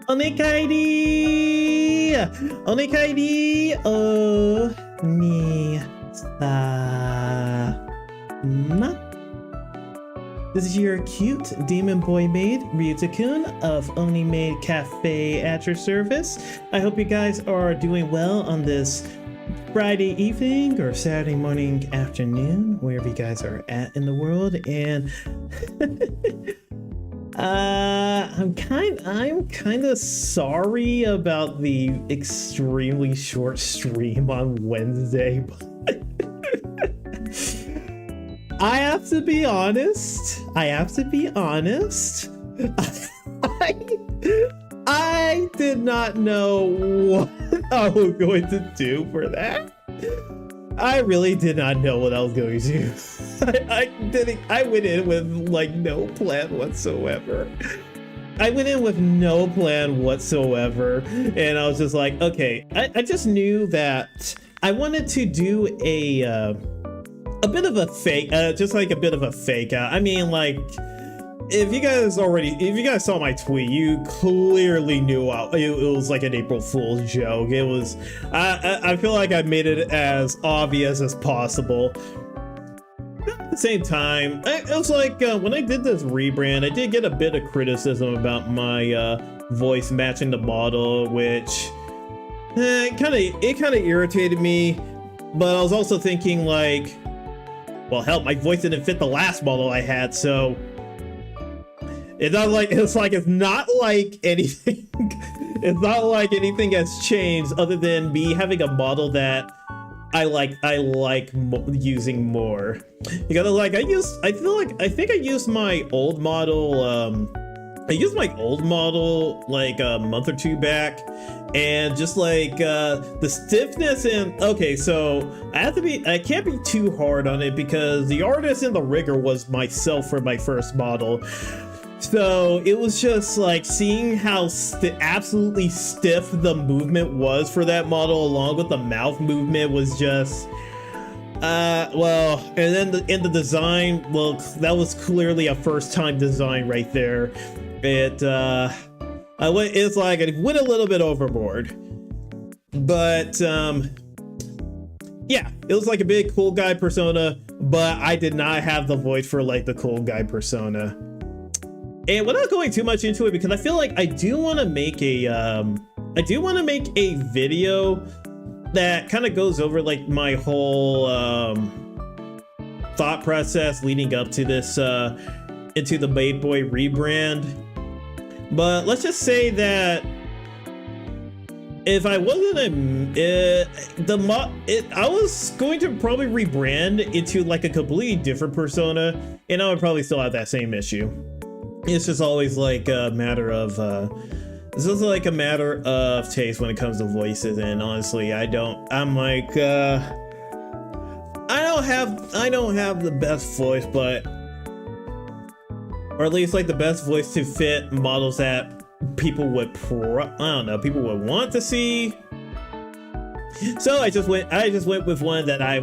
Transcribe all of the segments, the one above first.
Onikairi! Onikairi! Oh, ni sa. This is your cute demon boy maid, Ryuta-kun of Oni-Maid Cafe at your service. I hope you guys are doing well on this Friday evening or Saturday morning, afternoon, wherever you guys are at in the world. And I'm kind of sorry about the extremely short stream on Wednesday. I have to be honest. I did not know what I was going to do for that. I really did not know what I was going to do. I went in with like no plan whatsoever. And I was just like, okay, I just knew that I wanted to do a bit of a fake, just like a bit of a fake out. I mean, like, if you guys saw my tweet, you clearly knew it was like an April Fool's joke. It was, I feel like I made it as obvious as possible. At the same time, it was like, when I did this rebrand, I did get a bit of criticism about my voice matching the model, which it kind of irritated me. But I was also thinking, like, well, hell, my voice didn't fit the last model I had, so it's not like anything. It's not like anything has changed other than me having a model that I like using more. You gotta like I think I used my old model. I used my old model like a month or two back, and just like the stiffness and okay, so I can't be too hard on it because the artist and the rigger was myself for my first model. So it was just like seeing how absolutely stiff the movement was for that model, along with the mouth movement, was just well, and then in the design, well, that was clearly a first time design right there. It's like I went a little bit overboard, but yeah, it was like a big cool guy persona, but I did not have the voice for like the cool guy persona. And without going too much into it, because I feel like I do want to make a video that kind of goes over like my whole thought process leading up to this into the Maid Boy rebrand. But let's just say that if I wasn't I was going to probably rebrand into like a completely different persona, and I would probably still have that same issue. It's just always like a matter of taste when it comes to voices, and honestly, I don't have the best voice, but or at least like the best voice to fit models that people would want to see. So I just went with one that I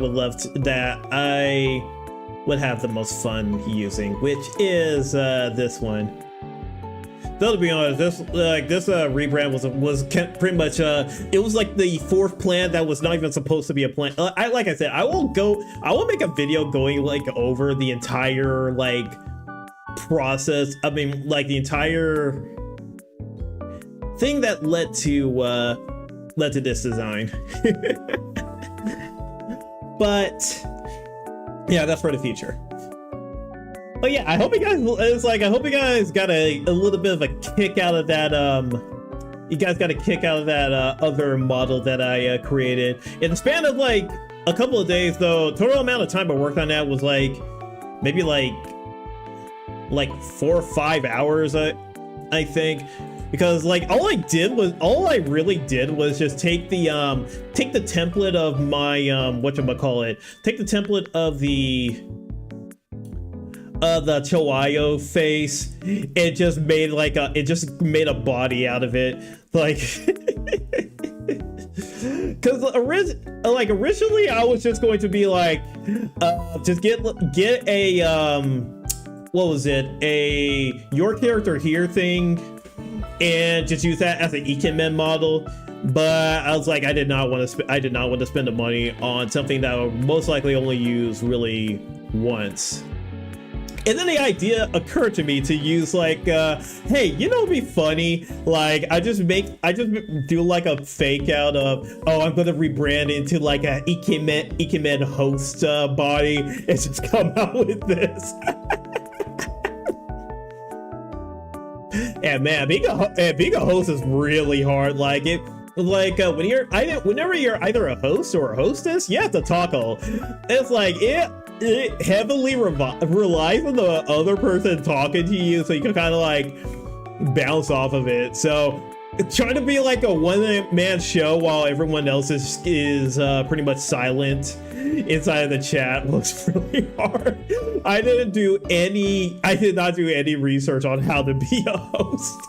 would have the most fun using, which is this one. Though to be honest, this rebrand was pretty much it was like the fourth plan that was not even supposed to be a plan. Like I said, I will make a video going like over the entire like process. I mean, like the entire thing that led to this design. But yeah, that's for the future. But yeah, I hope you guys got a little bit of a kick out of that. You guys got a kick out of that other model that I created in the span of like a couple of days. Though total amount of time I worked on that was like maybe like 4 or 5 hours. I think. Because like all I really did was just take the template of my take the template of the Chihuahua face. It just made made a body out of it, like because originally I was just going to be like just get a what was it, a your character here thing, and just use that as an Ikemen model. But I was like, I did not want to spend the money on something that I would most likely only use really once. And then the idea occurred to me to use like, hey, you know, it'd be funny. Like, I just do like a fake out of, oh, I'm gonna rebrand into like a Ikemen host body and just come out with this. And man, being a host is really hard. Like it. Like whenever you're either a host or a hostess, you have to toggle. It's like it heavily relies on the other person talking to you, so you can kind of like bounce off of it. So trying to be like a one-man show while everyone else is pretty much silent inside of the chat was really hard. I did not do any research on how to be a host.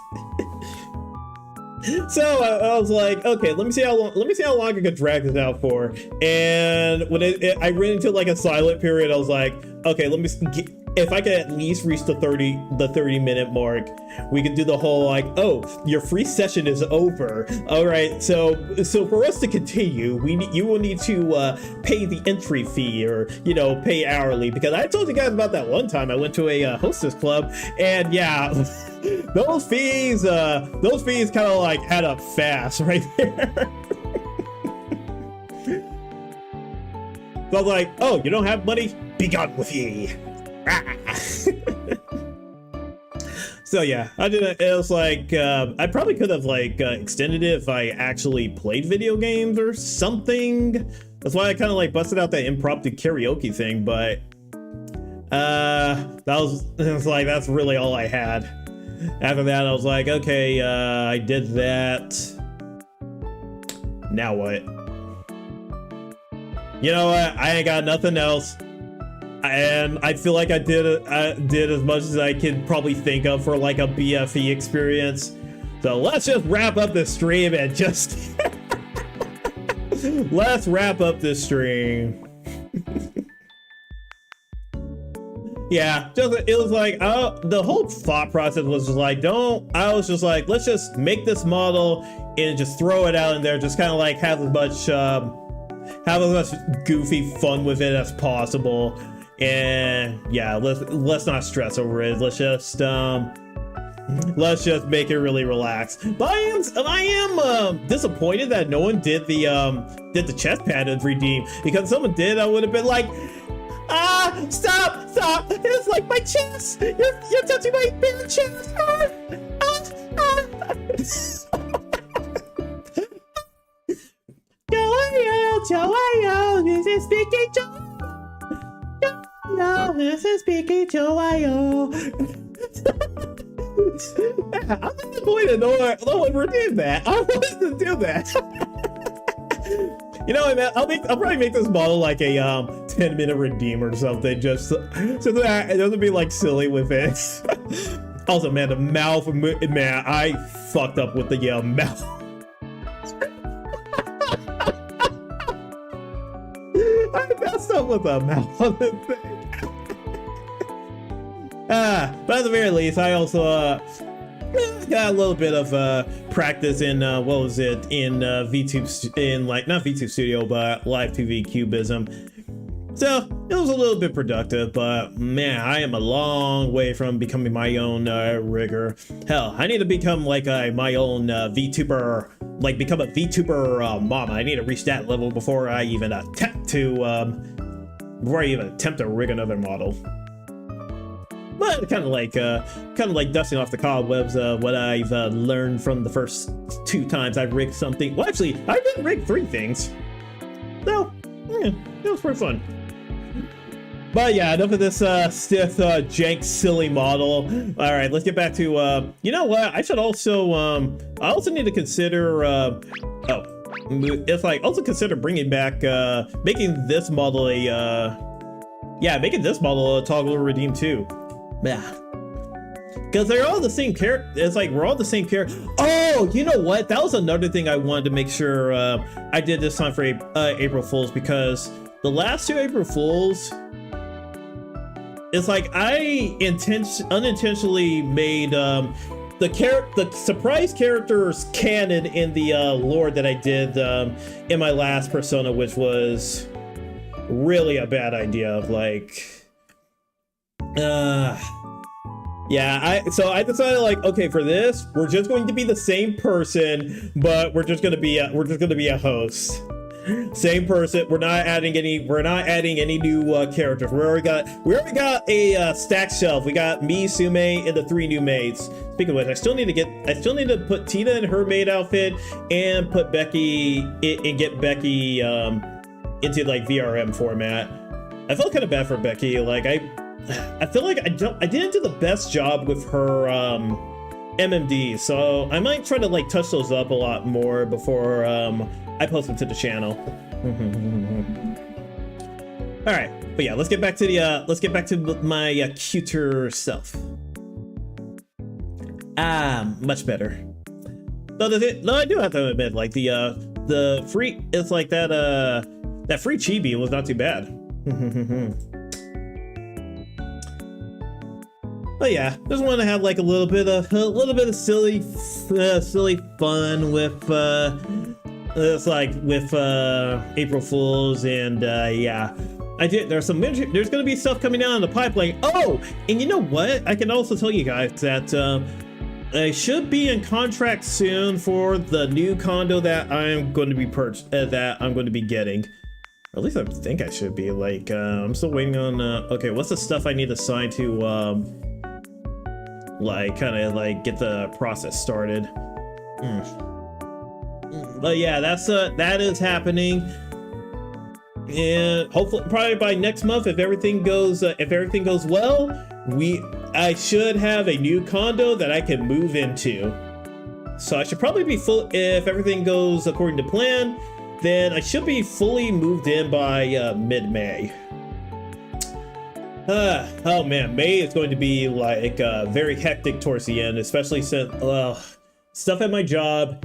So I was like, okay, let me see how long I could drag this out for. And when I ran into like a silent period, I was like, okay, if I could at least reach the 30-minute mark, we could do the whole like, oh, your free session is over. All right, so for us to continue, you will need to pay the entry fee, or pay hourly, because I told you guys about that one time I went to a hostess club, and yeah, those fees kind of like add up fast right there. So I was like, oh, you don't have money? Be gone with ye. So yeah, I did it. It was like I probably could have like extended it if I actually played video games or something. That's why I kind of like busted out that impromptu karaoke thing, but it was like that's really all I had. After that, I was like, okay, I did that. Now what? You know what? I ain't got nothing else. And I feel like I did as much as I could probably think of for like a BFE experience. So let's just wrap up the stream and just let's wrap up this stream. Yeah, it was like the whole thought process was just like I was just like, let's just make this model and just throw it out in there, just kind of like have as much goofy fun with it as possible. And yeah, let's not stress over it. Let's just make it really relaxed. But I am disappointed that no one did the chest pattern redeem, because if someone did, I would have been like, stop! It's like my chest. You're touching my bare chest. 좋아요, this is speaking 좋아요, this is speaking 좋아요. I'm disappointed no one redeemed that. I wanted to do that. You know what, man? I'll probably make this model like a 10-minute redeem or something, just so that it doesn't be like silly with it. Also, man, the mouth, man, I fucked up with the mouth. I messed up with the mouth on the thing. But at the very least, I also got a little bit of practice in what was it, in VTube, in like not VTube Studio but Live TV Cubism. So it was a little bit productive, but man, I am a long way from becoming my own rigger. Hell, I need to become like my own VTuber, like become a VTuber mama. I need to reach that level before I even attempt to rig another model. But kind of like dusting off the cobwebs what I've learned from the first 2 times I rigged something. Well, actually, I did rig 3 things. So, yeah, it was pretty fun. But yeah, enough of this stiff, jank, silly model. All right, let's get back to, you know what? I should also, I also need to consider, also consider bringing back, making this model a toggle redeem too. Yeah. Because they're all the same character. It's like we're all the same character. Oh, you know what? That was another thing I wanted to make sure I did this time for April Fools, because the last 2 April Fools, it's like I unintentionally made the surprise characters canon in the lore that I did in my last Persona, which was really a bad idea. Of like, yeah, I decided like, okay, for this, we're just going to be the same person, but we're just gonna be a host. Same person. We're not adding any new characters. We already got a stack shelf. We got me, Sume, and the 3 new maids. Speaking of which, I still need to put Tina in her maid outfit and put Becky and get Becky into like VRM format. I felt kind of bad for Becky. Like I feel like I didn't do the best job with her MMD, so I might try to like touch those up a lot more before I post them to the channel. All right, but yeah, let's get back to my cuter self. Much better. No, I do have to admit, like the free, it's like that free chibi was not too bad. But yeah, just want to have like a little bit of silly fun with it's like with April Fools, and yeah, there's gonna be stuff coming down in the pipeline. Oh, and you know what? I can also tell you guys that I should be in contract soon for the new condo that I'm going to be getting. Or at least I think I should be. Like, I'm still waiting on. Okay, what's the stuff I need to sign to? Like, kind of like get the process started. But yeah, that is happening, and hopefully, probably by next month, if everything goes well, I should have a new condo that I can move into. So I should probably be full if everything goes according to plan. Then I should be fully moved in by mid-May. Oh man, May is going to be like very hectic towards the end, especially since stuff at my job,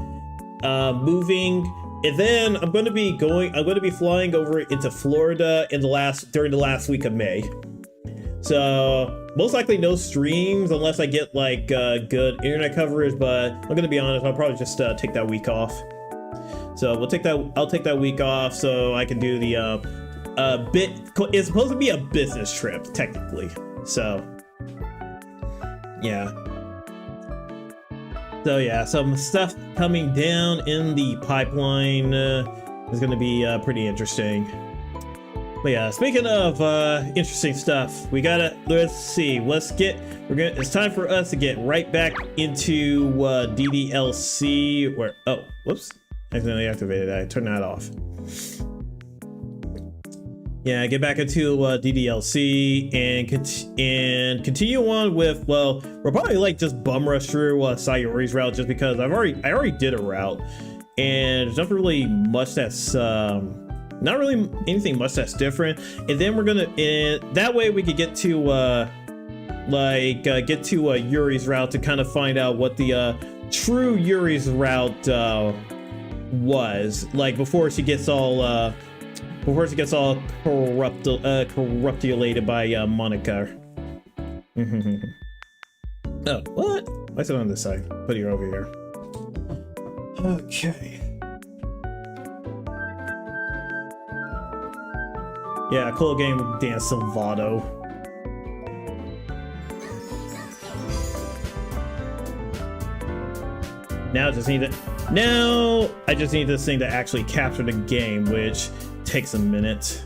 moving, and then I'm going to be flying over into Florida during the last week of May. So most likely no streams unless I get like good internet coverage, but I'm going to be honest, I'll probably just take that week off. So I'll take that week off so I can do the it's supposed to be a business trip technically, so yeah. So yeah, some stuff coming down in the pipeline is going to be pretty interesting. But yeah, speaking of interesting stuff, let's see, it's time for us to get right back into DDLC, where, oh, whoops, accidentally activated that. I turned that off. Yeah, get back into DDLC and continue on with, well, we'll probably like just bum rush through Sayori's route, just because I already did a route, and there's not really much that's not really anything much that's different. And then that way we could get to Yuri's route to kind of find out what the true Yuri's route was like before she gets all corruptulated by Monica. Oh, what? Why is it on this side? Put it over here. Okay. Yeah, cool game, Dan Silvato. Now I just need this thing to actually capture the game, which takes a minute.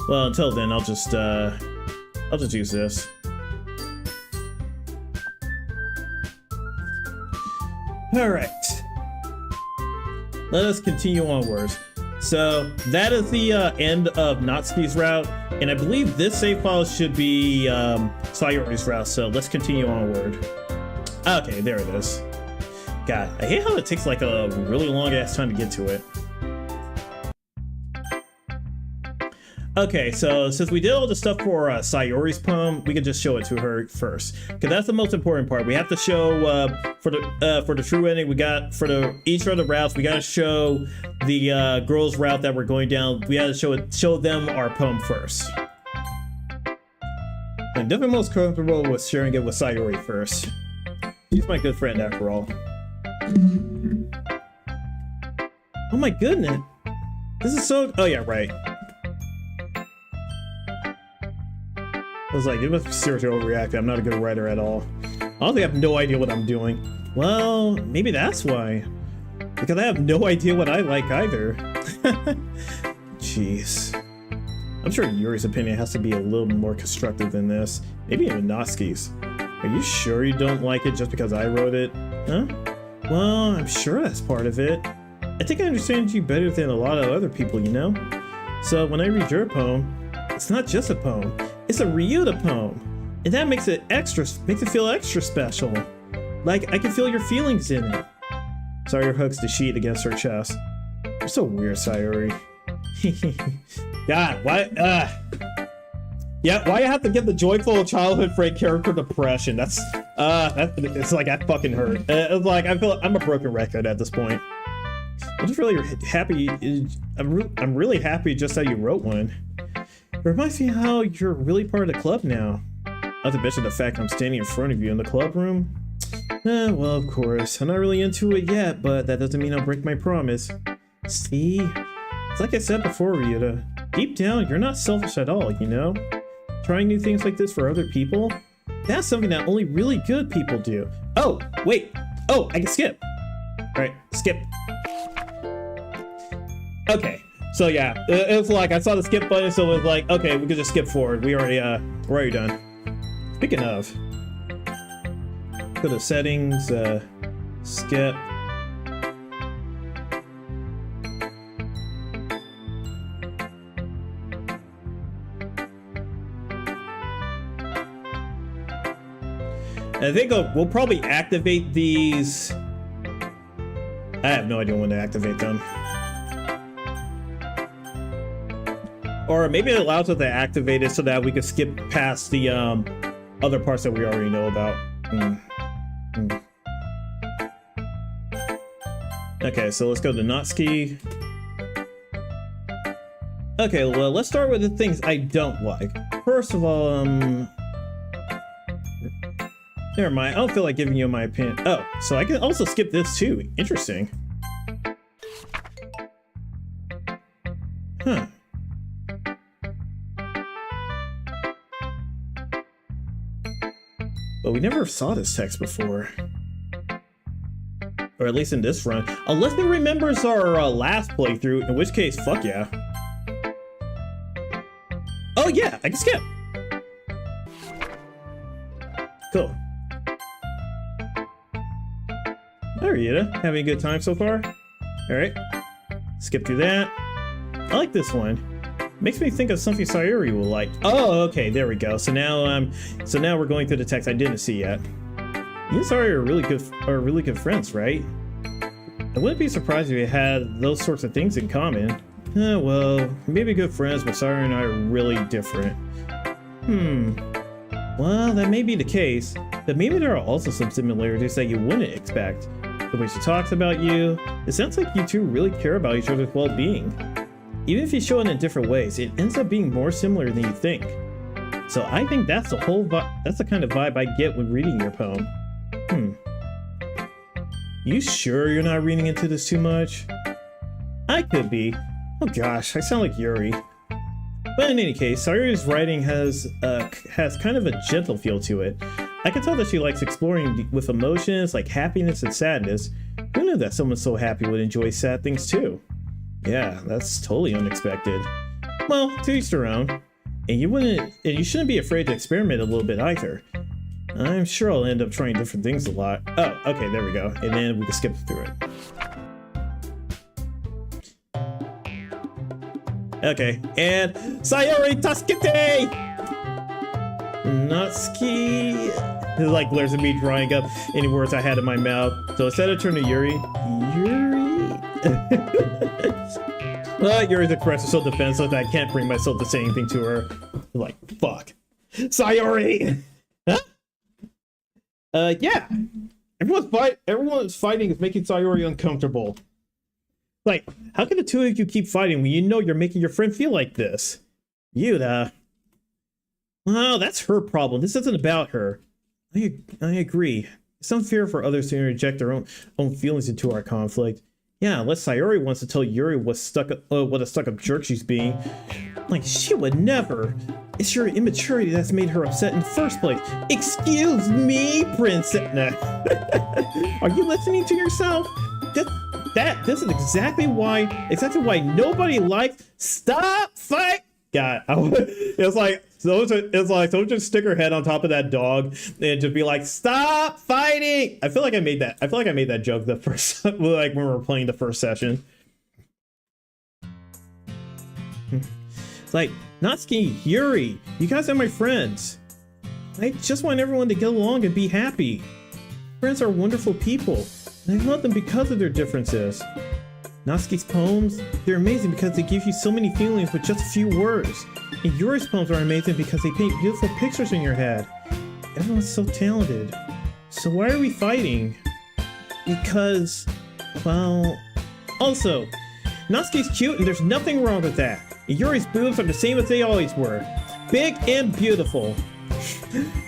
Well, until then, I'll just use this. All right. Let us continue onwards. So that is the end of Natsuki's route, and I believe this save file should be Sayori's route. So let's continue onward. Okay, there it is. God, I hate how it takes like a really long ass time to get to it. Okay, so since we did all the stuff for Sayori's poem, we can just show it to her first, because that's the most important part. We have to show for the true ending. We got for each of the routes. We got to show the girls' route that we're going down. We got to show them our poem first. I'm definitely most comfortable with sharing it with Sayori first. She's my good friend after all. Oh my goodness. This is so... Oh yeah, right. I was like, it must be seriously overreacting. I'm not a good writer at all. Honestly, I have no idea what I'm doing. Well, maybe that's why. Because I have no idea what I like either. Jeez. I'm sure Yuri's opinion has to be a little more constructive than this. Maybe even Natsuki's. Are you sure you don't like it just because I wrote it? Huh? Well, I'm sure that's part of it. I think I understand you better than a lot of other people, you know? So when I read your poem, it's not just a poem. It's a Ryuta poem. And that makes it feel extra special. Like I can feel your feelings in it. Sayori hugs the sheet against her chest. You're so weird, Sayori. God, why yeah, why you have to give the joyful childhood Freight character depression? That's it's like that fucking hurt. It's like I feel I'm a broken record at this point. I'm just really happy. I'm really happy just that you wrote one. It reminds me how you're really part of the club now. Not to mention the fact I'm standing in front of you in the club room. Well, of course. I'm not really into it yet, but that doesn't mean I'll break my promise. See? It's like I said before, Ryuta. Deep down, you're not selfish at all, you know? Trying new things like this for other people? That's something that only really good people do. Oh, wait. Oh, I can skip. Alright, skip. Okay. So yeah, it was like I saw the skip button, so it was like, okay, we could just skip forward. We're already done. Speaking of, go to settings, skip. I think we'll probably activate these. I have no idea when to activate them. Or maybe it allows us to activate it so that we can skip past the other parts that we already know about. Okay, so let's go to Natsuki. Okay, well, let's start with the things I don't like. First of all, never mind, I don't feel like giving you my opinion. Oh, so I can also skip this too. Interesting. Huh. But we never saw this text before. Or at least in this run. Unless it remembers our last playthrough, in which case, fuck yeah. Oh yeah, I can skip. Cool. Ryuta, having a good time so far? Alright. Skip through that. I like this one. Makes me think of something Sayori will like. Oh, okay, there we go. So now we're going through the text I didn't see yet. You and Sayori are really good friends, right? I wouldn't be surprised if you had those sorts of things in common. Well, maybe good friends, but Sayori and I are really different. Well, that may be the case, but maybe there are also some similarities that you wouldn't expect. The way she talks about you, it sounds like you two really care about each other's well-being. Even if you show it in different ways, it ends up being more similar than you think. So I think that's the kind of vibe I get when reading your poem. You sure you're not reading into this too much? I could be. Oh gosh, I sound like Yuri. But in any case, Sayori's writing has kind of a gentle feel to it. I can tell that she likes exploring with emotions like happiness and sadness. Who knew that someone so happy would enjoy sad things too? Yeah, that's totally unexpected. Well, to each their own. And you shouldn't be afraid to experiment a little bit either. I'm sure I'll end up trying different things a lot. Oh, okay, there we go. And then we can skip through it. Okay, and Sayori Tasukete! Natsuki. It like glares at me drawing up any words I had in my mouth. So instead of turning to Yuri. Yuri's expression is so defensive that I can't bring myself to say anything to her. Like, fuck. Sayori! Huh? Yeah. Everyone's fighting is making Sayori uncomfortable. Like, how can the two of you keep fighting when you know you're making your friend feel like this? Yuta. Well, that's her problem. This isn't about her. I agree. It's unfair for others to interject their own feelings into our conflict. Yeah, unless Sayori wants to tell Yuri what a stuck-up jerk she's being. Like, she would never. It's your immaturity that's made her upset in the first place. Excuse me, Princess. Nah. Are you listening to yourself? This is exactly why nobody likes stop fight. God, it's like someone just stick her head on top of that dog and just be like, "Stop fighting!" I feel like I made that joke the first, like when we were playing the first session. It's like, Natsuki, Yuri, you guys are my friends. I just want everyone to get along and be happy. Friends are wonderful people, and I love them because of their differences. Natsuki's poems, they're amazing because they give you so many feelings with just a few words. And Yuri's poems are amazing because they paint beautiful pictures in your head. Everyone's so talented. So why are we fighting? Because, well... Also, Natsuki's cute and there's nothing wrong with that. And Yuri's boobs are the same as they always were. Big and beautiful.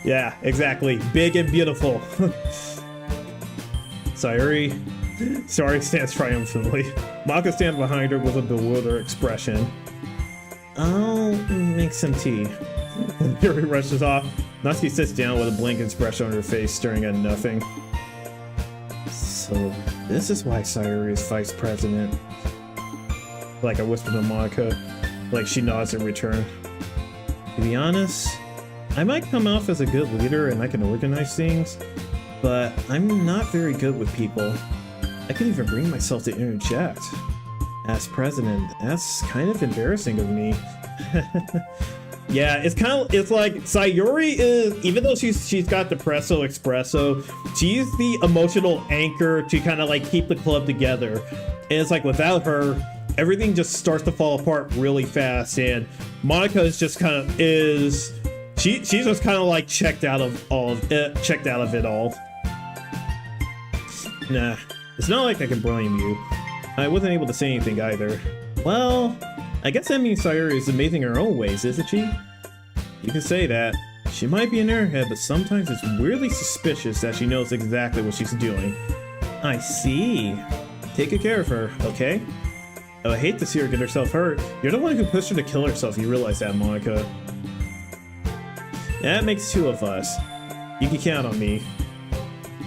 Yeah, exactly. Big and beautiful. Sayori stands triumphantly. Maka stands behind her with a bewildered expression. I'll make some tea. Yuri rushes off. Natsuki sits down with a blank expression on her face, staring at nothing. So, this is why Sayori is vice president. Like I whisper to Monica, like she nods in return. To be honest, I might come off as a good leader and I can organize things, but I'm not very good with people. I couldn't even bring myself to interject. As president, that's kind of embarrassing of me. Yeah, it's like Sayori is, even though she's got depresso espresso, she's the emotional anchor to kind of like keep the club together. And it's like without her, everything just starts to fall apart really fast. And Monica is just kind of she's just kind of like checked out of it all. Nah. It's not like I can blame you. I wasn't able to say anything either. Well, I guess that means Sayori is amazing in her own ways, isn't she? You can say that. She might be an airhead, but sometimes it's weirdly suspicious that she knows exactly what she's doing. I see. Take good care of her, okay? Oh, I hate to see her get herself hurt. You're the one who pushed her to kill herself, you realize that, Monica. That makes two of us. You can count on me.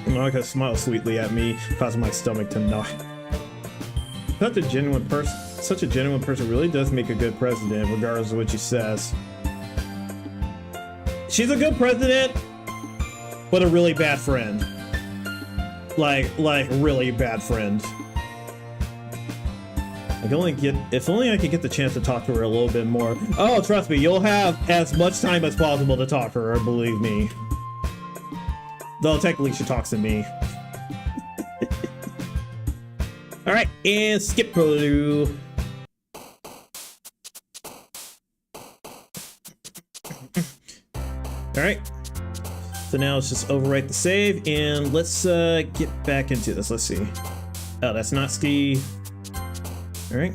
Monica smiles sweetly at me, causing my stomach to knot. Such a genuine person really does make a good president, regardless of what she says. She's a good president, but a really bad friend. Like really bad friend. If only I could get the chance to talk to her a little bit more. Oh, trust me, you'll have as much time as possible to talk to her, believe me. Though technically she talks to me. Alright, and skip through. Alright. So now let's just overwrite the save and let's get back into this. Let's see. Oh, that's not Ski. Alright.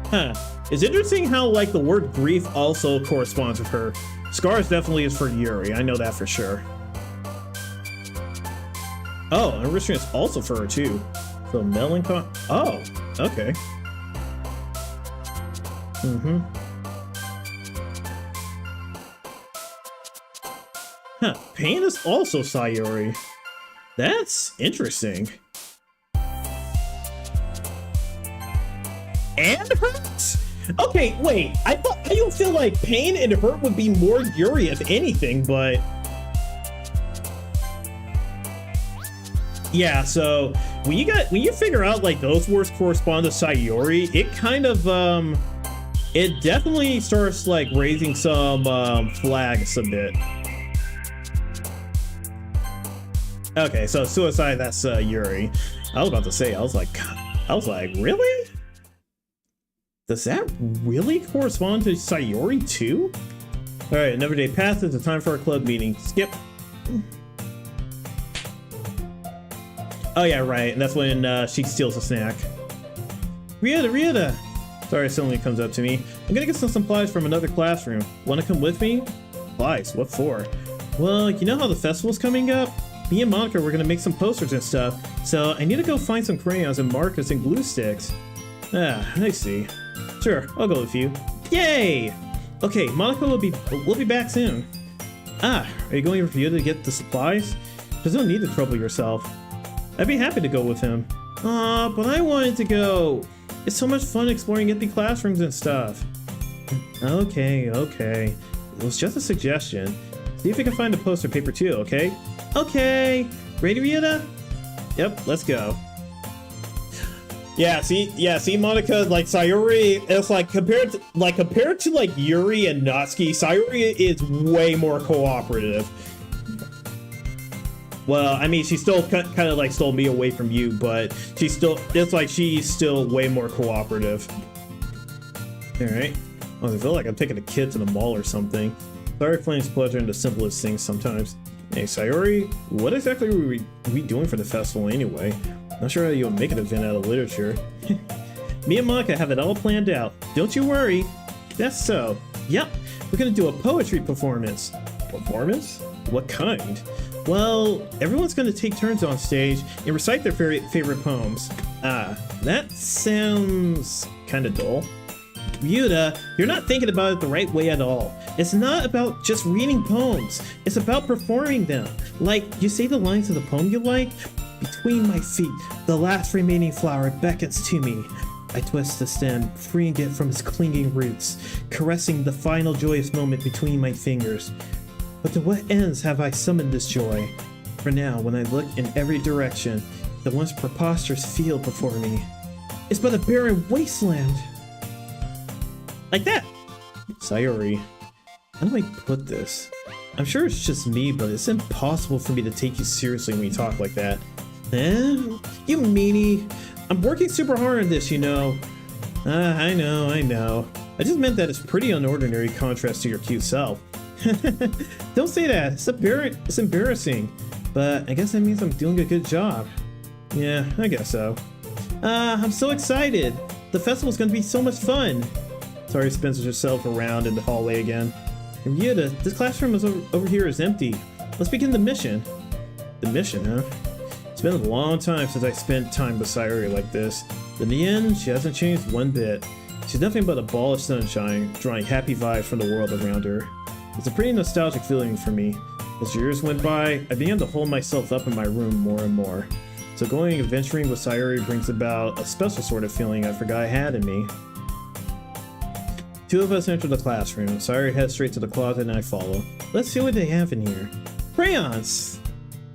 Huh. It's interesting how, like, the word grief also corresponds with her. Scars definitely is for Yuri, I know that for sure. Oh, and restraint is also for her, too. So, melancholy. Oh, okay. Mm-hmm. Huh, pain is also Sayori. That's interesting. And hurt? Okay, wait. I don't feel like pain and hurt would be more Yuri if anything, but yeah. So when you figure out like those words correspond to Sayori, it kind of it definitely starts like raising some flags a bit. Okay, so suicide, that's Yuri. I was about to say, I was like, really? Does that really correspond to Sayori too? Alright, another day passes. It's time for our club meeting. Skip. Oh yeah, right. And that's when she steals a snack. Ryota! Sorry, suddenly comes up to me. I'm gonna get some supplies from another classroom. Wanna come with me? Supplies? What for? Well, you know how the festival's coming up? Me and Monica were gonna make some posters and stuff, so I need to go find some crayons and markers and glue sticks. Ah, I see. Sure, I'll go with you. Yay! Okay, Monica will be back soon. Ah, are you going for you to get the supplies? There's no need to trouble yourself. I'd be happy to go with him. Aw, but I wanted to go. It's so much fun exploring empty classrooms and stuff. Okay. It was just a suggestion. See if you can find the poster paper too, okay? Okay! Ready, Ryota? Yep, let's go. Yeah, see, Monica, like, Sayori, it's like, compared to, like, Yuri and Natsuki, Sayori is way more cooperative. Well, I mean, she still kind of, like, stole me away from you, but it's like she's still way more cooperative. Alright. Oh, I feel like I'm taking a kid to the mall or something. Sayori finds pleasure in the simplest things sometimes. Hey, Sayori, what exactly were we doing for the festival anyway? Not sure how you'll make an event out of literature. Me and Monica have it all planned out. Don't you worry. That's so. Yep, we're gonna do a poetry performance. Performance? What kind? Well, everyone's gonna take turns on stage and recite their favorite poems. Ah, that sounds kinda dull. Ryota, you're not thinking about it the right way at all. It's not about just reading poems. It's about performing them. Like, you say the lines of the poem you like. Between my feet, the last remaining flower beckons to me. I twist the stem, freeing it from its clinging roots, caressing the final joyous moment between my fingers. But to what ends have I summoned this joy? For now, when I look in every direction, the once preposterous field before me is but a barren wasteland. Like that. Sayori, how do I put this? I'm sure it's just me, but it's impossible for me to take you seriously when you talk like that. Eh? You meanie. I'm working super hard on this, you know. I know. I just meant that it's pretty unordinary contrast to your cute self. Don't say that. It's embarrassing. But I guess that means I'm doing a good job. Yeah, I guess so. I'm so excited. The festival's gonna be so much fun. Sorry, spins herself around in the hallway again. Ryota, this classroom over here is empty. Let's begin the mission. The mission, huh? It's been a long time since I spent time with Sayori like this. In the end, she hasn't changed one bit. She's nothing but a ball of sunshine, drawing happy vibes from the world around her. It's a pretty nostalgic feeling for me. As years went by, I began to hold myself up in my room more and more. So going adventuring with Sayori brings about a special sort of feeling I forgot I had in me. Two of us enter the classroom. Sayori heads straight to the closet and I follow. Let's see what they have in here. Crayons!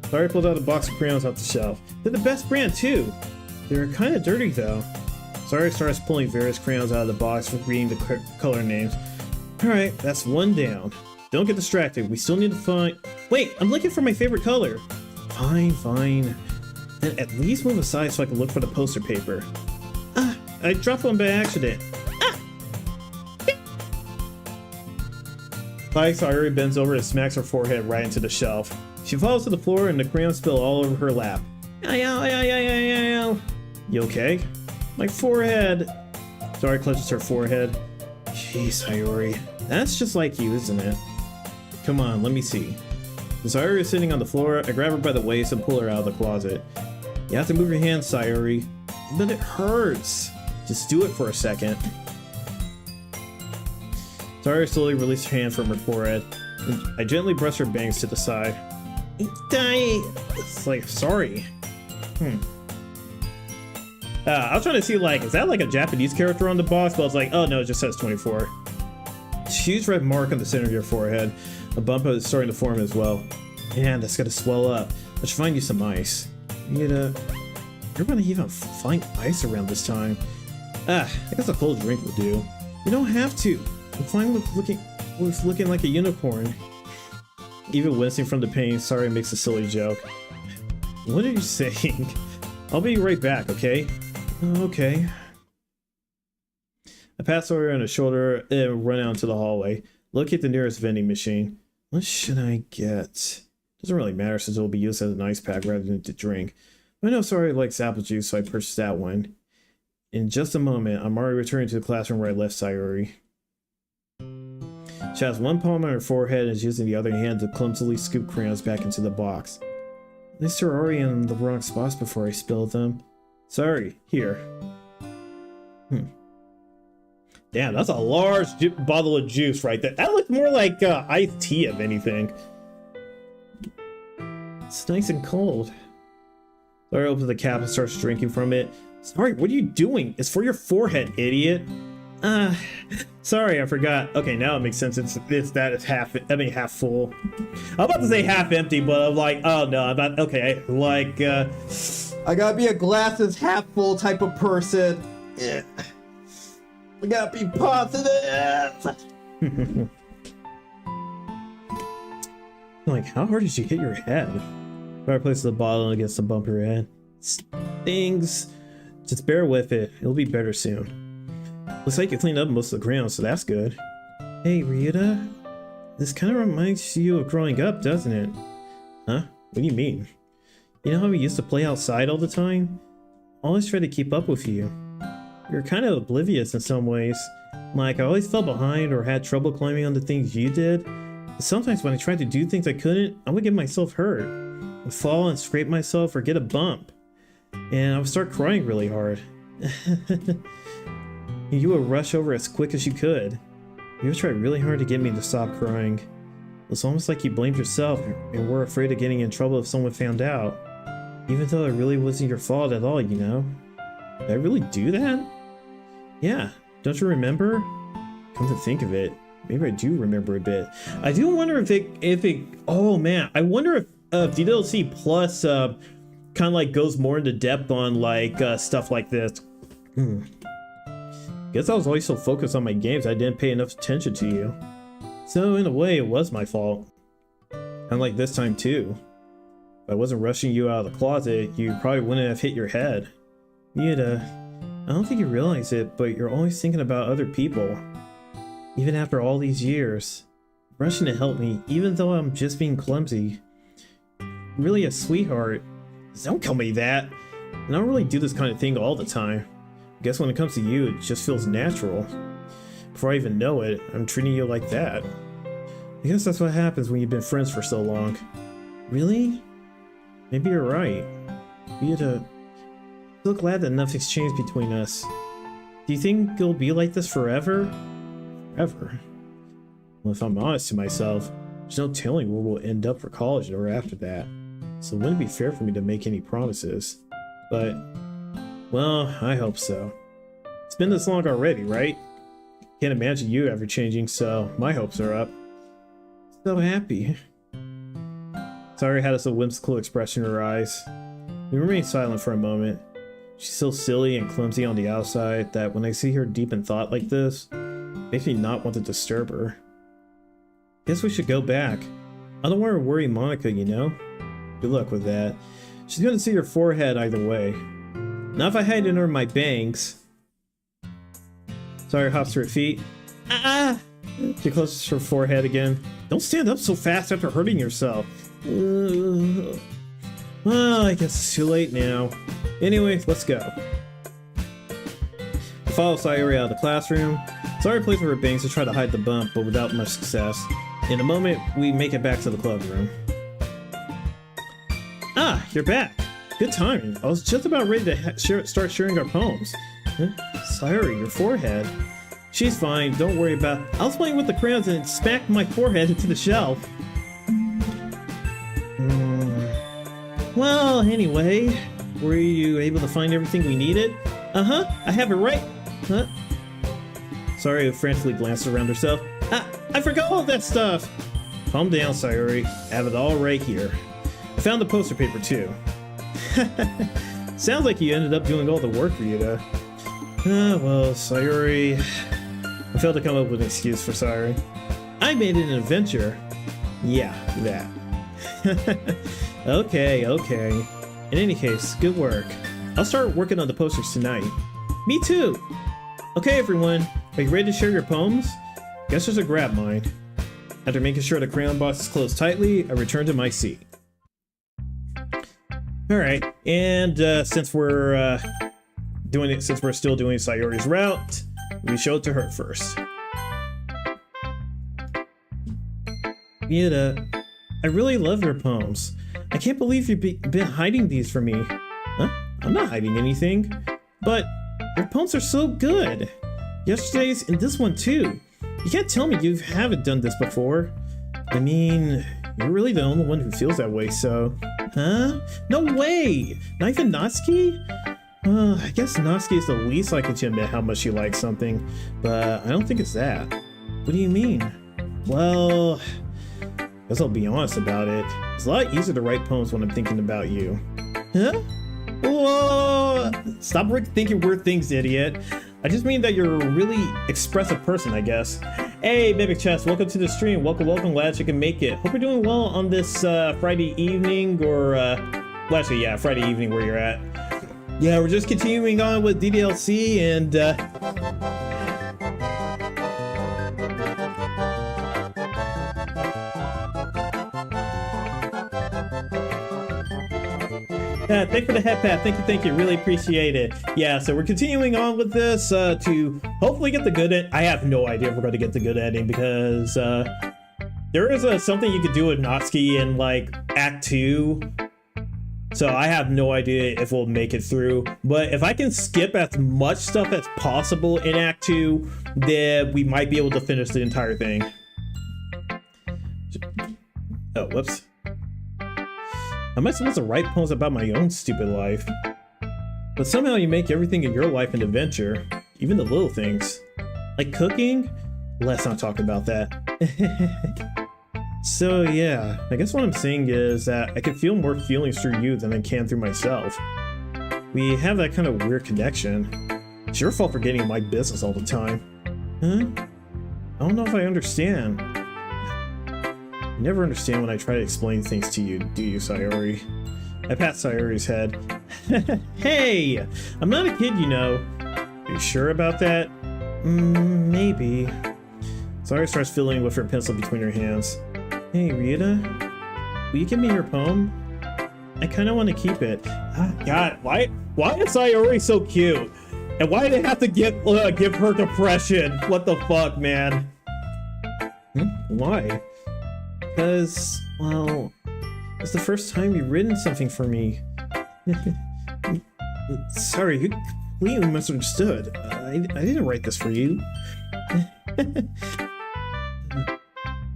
Sayori pulls out a box of crayons off the shelf. They're the best brand too. They're kind of dirty though. Sayori starts pulling various crayons out of the box and reading the color names. Alright, that's one down. Don't get distracted. We still need to find... Wait, I'm looking for my favorite color. Fine. Then at least move aside so I can look for the poster paper. Ah, I dropped one by accident. Sayori bends over and smacks her forehead right into the shelf. She falls to the floor and the crayons spill all over her lap. Ow. You okay? My forehead. Sayori clutches her forehead. Jeez, Sayori. That's just like you, isn't it? Come on, let me see. Sayori is sitting on the floor. I grab her by the waist and pull her out of the closet. You have to move your hands, Sayori. But it hurts. Just do it for a second. Sayori slowly released her hand from her forehead. And I gently brush her bangs to the side. It's like, sorry. I was trying to see, like, is that like a Japanese character on the box? But I was like, oh no, it just says 24. Huge red mark on the center of your forehead. A bump is starting to form as well. Man, that's gonna swell up. I should find you some ice. You're gonna even find ice around this time. I guess a cold drink will do. You don't have to. I'm fine with looking like a unicorn. Even wincing from the pain, Sayori makes a silly joke. What are you saying? I'll be right back, okay? Okay. I pass over on the shoulder and run out into the hallway. Locate the nearest vending machine. What should I get? Doesn't really matter since it will be used as an ice pack rather than to drink. I know Sayori likes apple juice, so I purchased that one. In just a moment, I'm already returning to the classroom where I left Sayori. She has one palm on her forehead and is using the other hand to clumsily scoop crayons back into the box. At least they're already in the wrong spots before I spilled them. Sorry, here. Damn, that's a large bottle of juice right there. That looked more like iced tea, if anything. It's nice and cold. Sorry, opens the cap and starts drinking from it. Sorry, what are you doing? It's for your forehead, idiot. Sorry, I forgot. Okay, now it makes sense. It's half. I mean, half full. I'm about to say half empty, but I'm like, oh no, I'm not. Okay, like, I gotta be a glasses half full type of person. Yeah. I gotta be positive. Like, how hard did you hit your head? Try to place the bottle against the bump of your head. Stings. Just bear with it. It'll be better soon. Looks like you cleaned up most of the ground, so that's good. Hey, Ryuta. This kind of reminds you of growing up, doesn't it? Huh? What do you mean? You know how we used to play outside all the time? Always try to keep up with you. You're kind of oblivious in some ways. Like, I always fell behind or had trouble climbing on the things you did. But sometimes when I tried to do things I couldn't, I would get myself hurt. I'd fall and scrape myself or get a bump. And I would start crying really hard. You would rush over as quick as you could. You would try really hard to get me to stop crying. It's almost like you blamed yourself and were afraid of getting in trouble if someone found out. Even though it really wasn't your fault at all, you know? Did I really do that? Yeah, don't you remember? Come to think of it, maybe I do remember a bit. I do wonder if it oh man, I wonder if DDLC Plus kind of like goes more into depth on like stuff like this. Guess I was always so focused on my games I didn't pay enough attention to you. So in a way it was my fault. Unlike this time too. If I wasn't rushing you out of the closet, you probably wouldn't have hit your head. Yuta, I don't think you realize it, but you're always thinking about other people. Even after all these years. Rushing to help me, even though I'm just being clumsy. Really a sweetheart. Don't call me that. And I don't really do this kind of thing all the time. I guess when it comes to you, it just feels natural. Before I even know it, I'm treating you like that. I guess that's what happens when you've been friends for so long. Really? Maybe you're right. Yuta, so glad that nothing's changed between us. Do you think it'll be like this forever? Forever? Well, if I'm honest to myself, there's no telling where we'll end up for college or after that. So it wouldn't be fair for me to make any promises. But, well, I hope so. It's been this long already, right? Can't imagine you ever changing, so my hopes are up. So happy. Sayori had a whimsical expression in her eyes. We remained silent for a moment. She's so silly and clumsy on the outside that when I see her deep in thought like this, it makes me not want to disturb her. Guess we should go back. I don't want to worry Monica, you know? Good luck with that. She's gonna see your forehead either way. Not if I hide it under my bangs. Sayori hops to her feet. She closes her forehead again. Don't stand up so fast after hurting yourself. Well, I guess it's too late now. Anyway, let's go. I follow Sayori out of the classroom. Sayori plays with her bangs to try to hide the bump, but without much success. In a moment, we make it back to the club room. Ah, you're back. Good timing. I was just about ready to start sharing our poems. Huh? Sayori, your forehead. She's fine, don't worry about it. I was playing with the crayons and it smacked my forehead into the shelf. Well, anyway, were you able to find everything we needed? Uh-huh, I have it right. Huh? Sayori frantically glanced around herself. I forgot all that stuff. Calm down, Sayori. I have it all right here. I found the poster paper too. Sounds like you ended up doing all the work for you, though. Well, Sayori... I failed to come up with an excuse for Sayori. I made it an adventure. Yeah, that. Okay. In any case, good work. I'll start working on the posters tonight. Me too! Okay, everyone. Are you ready to share your poems? Guess there's a grab mine. After making sure the crayon box is closed tightly, I return to my seat. Alright, and since we're still doing Sayori's route, we show it to her first. Ryuta, I really love your poems. I can't believe you've been hiding these from me. Huh? I'm not hiding anything. But your poems are so good. Yesterday's and this one too. You can't tell me you haven't done this before. I mean, you're really the only one who feels that way, so... Huh? No way! Not even Natsuki? I guess Natsuki is the least likely to admit how much you like something, but I don't think it's that. What do you mean? Well... I guess I'll be honest about it. It's a lot easier to write poems when I'm thinking about you. Huh? Whoa! Stop thinking weird things, idiot. I just mean that you're a really expressive person, I guess. Hey, Mimic Chest, welcome to the stream. Welcome, glad you can make it. Hope you're doing well on this Friday evening, or, well, actually, yeah, Friday evening where you're at. Yeah, we're just continuing on with DDLC, and, yeah, thanks for the head pat. Thank you. Really appreciate it. Yeah, so we're continuing on with this to hopefully get the good end. I have no idea if we're going to get the good ending because there is something you could do with Natsuki in like Act 2. So I have no idea if we'll make it through. But if I can skip as much stuff as possible in Act 2, then we might be able to finish the entire thing. Oh, whoops. How am I supposed to write poems about my own stupid life? But somehow you make everything in your life an adventure, even the little things. Like cooking? Let's not talk about that. So yeah, I guess what I'm saying is that I can feel more feelings through you than I can through myself. We have that kind of weird connection. It's your fault for getting in my business all the time. Huh? I don't know if I understand. You never understand when I try to explain things to you, do you, Sayori? I pat Sayori's head. Hey! I'm not a kid, you know. Are you sure about that? Maybe. Sayori starts fiddling with her pencil between her hands. Hey, Ryuta? Will you give me your poem? I kind of want to keep it. God, why is Sayori so cute? And why did they have to give her depression? What the fuck, man? Why? Because, well, it's the first time you've written something for me. Sorry, you completely misunderstood. I didn't write this for you. Are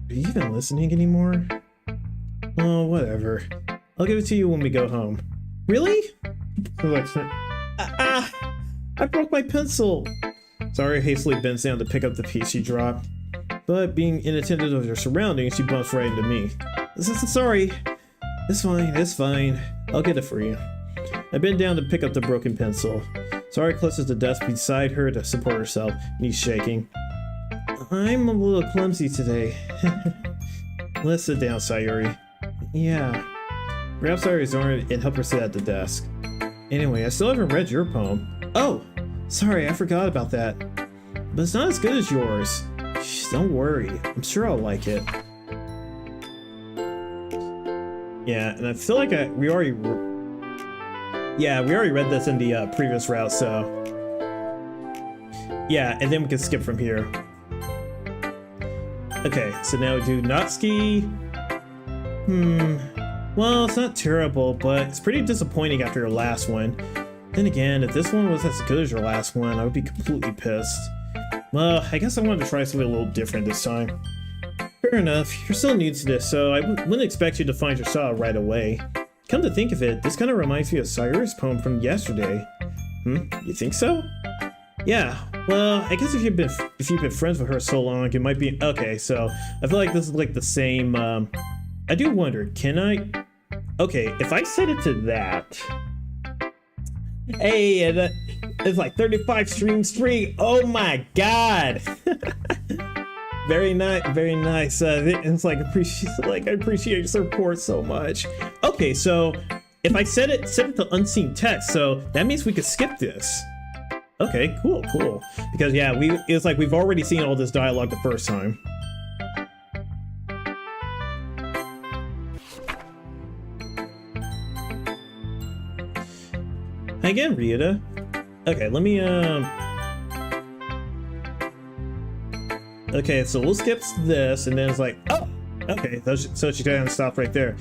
you even listening anymore? Oh, whatever. I'll give it to you when we go home. Really? I broke my pencil. Sorry, hastily bends down to pick up the piece she dropped. But being inattentive of her surroundings, she bumps right into me. Sorry. It's fine. I'll get it for you. I bend down to pick up the broken pencil. Sorry clutches the desk beside her to support herself, knees shaking. I'm a little clumsy today. Let's sit down, Sayori. Yeah. Grab Sayori's arm and help her sit at the desk. Anyway, I still haven't read your poem. Oh! Sorry, I forgot about that. But it's not as good as yours. Shh, don't worry. I'm sure I'll like it. Yeah, and I feel like we already read this in the previous route, so... Yeah, and then we can skip from here. Okay, so now we do Natsuki. Well, it's not terrible, but it's pretty disappointing after your last one. Then again, if this one was as good as your last one, I would be completely pissed. Well, I guess I wanted to try something a little different this time. Fair enough, you're still new to this, so I wouldn't expect you to find your style right away. Come to think of it, this kind of reminds me of Sayori's poem from yesterday. You think so? Yeah, well, I guess if you've been friends with her so long, it might be... Okay, so I feel like this is like the same... I do wonder, can I... Okay, if I set it to that... Hey, it's like 35 streams free. Oh my god! Very nice, very nice. It's like I appreciate your support so much. Okay, so if I set it to unseen text, so that means we could skip this. Okay, cool, cool. Because yeah, it's like we've already seen all this dialogue the first time. Hi again, Ryuta. Okay, let me okay, so we'll skip this, and then it's like, oh, okay, so she kind of stopped right there.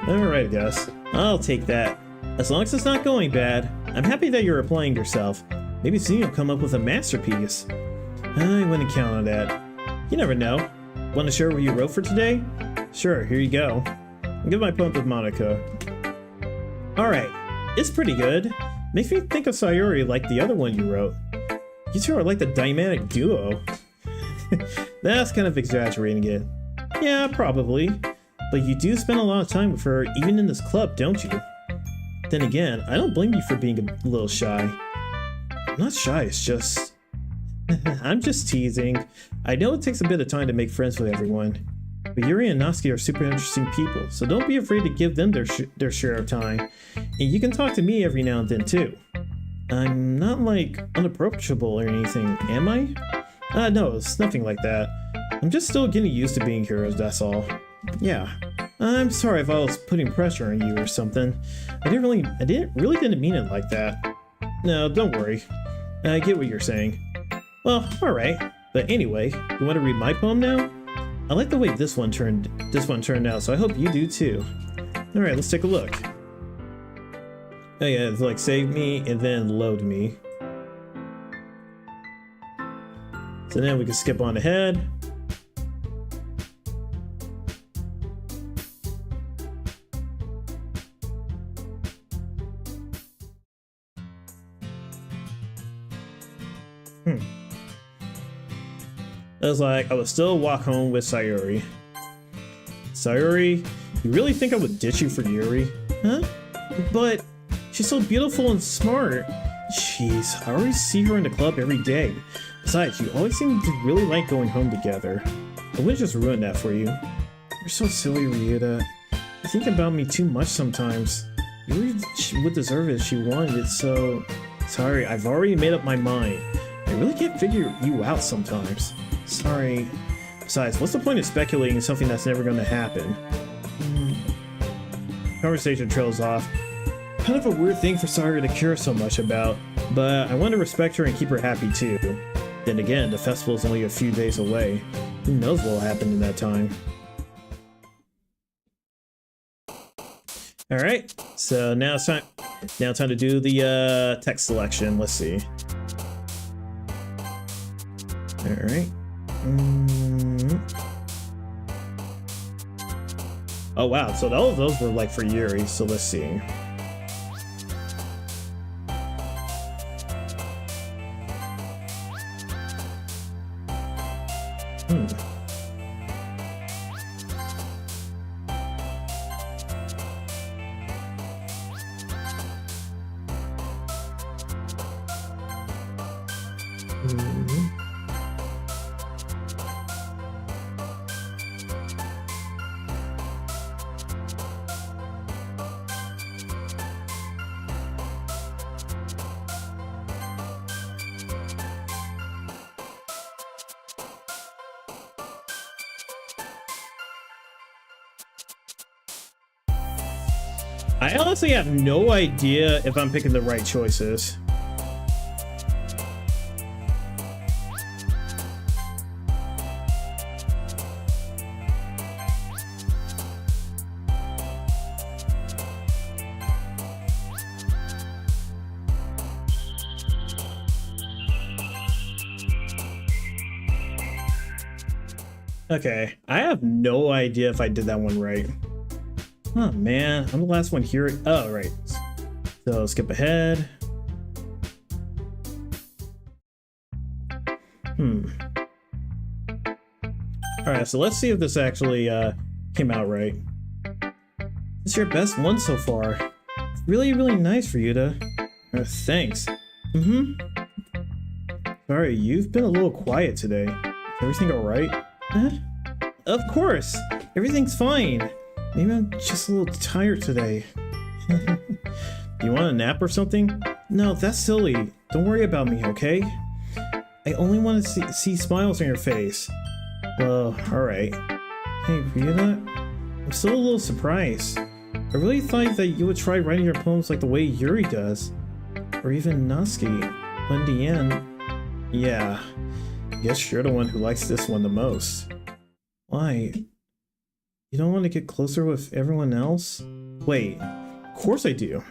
Alright, I guess. I'll take that. As long as it's not going bad, I'm happy that you're applying yourself. Maybe soon you'll come up with a masterpiece. I wouldn't count on that. You never know. Want to share what you wrote for today? Sure, here you go. I'll give my poem to Monica. Alright, it's pretty good. Makes me think of Sayori like the other one you wrote. You two are like the dynamic duo. That's kind of exaggerating it. Yeah, probably. But you do spend a lot of time with her even in this club, don't you? Then again, I don't blame you for being a little shy. I'm not shy, it's just... I'm just teasing. I know it takes a bit of time to make friends with everyone. But Yuri and Natsuki are super interesting people, so don't be afraid to give them their share of time. And you can talk to me every now and then too. I'm not like unapproachable or anything, am I? No, it's nothing like that. I'm just still getting used to being here, that's all. Yeah. I'm sorry if I was putting pressure on you or something. I didn't really mean it like that. No, don't worry. I get what you're saying. Well, alright. But anyway, you want to read my poem now? I like the way this one turned out, so I hope you do too. Alright, let's take a look. Oh yeah, it's like save me and then load me. So then we can skip on ahead. I was like, I would still walk home with Sayori. Sayori, you really think I would ditch you for Yuri? Huh? But she's so beautiful and smart. Jeez, I always see her in the club every day. Besides, you always seem to really like going home together. I wouldn't just ruin that for you. You're so silly, Ryuta. You think about me too much sometimes. Yuri would deserve it if she wanted it, so... Sorry, I've already made up my mind. I really can't figure you out sometimes. Sorry. Besides, what's the point of speculating something that's never going to happen? Conversation trails off. Kind of a weird thing for Sayori to care so much about, but I want to respect her and keep her happy too. Then again, the festival is only a few days away. Who knows what will happen in that time? Alright, so now it's time to do the text selection. Let's see. Alright. Oh wow, so those were like for Yuri, so let's see. I honestly have no idea if I'm picking the right choices. Okay, I have no idea if I did that one right. Oh man, I'm the last one here. Oh, right. So skip ahead. Alright, so let's see if this actually came out right. It's your best one so far. It's really, really nice for you to... thanks. Sorry, you've been a little quiet today. Is everything alright? Of course! Everything's fine. Maybe I'm just a little tired today. You want a nap or something? No, that's silly. Don't worry about me, okay? I only want to see smiles on your face. Well, alright. Hey, Ryuta, I'm still a little surprised. I really thought that you would try writing your poems like the way Yuri does. Or even Natsuki. But in the end, yeah. I guess you're the one who likes this one the most. Why? You don't want to get closer with everyone else? Wait, of course I do.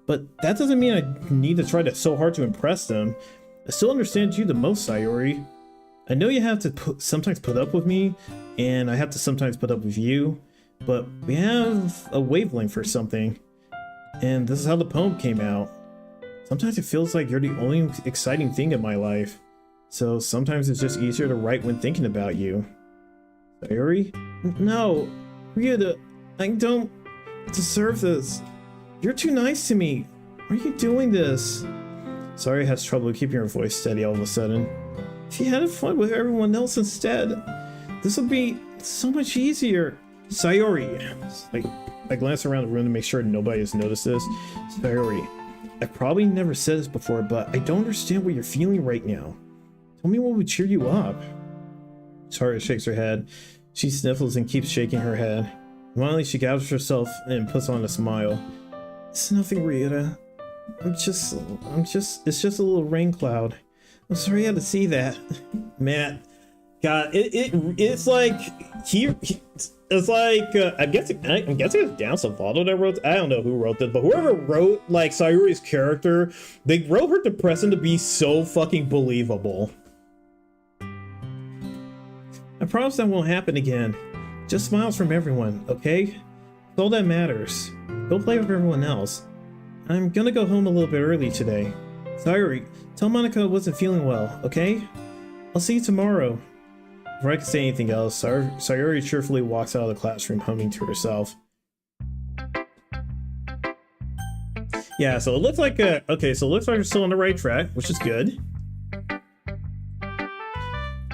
But that doesn't mean I need to try so hard to impress them. I still understand you the most, Sayori. I know you have to sometimes put up with me, and I have to sometimes put up with you, but we have a wavelength or something. And this is how the poem came out. Sometimes it feels like you're the only exciting thing in my life. So sometimes it's just easier to write when thinking about you. Sayori? No, Ryuta, I don't deserve this. You're too nice to me. Why are you doing this? Sayori has trouble keeping her voice steady all of a sudden. If you had fun with everyone else instead, this would be so much easier. Sayori. I glance around the room to make sure nobody has noticed this. Sayori, I've probably never said this before, but I don't understand what you're feeling right now. Tell me what would cheer you up. Sayori shakes her head. She sniffles and keeps shaking her head. Finally, she gathers herself and puts on a smile. It's nothing, Ryuta. it's just a little rain cloud. I'm sorry you had to see that. Man, God, it's like it's like I'm guessing it's Dan Salvato that wrote. I don't know who wrote this, but whoever wrote like Sayuri's character, they wrote her depressing to be so fucking believable. I promise that won't happen again. Just smiles from everyone, okay? That's all that matters. Go play with everyone else. I'm gonna go home a little bit early today. Sayuri, tell Monica I wasn't feeling well, okay? I'll see you tomorrow. Before I can say anything else, Sayuri cheerfully walks out of the classroom humming to herself. Yeah, so it looks like okay, so it looks like we're still on the right track, which is good.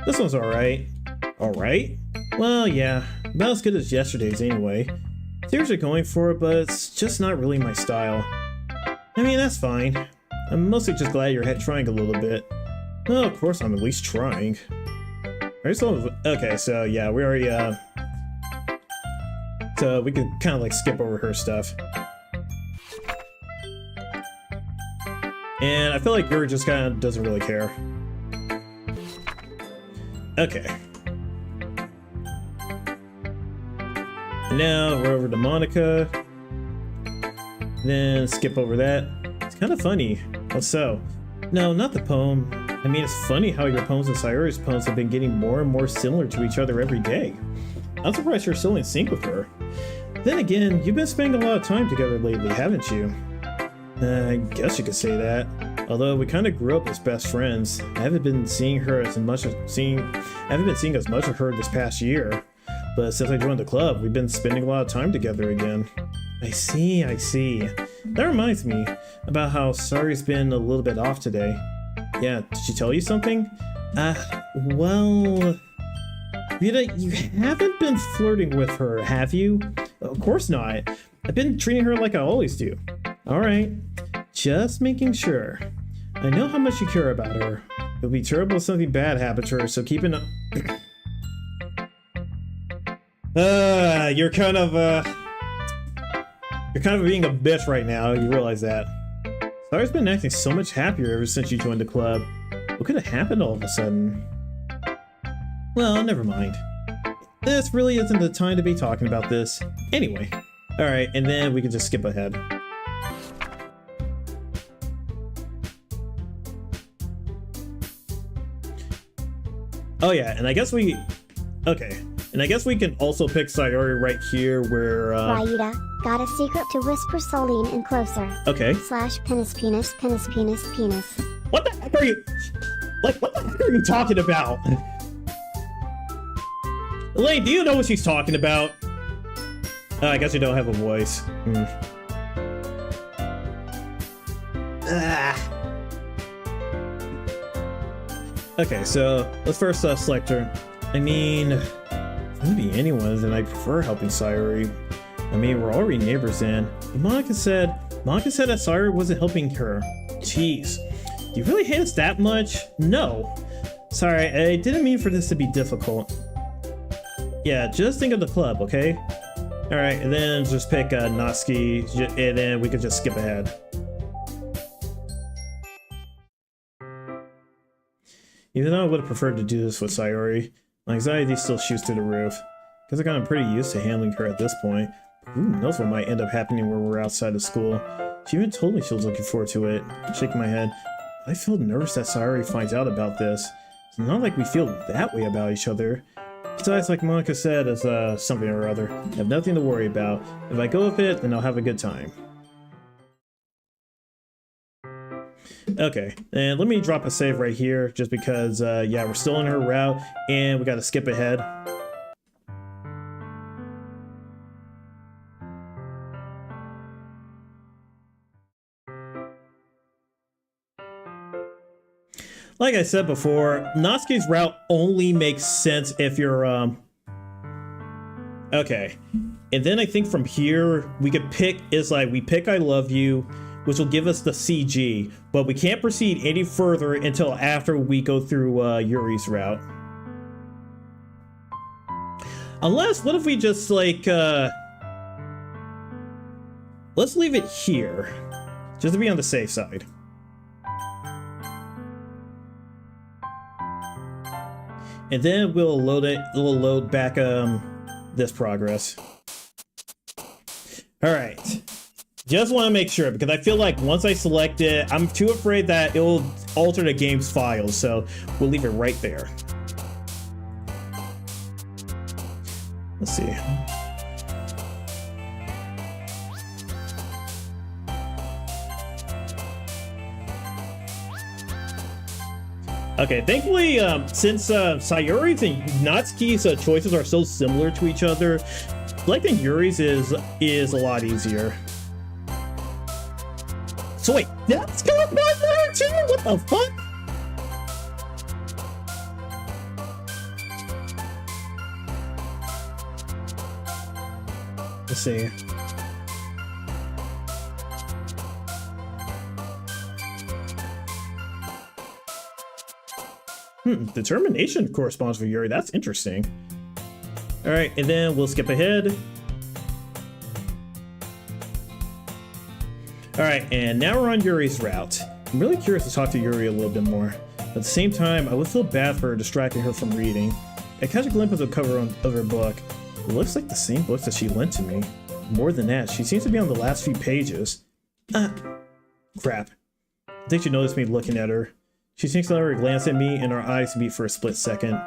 This one's alright. Alright? Well, yeah, about as good as yesterday's anyway. Theories are going for it, but it's just not really my style. I mean, that's fine. I'm mostly just glad you're trying a little bit. Well, of course I'm at least trying. Alright, so, okay, so yeah, we already, so we can kind of like skip over her stuff. And I feel like Yuri just kind of doesn't really care. Okay. And now we're over to Monica. Then skip over that. It's kind of funny. How so? No, not the poem. I mean, it's funny how your poems and Sayuri's poems have been getting more and more similar to each other every day. I'm surprised you're still in sync with her. Then again, you've been spending a lot of time together lately, haven't you? I guess you could say that. Although we kind of grew up as best friends, I haven't been seeing as much of her this past year. But since I joined the club, we've been spending a lot of time together again. I see. That reminds me about how Sayuri's been a little bit off today. Yeah, did she tell you something? Well... Ryuta, you haven't been flirting with her, have you? Of course not. I've been treating her like I always do. Alright, just making sure. I know how much you care about her. It would be terrible if something bad happened to her, so keep an you're kind of being a bitch right now, you realize that. Sayuri's been acting so much happier ever since you joined the club. What could have happened all of a sudden? Well, never mind. This really isn't the time to be talking about this. Anyway. Alright, and then we can just skip ahead. Oh yeah, and I guess we... Okay. And I guess we can also pick Sayuri right here where, Ryuta, got a secret to whisper Soline in closer. Okay. / penis penis penis penis penis. What the heck are you... Like, what the heck are you talking about? Elaine, do you know what she's talking about? I guess you don't have a voice. Okay, so let's first select her. I mean, if it would be anyone, then I prefer helping Sayuri. I mean, we're already neighbors then. But Monica said that Sayuri wasn't helping her. Jeez. Do you really hate us that much? No. Sorry, I didn't mean for this to be difficult. Yeah, just think of the club, okay? Alright, and then just pick Natsuki, and then we can just skip ahead. Even though I would have preferred to do this with Sayori, my anxiety still shoots through the roof. Guess I got pretty used to handling her at this point. Who knows what might end up happening when we're outside of school. She even told me she was looking forward to it. Shaking my head. I feel nervous that Sayori finds out about this. It's not like we feel that way about each other. Besides, like Monica said, it's something or other. I have nothing to worry about. If I go with it, then I'll have a good time. Okay, and let me drop a save right here, just because, yeah, we're still on her route, and we gotta skip ahead. Like I said before, Natsuki's route only makes sense if you're, okay. And then I think from here, we could pick, we pick I Love You, which will give us the CG, but we can't proceed any further until after we go through Yuri's route. Unless, what if we just, like, let's leave it here, just to be on the safe side. And then we'll load back this progress. All right, just want to make sure, because I feel like once I select it, I'm too afraid that it will alter the game's files, so we'll leave it right there. Let's see. Okay, thankfully, since Sayori's and Natsuki's choices are so similar to each other, selecting Yuri's is a lot easier. So wait, that's going on there too? What the fuck? Let's see. Determination corresponds with Yuri. That's interesting. All right, and then we'll skip ahead. All right, and now we're on Yuri's route. I'm really curious to talk to Yuri a little bit more. At the same time, I would feel bad for distracting her from reading. I catch a glimpse of the cover of her book. It looks like the same books that she lent to me. More than that, she seems to be on the last few pages. Crap. I think she noticed me looking at her. She sinks another glance at me and our eyes meet for a split second.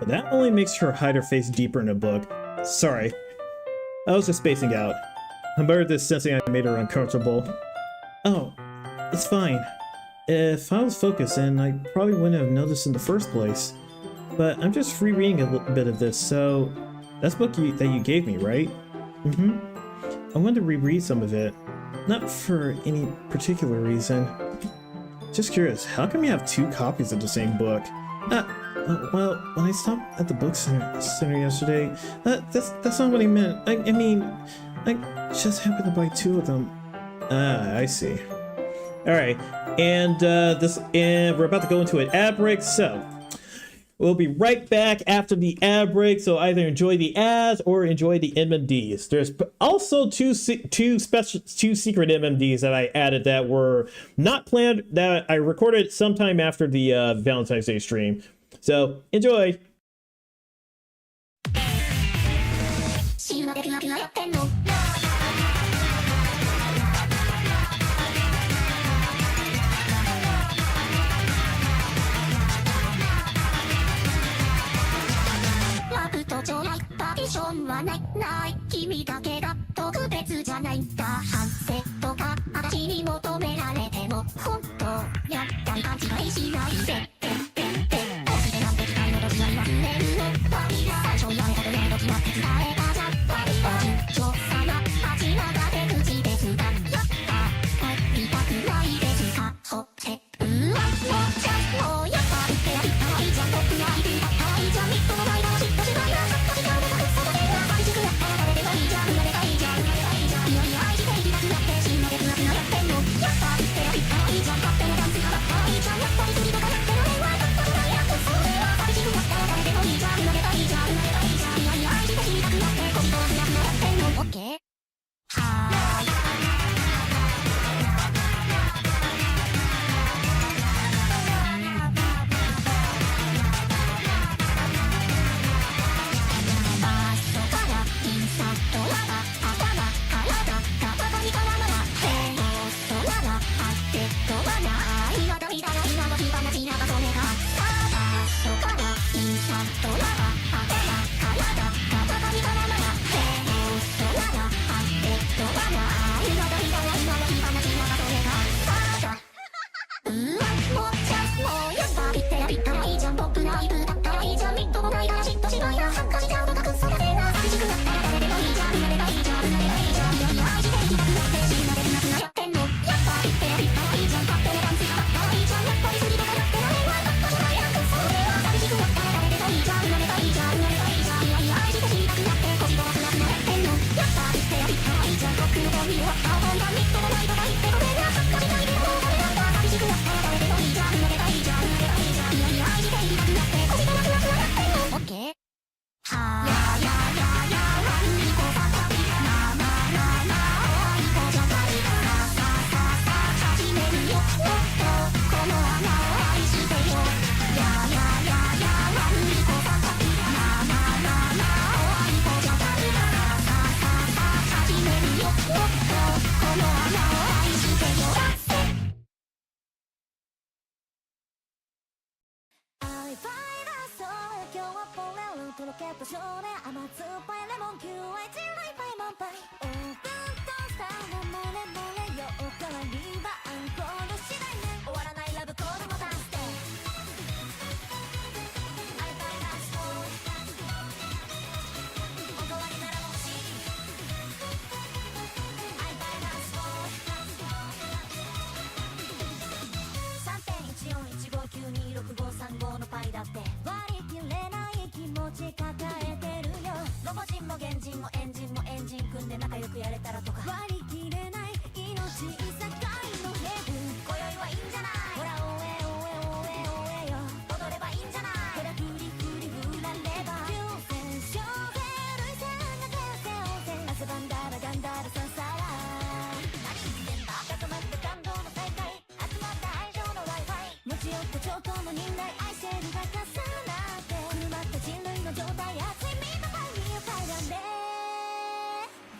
But that only makes her hide her face deeper in the book. Sorry. I was just spacing out. I muttered this, sensing I made her uncomfortable. Oh, it's fine. If I was focused, then I probably wouldn't have noticed in the first place. But I'm just rereading a little bit of this, so... That's the book that you gave me, right? I wanted to reread some of it. Not for any particular reason. Just curious, how come you have two copies of the same book? Well, when I stopped at the book center yesterday, that's not what I meant. I mean, I just happened to buy two of them. I see. All right, and we're about to go into an ad break, so we'll be right back after the ad break. So either enjoy the ads or enjoy the MMDs. There's also two secret MMDs that I added that were not planned, that I recorded sometime after the Valentine's Day stream. So enjoy. 少年甘酸っぱいレモンキューアイチライパイ満杯オープントースターが漏れ漏れよおかわりはアンコール次第ね終わらないラブコールも出して会いたいラストおかわりなら欲しい会いたいラスト3.1415926535のパイだって割り切れない気持ち抱えてるよロボ人も原人もエンジンもエンジン組んで仲良くやれたらとか割り切れない命いさかいのヘブン今宵はいいんじゃないほらおえおえおえおえよ踊ればいいんじゃないほらフリフリフラれば急戦勝で類線が手汗汗ばんだらガンダルさんさら何言ってんだ高まった感動の再会集まった愛情の Wi-Fi 持ち寄った超高の忍耐愛してるが重なって狂まった人類の状態熱いみんなファイミーを変えられ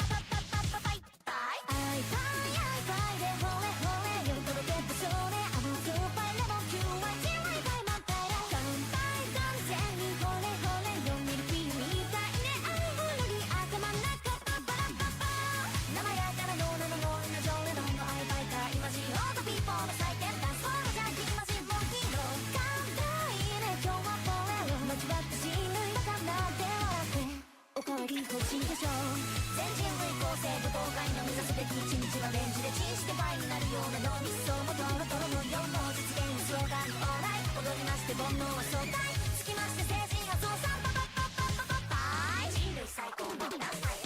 パパパパパパイパイアイパイアイパイでほれほれよ届けた少年甘酸っぱいレモンキューアイチライパイ満杯だ乾杯完全にほれほれよミルフィーユみたいね愛ほろり頭の中パパラパパ生やからのなののなジョレノンのアイパイか今しようとピーポーの祭典ダンスフォージャーキマジンモンキーロ簡単いいね今日はフォレロ間違った人類バカなって笑っておかわり欲しいでしょ全人類構成舞踏会の目指すべき一日はレンジでチンして倍になるような脳みそもトロトロのような実現スローガンオーライ踊りまして煩悩は相対つきまして成人発動さんパパパパパパパイ人類最高のダンサイ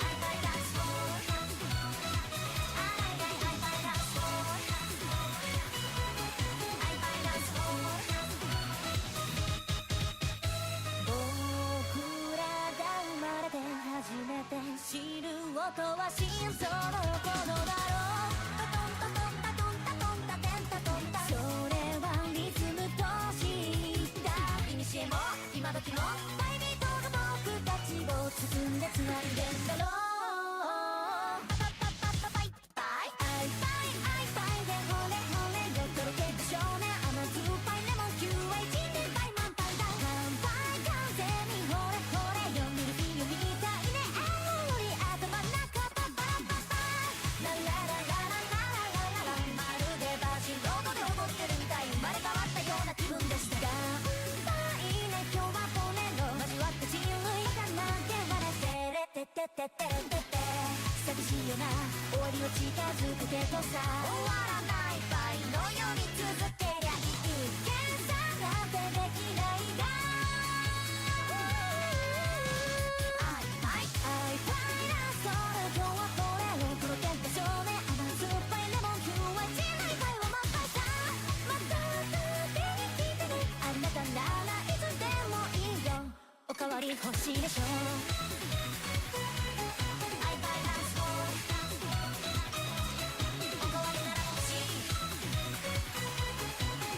アイパイダンスフォーアイアイアイパイダンスフォーアイパイダンスフォー僕らが生まれて初めて知る音は心臓の鼓動だろうタトンタトンタトンタトンタテンタトンタそれはリズムとした古も今時もタイミートが僕たちを包んでつないでんだろうパパパパパパイパイアイパイアイパイでほれほれよとろけた少年甘酸っぱいレモンキューアイチンパイ満杯だ乾杯完全にほれほれよミルフィーユみたいね愛より頭の中パパパパラララララララララまるでバージンロードで踊ってるみたい生まれ変わったような気分でした乾杯ね今日は骨の交わった人類がなんて笑ってれてててててて寂しいよな終わりを近づくけどさ終わらない場合のように続けりゃいい計算なんてできないがアイパイアイパイラストの今日はこれを届けた少年甘酸っぱいレモンキューアイチライパイは満杯さまた手に来てねあなたならいつでもいいよおかわり欲しいでしょアイパイダンスフォーおかわりなら欲しい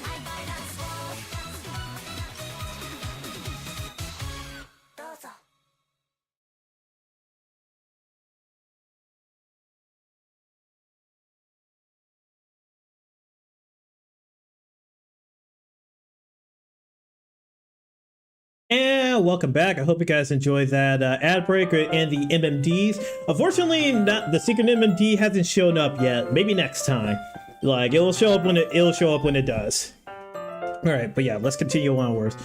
アイパイダンスフォーどうぞAnd welcome back. I hope you guys enjoyed that ad break and the MMDs. Unfortunately, not the secret MMD hasn't shown up yet. Maybe next time. Like it'll show up when it does. All right, but yeah, let's continue onwards.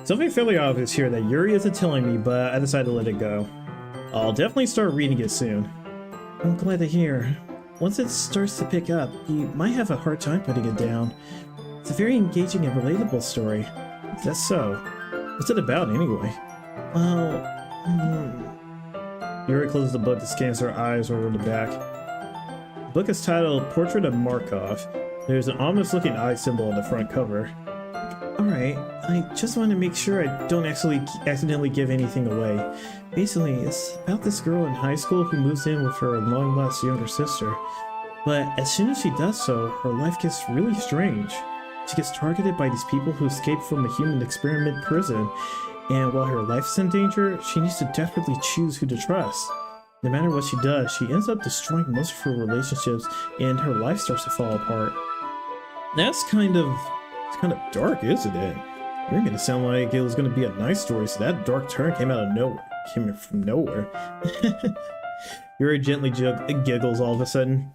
Something fairly obvious here that Yuri isn't telling me, but I decided to let it go. I'll definitely start reading it soon. I'm glad to hear. Once it starts to pick up, you might have a hard time putting it down. It's a very engaging and relatable story. That's so. What's it about, anyway? Well, Yuri closes the book and scans her eyes over the back. The book is titled Portrait of Markov. There's an ominous-looking eye symbol on the front cover. Alright, I just want to make sure I don't accidentally give anything away. Basically, it's about this girl in high school who moves in with her long-lost younger sister. But as soon as she does so, her life gets really strange. She gets targeted by these people who escaped from a human experiment prison, and while her life is in danger, she needs to desperately choose who to trust. No matter what she does, she ends up destroying most of her relationships, and her life starts to fall apart. It's kind of dark, isn't it? You're gonna sound like it was gonna be a nice story, so that dark turn came out of nowhere. Came from nowhere. Yuri gently giggles all of a sudden.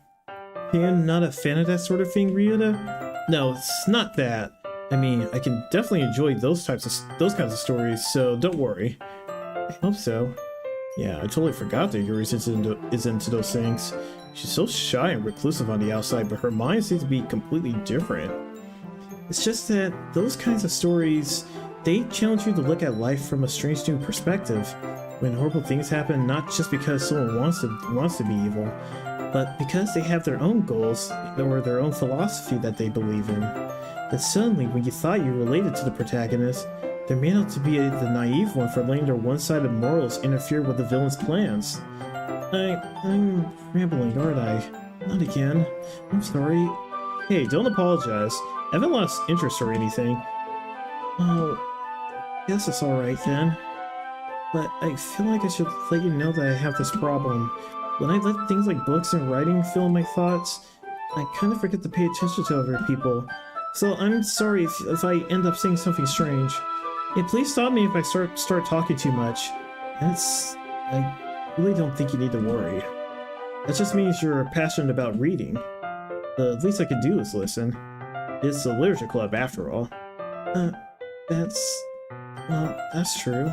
You're not a fan of that sort of thing, Ryuta? No, it's not that. I mean, I can definitely enjoy those kinds of stories, so don't worry. I hope so. Yeah, I totally forgot that Yuri is into those things. She's so shy and reclusive on the outside, but her mind seems to be completely different. It's just that those kinds of stories, they challenge you to look at life from a strange new perspective. When horrible things happen, not just because someone wants to be evil, but because they have their own goals or their own philosophy that they believe in. Then suddenly, when you thought you related to the protagonist, they're made out to be the naive one for letting their one-sided morals interfere with the villain's plans. I'm rambling, aren't I? Not again. I'm sorry. Hey, don't apologize. I haven't lost interest or anything. Oh, guess it's alright then. But I feel like I should let you know that I have this problem. When I let things like books and writing fill my thoughts, I kind of forget to pay attention to other people. So I'm sorry if I end up saying something strange. Yeah, please stop me if I start talking too much. I really don't think you need to worry. That just means you're passionate about reading. The least I could do is listen. It's a literature club after all. That's true.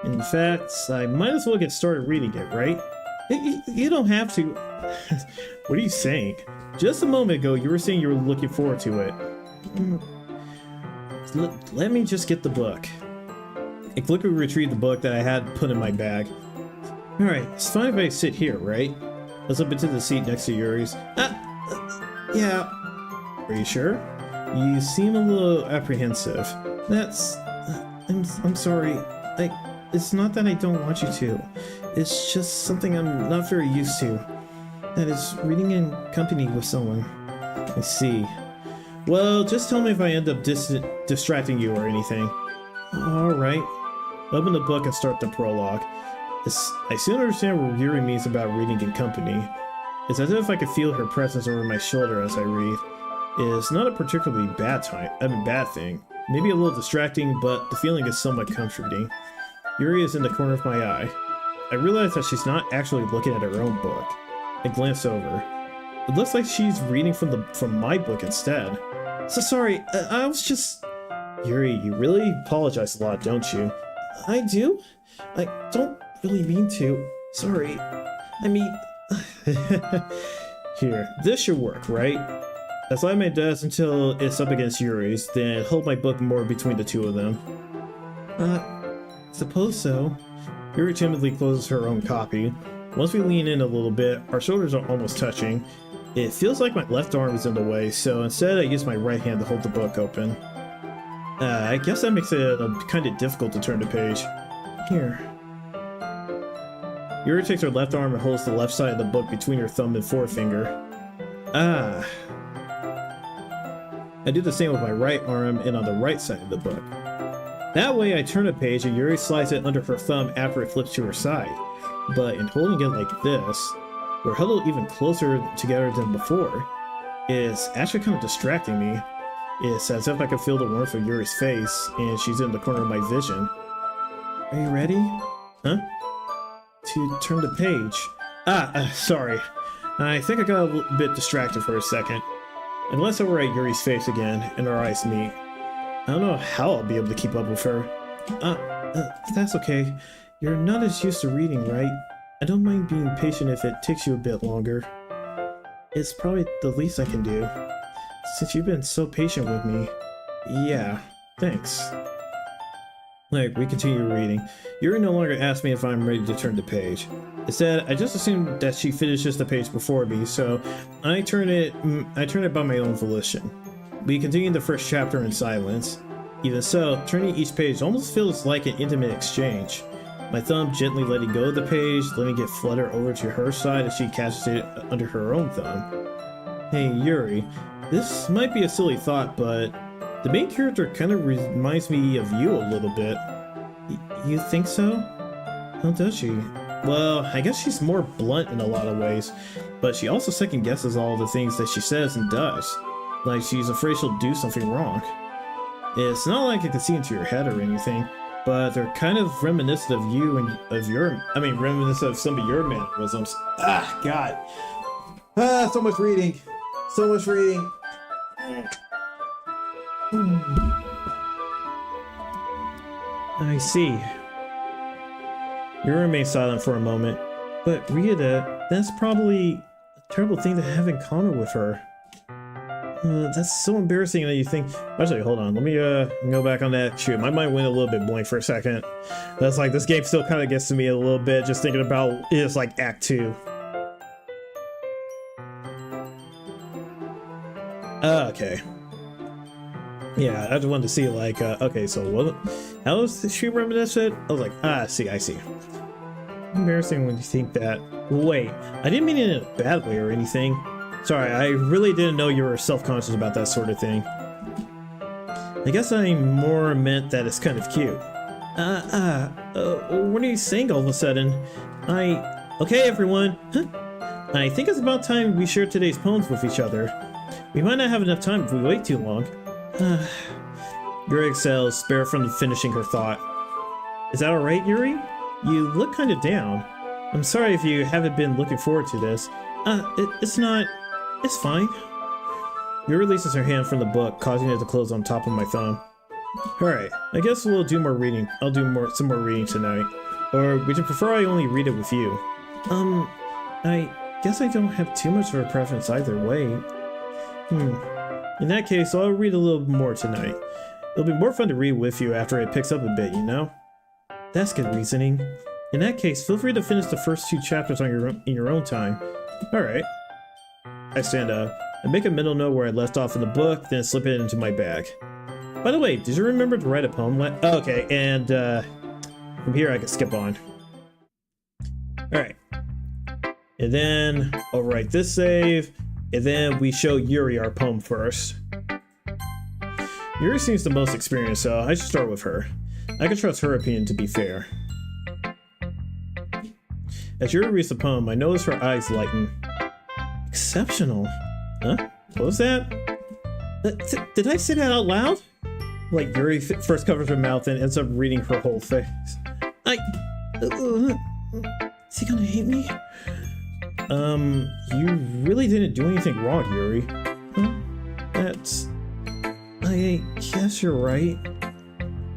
In fact, I might as well get started reading it, right? You don't have to. What are you saying? Just a moment ago, you were saying you were looking forward to it. Let me just get the book. I quickly retrieved the book that I had put in my bag. Alright, it's fine if I sit here, right? Let's up into the seat next to Yuri's. Yeah. Are you sure? You seem a little apprehensive. I'm sorry. It's not that I don't want you to. It's just something I'm not very used to. That is, reading in company with someone. I see. Well, just tell me if I end up distracting you or anything. Alright. Open the book and start the prologue. I soon understand what Yuri means about reading in company. It's as if I could feel her presence over my shoulder as I read. It's not a particularly bad thing. Maybe a little distracting, but the feeling is somewhat comforting. Yuri is in the corner of my eye. I realize that she's not actually looking at her own book. I glance over. It looks like she's reading from my book instead. So sorry, I was just... Yuri, you really apologize a lot, don't you? I do? I don't really mean to. Sorry. I mean... Here, this should work, right? I slide my desk until it's up against Yuri's, then hold my book more between the two of them. Suppose so. Yuri timidly closes her own copy. Once we lean in a little bit, our shoulders are almost touching. It feels like my left arm is in the way, so instead I use my right hand to hold the book open. I guess that makes it kind of difficult to turn the page. Here. Yuri takes her left arm and holds the left side of the book between her thumb and forefinger. Ah. I do the same with my right arm and on the right side of the book. That way I turn a page and Yuri slides it under her thumb after it flips to her side. But in holding it like this, we're huddled even closer together than before. It's actually kind of distracting me. It's as if I can feel the warmth of Yuri's face, and she's in the corner of my vision. Are you ready? Huh? To turn the page. Sorry. I think I got a little bit distracted for a second. I glance over at Yuri's face again, and our eyes meet. I don't know how I'll be able to keep up with her. That's okay. You're not as used to reading, right? I don't mind being patient if it takes you a bit longer. It's probably the least I can do. Since you've been so patient with me. Yeah, thanks. Like, we continue reading. Yuri no longer asks me if I'm ready to turn the page. Instead, I just assume that she finishes the page before me, so I turn it by my own volition. We continue the first chapter in silence. Even so, turning each page almost feels like an intimate exchange. My thumb gently letting go of the page, letting it flutter over to her side as she catches it under her own thumb. Hey, Yuri, this might be a silly thought, but the main character kind of reminds me of you a little bit. You think so? How does she? Well, I guess she's more blunt in a lot of ways, but she also second guesses all the things that she says and does. Like she's afraid she'll do something wrong. It's not like I can see into your head or anything, but they're kind of reminiscent of you and of your, reminiscent of some of your mannerisms. Ah, God. Ah, so much reading. So much reading. I see. You remain silent for a moment, but Ryuta, that's probably a terrible thing to have in common with her. That's so embarrassing that you think. Actually, hold on. Let me go back on that. Shoot, my mind went a little bit blank for a second. That's like this game still kind of gets to me a little bit just thinking about it's like Act 2. Okay. Yeah, I just wanted to see like okay, so what? How is she reminiscent? I was like, I see. Embarrassing when you think that. Wait, I didn't mean it in a bad way or anything. Sorry, I really didn't know you were self-conscious about that sort of thing. I guess I more meant that it's kind of cute. What are you saying all of a sudden? Okay, everyone. I think it's about time we share today's poems with each other. We might not have enough time if we wait too long. Yuri exhales, spare from finishing her thought. Is that alright, Yuri? You look kind of down. I'm sorry if you haven't been looking forward to this. It's not... It's fine. Yuri releases her hand from the book, causing it to close on top of my thumb. Alright, I guess we'll do more reading. I'll do some more reading tonight. Or would you prefer I only read it with you? I guess I don't have too much of a preference either way. In that case, I'll read a little more tonight. It'll be more fun to read with you after it picks up a bit, you know? That's good reasoning. In that case, feel free to finish the first 2 chapters on in your own time. Alright. I stand up. I make a mental note where I left off in the book, then slip it into my bag. By the way, did you remember to write a poem? Okay, and from here I can skip on. Alright. And then I'll write this save, and then we show Yuri our poem first. Yuri seems the most experienced, so I should start with her. I can trust her opinion to be fair. As Yuri reads the poem, I notice her eyes lighten. Exceptional. Huh? What was that? Did I say that out loud? Like Yuri first covers her mouth and ends up reading her whole face. Is he gonna hate me? You really didn't do anything wrong, Yuri. Huh? I guess you're right.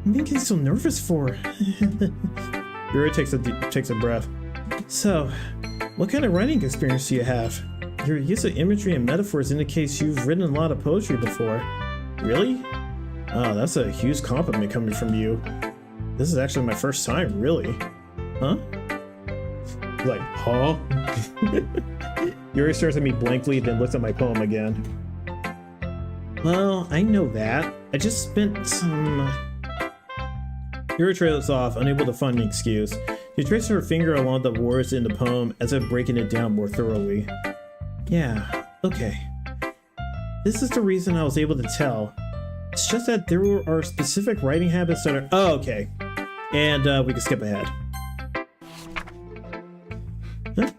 I'm getting so nervous for. Yuri takes a breath. So, what kind of writing experience do you have? Your use of imagery and metaphors indicates you've written a lot of poetry before. Really? Oh, that's a huge compliment coming from you. This is actually my first time, really. Huh? Like, huh? Yuri stares at me blankly, then looks at my poem again. Well, I know that. I just spent some... Yuri trails off, unable to find an excuse. She traces her finger along the words in the poem as if breaking it down more thoroughly. Yeah, okay. This is the reason I was able to tell. It's just that there are specific writing habits that are... Oh, okay. And we can skip ahead. Huh?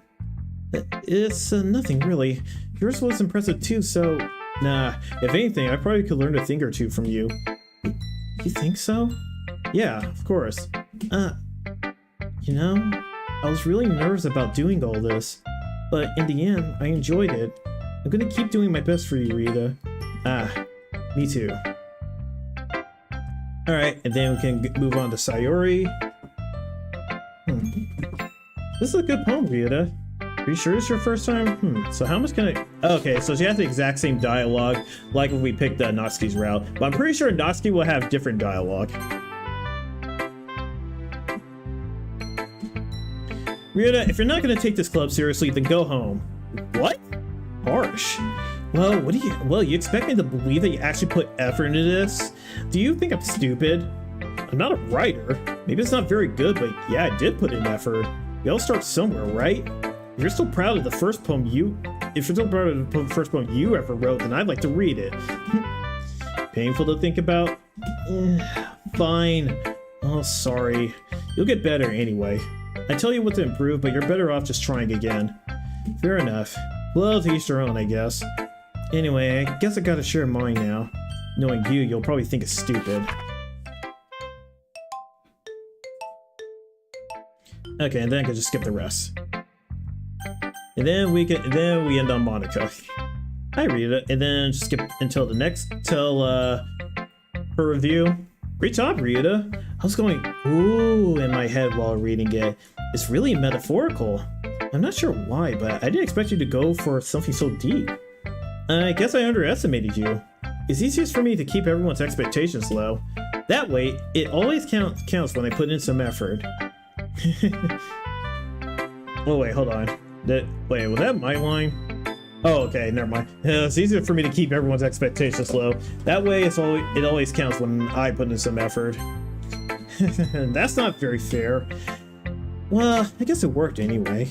It's nothing, really. Yours was impressive too, so... Nah, if anything, I probably could learn a thing or two from you. You think so? Yeah, of course. You know, I was really nervous about doing all this, but in the end, I enjoyed it. I'm gonna keep doing my best for you, Rita. Me too. Alright, and then we can move on to Sayori. This is a good poem, Rita. Are you sure it's your first time? So how much can I... Okay, so she has the exact same dialogue, like when we picked Natsuki's route, but I'm pretty sure Natsuki will have different dialogue. Ryuta, if you're not gonna take this club seriously, then go home. What? Harsh. Well, you expect me to believe that you actually put effort into this? Do you think I'm stupid? I'm not a writer. Maybe it's not very good, but yeah, I did put in effort. We all start somewhere, right? If you're still proud of the first poem you ever wrote, then I'd like to read it. Painful to think about? Fine. Oh, sorry. You'll get better anyway. I tell you what to improve, but you're better off just trying again. Fair enough. Well, to each their own, I guess. Anyway, I guess I gotta share mine now. knowing you, you'll probably think it's stupid. Okay, and then I can just skip the rest. And then we end on Monica. Hi Rita, and then just skip until her review. Great job, Rita. I was going ooh in my head while reading it. It's really metaphorical. I'm not sure why, but I didn't expect you to go for something so deep. I guess I underestimated you. It's easiest for me to keep everyone's expectations low. That way, it always counts when I put in some effort. Oh wait, hold on. Wait, was that my line? Oh, okay, never mind. It's easier for me to keep everyone's expectations low. That way, it always counts when I put in some effort. That's not very fair. Well, I guess it worked anyway.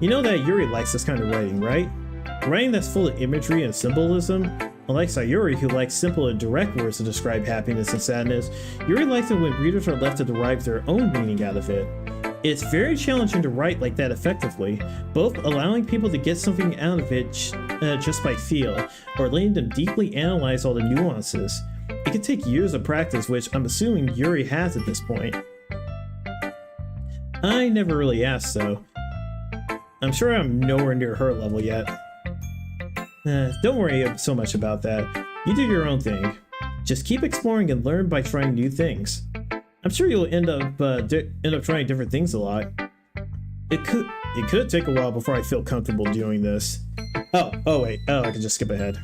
You know that Yuri likes this kind of writing, right? Writing that's full of imagery and symbolism. Unlike Sayuri, who likes simple and direct words to describe happiness and sadness, Yuri likes it when readers are left to derive their own meaning out of it. It's very challenging to write like that effectively, both allowing people to get something out of it just by feel, or letting them deeply analyze all the nuances. It could take years of practice, which I'm assuming Yuri has at this point. I never really asked, so I'm sure I'm nowhere near her level yet. Don't worry so much about that. You do your own thing. Just keep exploring and learn by trying new things. I'm sure you'll end up trying different things a lot. It could take a while before I feel comfortable doing this. Oh wait, I can just skip ahead.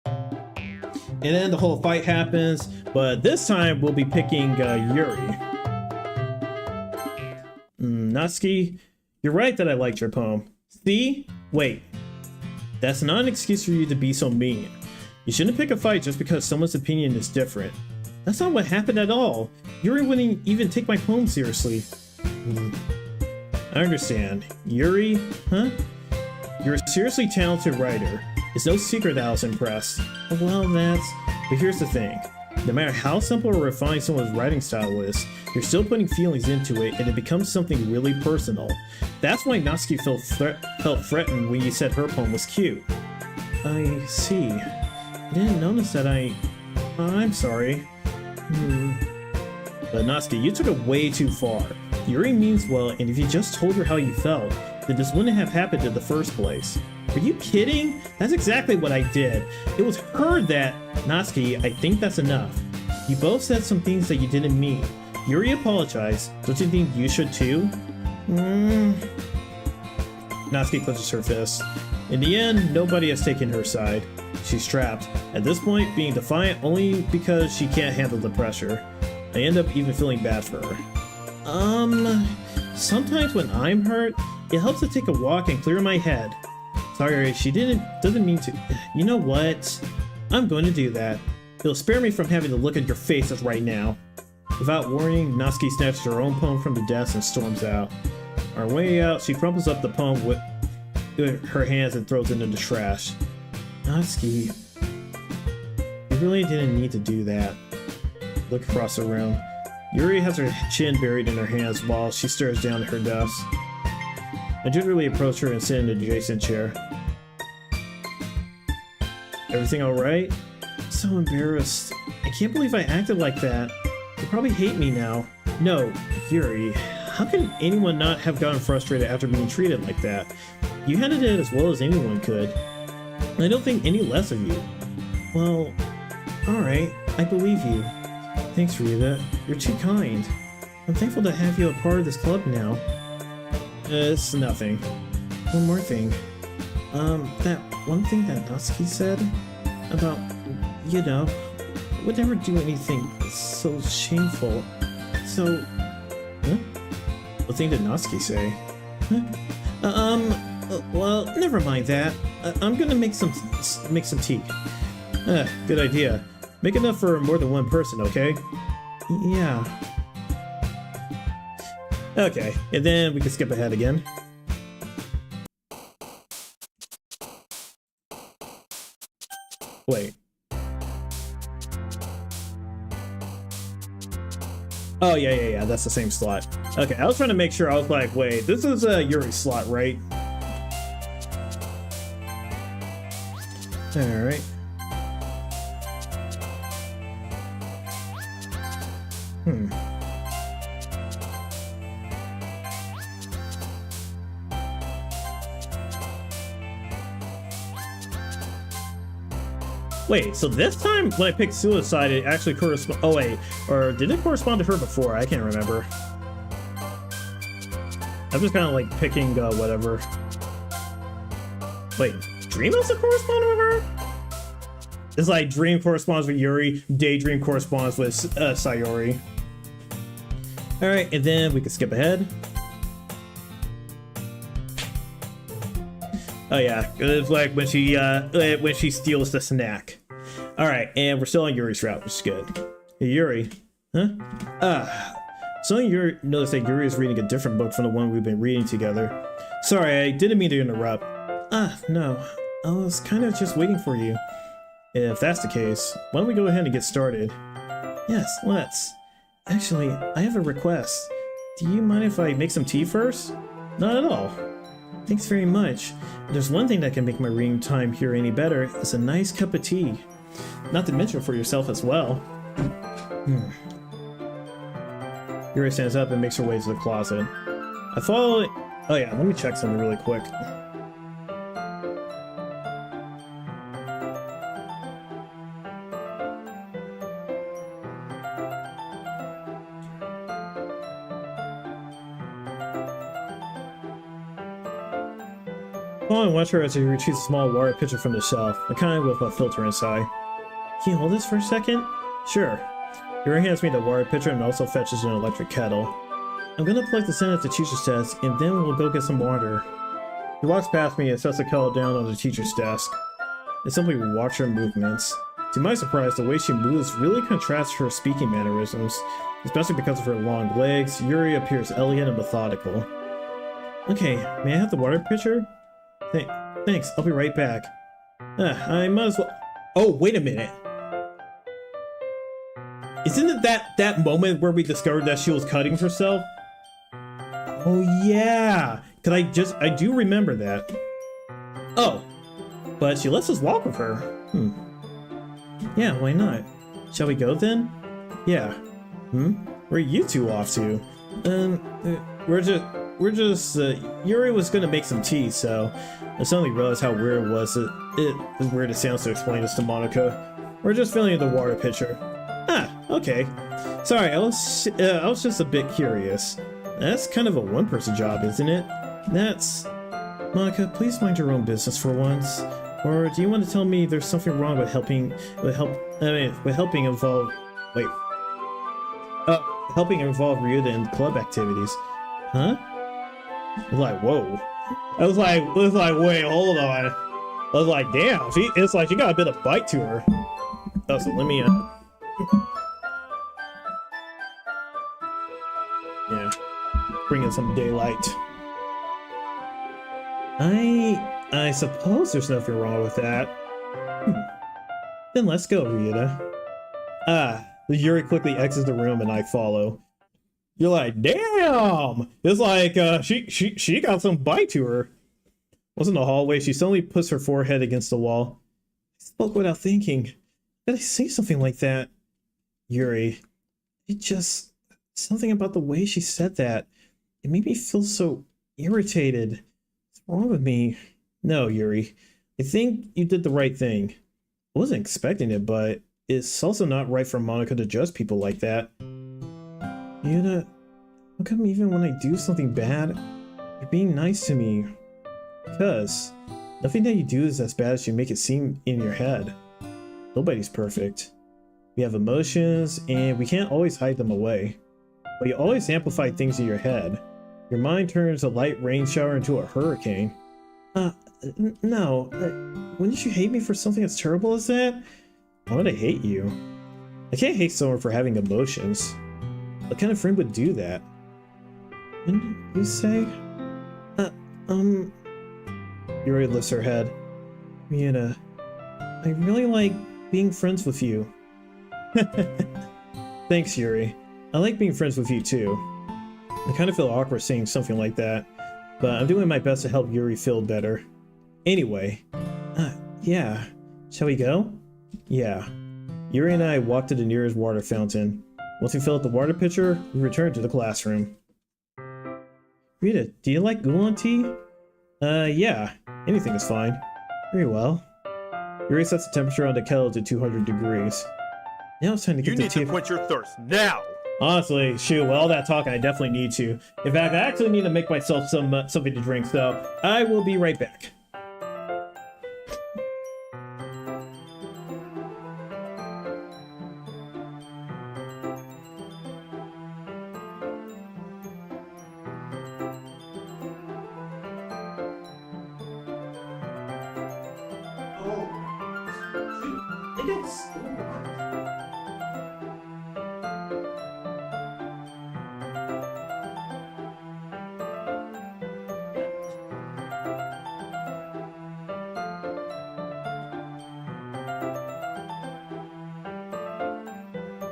And then the whole fight happens, but this time we'll be picking Yuri. Natsuki, you're right that I liked your poem. See? Wait. That's not an excuse for you to be so mean. You shouldn't pick a fight just because someone's opinion is different. That's not what happened at all. Yuri wouldn't even take my poem seriously. I understand. Yuri, huh? You're a seriously talented writer. It's no secret that I was impressed. Well, but here's the thing. No matter how simple or refined someone's writing style is, you're still putting feelings into it and it becomes something really personal. That's why Natsuki felt threatened when you said her poem was cute. I see. I didn't notice that I'm sorry. But Natsuki, you took it way too far. Yuri means well, and if you just told her how you felt, then this wouldn't have happened in the first place. Are you kidding? That's exactly what I did. It was her that... Natsuki, I think that's enough. You both said some things that you didn't mean. Yuri apologized. Don't you think you should too? Natsuki clenches her fist. In the end, nobody has taken her side. She's trapped. At this point, being defiant only because she can't handle the pressure. I end up even feeling bad for her. Sometimes when I'm hurt, it helps to take a walk and clear my head. Sorry, she doesn't mean to. You know what? I'm going to do that. It'll spare me from having to look at your faces right now. Without warning, Natsuki snatches her own poem from the desk and storms out. On her way out, she crumples up the poem with her hands and throws it in the trash. Natsuki, you really didn't need to do that. Look across the room. Yuri has her chin buried in her hands while she stares down at her desk. I gingerly approach her and sit in the adjacent chair. Everything alright? I'm so embarrassed. I can't believe I acted like that. You'll probably hate me now. No, Yuri, how can anyone not have gotten frustrated after being treated like that? You handled it as well as anyone could. I don't think any less of you. Well, alright, I believe you. Thanks, Rita. You're too kind. I'm thankful to have you a part of this club now. It's nothing. One more thing. That one thing that Natsuki said about, you know, would never do anything so shameful. So, huh? What thing did Natsuki say? Huh? Well, never mind that. I'm gonna make some tea. Good idea. Make enough for more than one person, okay? Yeah. Okay, and then we can skip ahead again. Wait. Oh, yeah, that's the same slot. Okay, I was trying to make sure. I was like, wait, this is a Yuri slot, right? Alright. Wait, so this time when I picked suicide, it actually correspond. Oh wait, or did it correspond to her before? I can't remember. I'm just kind of like picking whatever. Wait, dream also correspond with her? It's like dream corresponds with Yuri, daydream corresponds with Sayori. All right, and then we can skip ahead. Oh yeah, it's like when she steals the snack. All right, and we're still on Yuri's route, which is good. Hey, Yuri, huh? Suddenly Yuri noticed that Yuri is reading a different book from the one we've been reading together. Sorry, I didn't mean to interrupt. No, I was kind of just waiting for you. If that's the case, why don't we go ahead and get started? Yes, let's. Actually, I have a request. Do you mind if I make some tea first? Not at all. Thanks very much. There's one thing that can make my reading time here any better. It's a nice cup of tea. Not to mention for yourself as well. Yuri stands up and makes her way to the closet. I follow it. Oh yeah, let me check something really quick. Follow and watch her as she retrieves a small water pitcher from the shelf, the kind with a filter inside. Can you hold this for a second? Sure. Yuri hands me the water pitcher and also fetches an electric kettle. I'm gonna plug this in at the teacher's desk, and then we'll go get some water. He walks past me and sets the kettle down on the teacher's desk. I simply watch her movements. To my surprise, the way she moves really contrasts her speaking mannerisms. Especially because of her long legs, Yuri appears elegant and methodical. Okay, may I have the water pitcher? Thanks, I'll be right back. I might as well... Oh, wait a minute. Isn't it that moment where we discovered that she was cutting herself? Oh yeah, cause I do remember that. Oh, but she lets us walk with her. Yeah, why not? Shall we go then? Yeah. Where are you two off to? We're just Yuri was gonna make some tea, so I suddenly realized how weird it was. It was weird it sounds to explain this to Monica. We're just filling the water pitcher. Okay. Sorry, I was just a bit curious. That's kind of a one-person job, isn't it? That's... Monica, please mind your own business for once. Or do you want to tell me there's something wrong with helping involve... Wait. Helping involve Ryuta in club activities. Huh? I was like, whoa. I was like, wait, hold on. I was like, damn, it's like she got a bit of bite to her. Oh, so let me, yeah, bring in some daylight. I suppose there's nothing wrong with that. Then let's go, Ryuta. Yuri quickly exits the room and I follow. You're like, damn! It's like, she got some bite to her. Once in the hallway, she suddenly puts her forehead against the wall. I spoke without thinking. Did I say something like that? Yuri, it just... Something about the way she said that. It made me feel so irritated. What's wrong with me? No, Yuri. I think you did the right thing. I wasn't expecting it, but it's also not right for Monica to judge people like that. Yuna, how come even when I do something bad, you're being nice to me? Because nothing that you do is as bad as you make it seem in your head. Nobody's perfect. We have emotions, and we can't always hide them away. But you always amplify things in your head. Your mind turns a light rain shower into a hurricane. No. Wouldn't you hate me for something as terrible as that? Why would I hate you? I can't hate someone for having emotions. What kind of friend would do that? When you say? Yuri lifts her head. Ryuta, I really like being friends with you. Thanks, Yuri. I like being friends with you too. I kind of feel awkward saying something like that, but I'm doing my best to help Yuri feel better. Anyway, yeah, Shall we go? Yeah. Yuri and I walked to the nearest water fountain. Once we filled up the water pitcher, we returned to the classroom. Rita, do you like oolong tea? Yeah. Anything is fine. Very well. Yuri sets the temperature on the kettle to 200 degrees. Now it's time to get You the need tea. to quench your thirst now! Honestly, shoot, with all that talking, I definitely need to. In fact, I actually need to make myself something to drink, so I will be right back.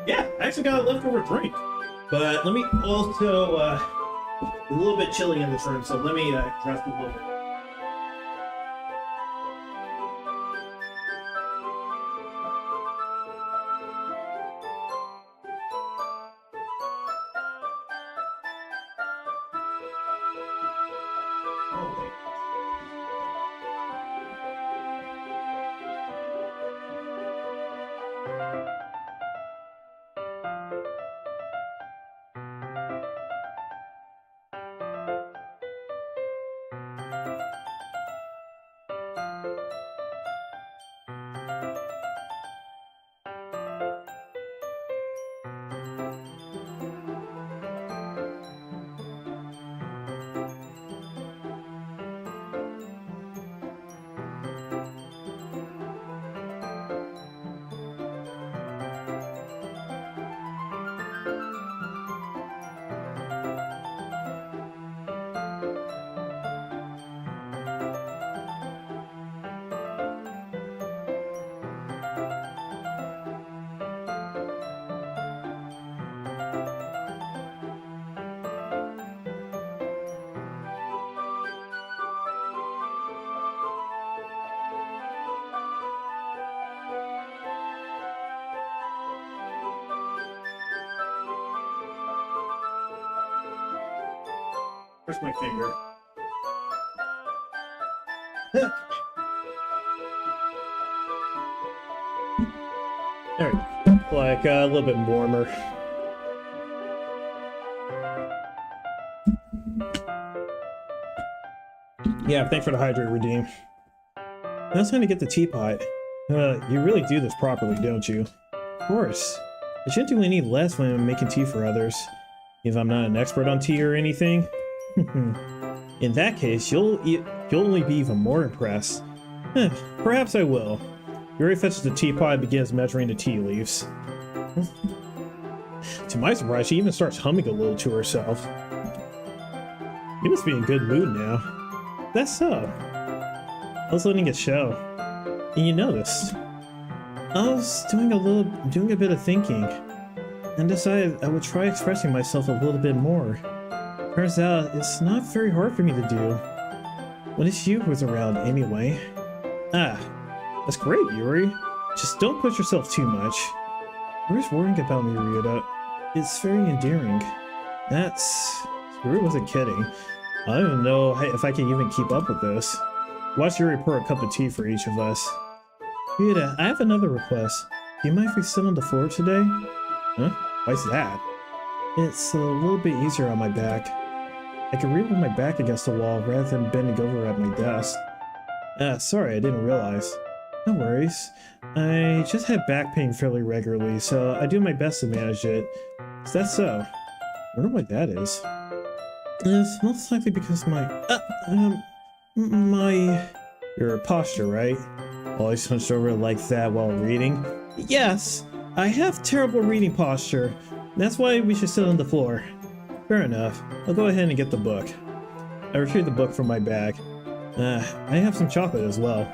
Yeah, I actually got a leftover drink. But let me also, it's a little bit chilly in this room, so let me dress a little bit. Where's my finger? There we go. Like a little bit warmer. Yeah, thanks for the hydrate, Redeem. Now it's time to get the teapot. You really do this properly, don't you? Of course. I shouldn't do any less when I'm making tea for others. If I'm not an expert on tea or anything. In that case, you'll only be even more impressed. Perhaps I will. Yuri fetches the teapot and begins measuring the tea leaves. To my surprise, she even starts humming a little to herself. You must be in good mood now. That's so. I was letting it show. And you noticed. I was doing a bit of thinking, and decided I would try expressing myself a little bit more. Turns out it's not very hard for me to do. When it's you who's around anyway. Ah, that's great, Yuri. Just don't push yourself too much. Yuri's worrying about me, Ryuta. It's very endearing. Yuri wasn't kidding. I don't even know if I can even keep up with this. Watch Yuri pour a cup of tea for each of us. Ryuta, I have another request. Do you mind if we sit on the floor today? Huh? Why's that? It's a little bit easier on my back. I can read with my back against the wall rather than bending over at my desk. Sorry, I didn't realize. No worries. I just have back pain fairly regularly, so I do my best to manage it. Is that so? I wonder why that is. It's most likely because your posture, right? Always hunched over like that while reading? Yes! I have terrible reading posture. That's why we should sit on the floor. Fair enough. I'll go ahead and get the book. I retrieved the book from my bag. I have some chocolate as well.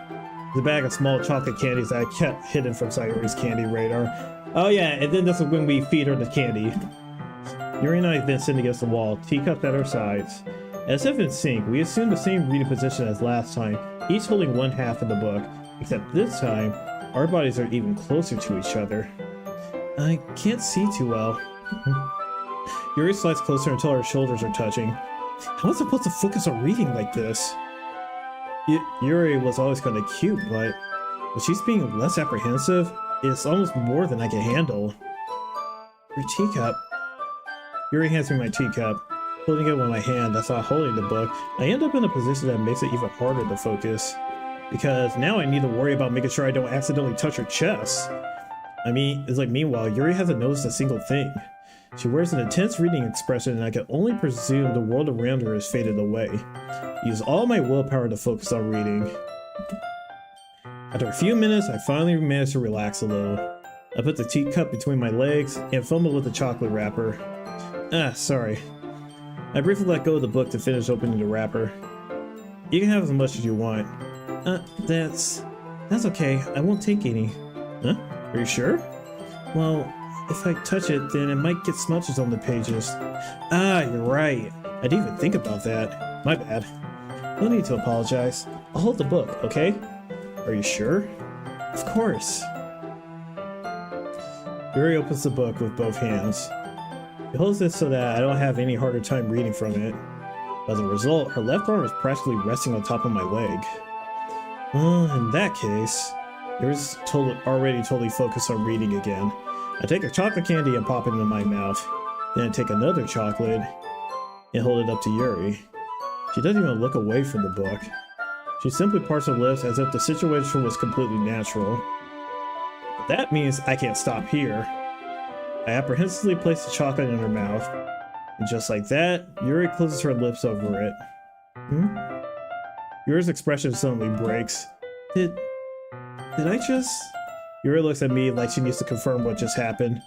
The bag of small chocolate candies that I kept hidden from Sayori's candy radar. Oh yeah, and then this is when we feed her the candy. Yuri and I then sit against the wall, teacups at our sides. As if in sync, we assume the same reading position as last time, each holding one half of the book, except this time, Our bodies are even closer to each other. I can't see too well. Yuri slides closer until our shoulders are touching. How am I supposed to focus on reading like this? Yuri was always kind of cute, but when she's being less apprehensive, it's almost more than I can handle. Your teacup. Yuri hands me my teacup. Holding it with my hand, that's not holding the book. I end up in a position that makes it even harder to focus. Because now I need to worry about making sure I don't accidentally touch her chest. I mean, it's like meanwhile, Yuri hasn't noticed a single thing. She wears an intense reading expression and I can only presume the world around her has faded away. I use all my willpower to focus on reading. After a few minutes, I finally managed to relax a little. I put the teacup between my legs and fumbled with the chocolate wrapper. Sorry. I briefly let go of the book to finish opening the wrapper. You can have as much as you want. That's okay. I won't take any. Huh? Are you sure? Well, if I touch it, then it might get smudges on the pages. You're right. I didn't even think about that. My bad. No need to apologize. I'll hold the book, okay? Are you sure? Of course. Yuri opens the book with both hands. She holds it so that I don't have any harder time reading from it. As a result, her left arm is practically resting on top of my leg. Well, in that case, Yuri's already totally focused on reading again. I take a chocolate candy and pop it into my mouth. Then I take another chocolate and hold it up to Yuri. She doesn't even look away from the book. She simply parts her lips as if the situation was completely natural. But that means I can't stop here. I apprehensively place the chocolate in her mouth, and just like that, Yuri closes her lips over it. Yuri's expression suddenly breaks. Did I just... Yuri looks at me like she needs to confirm what just happened.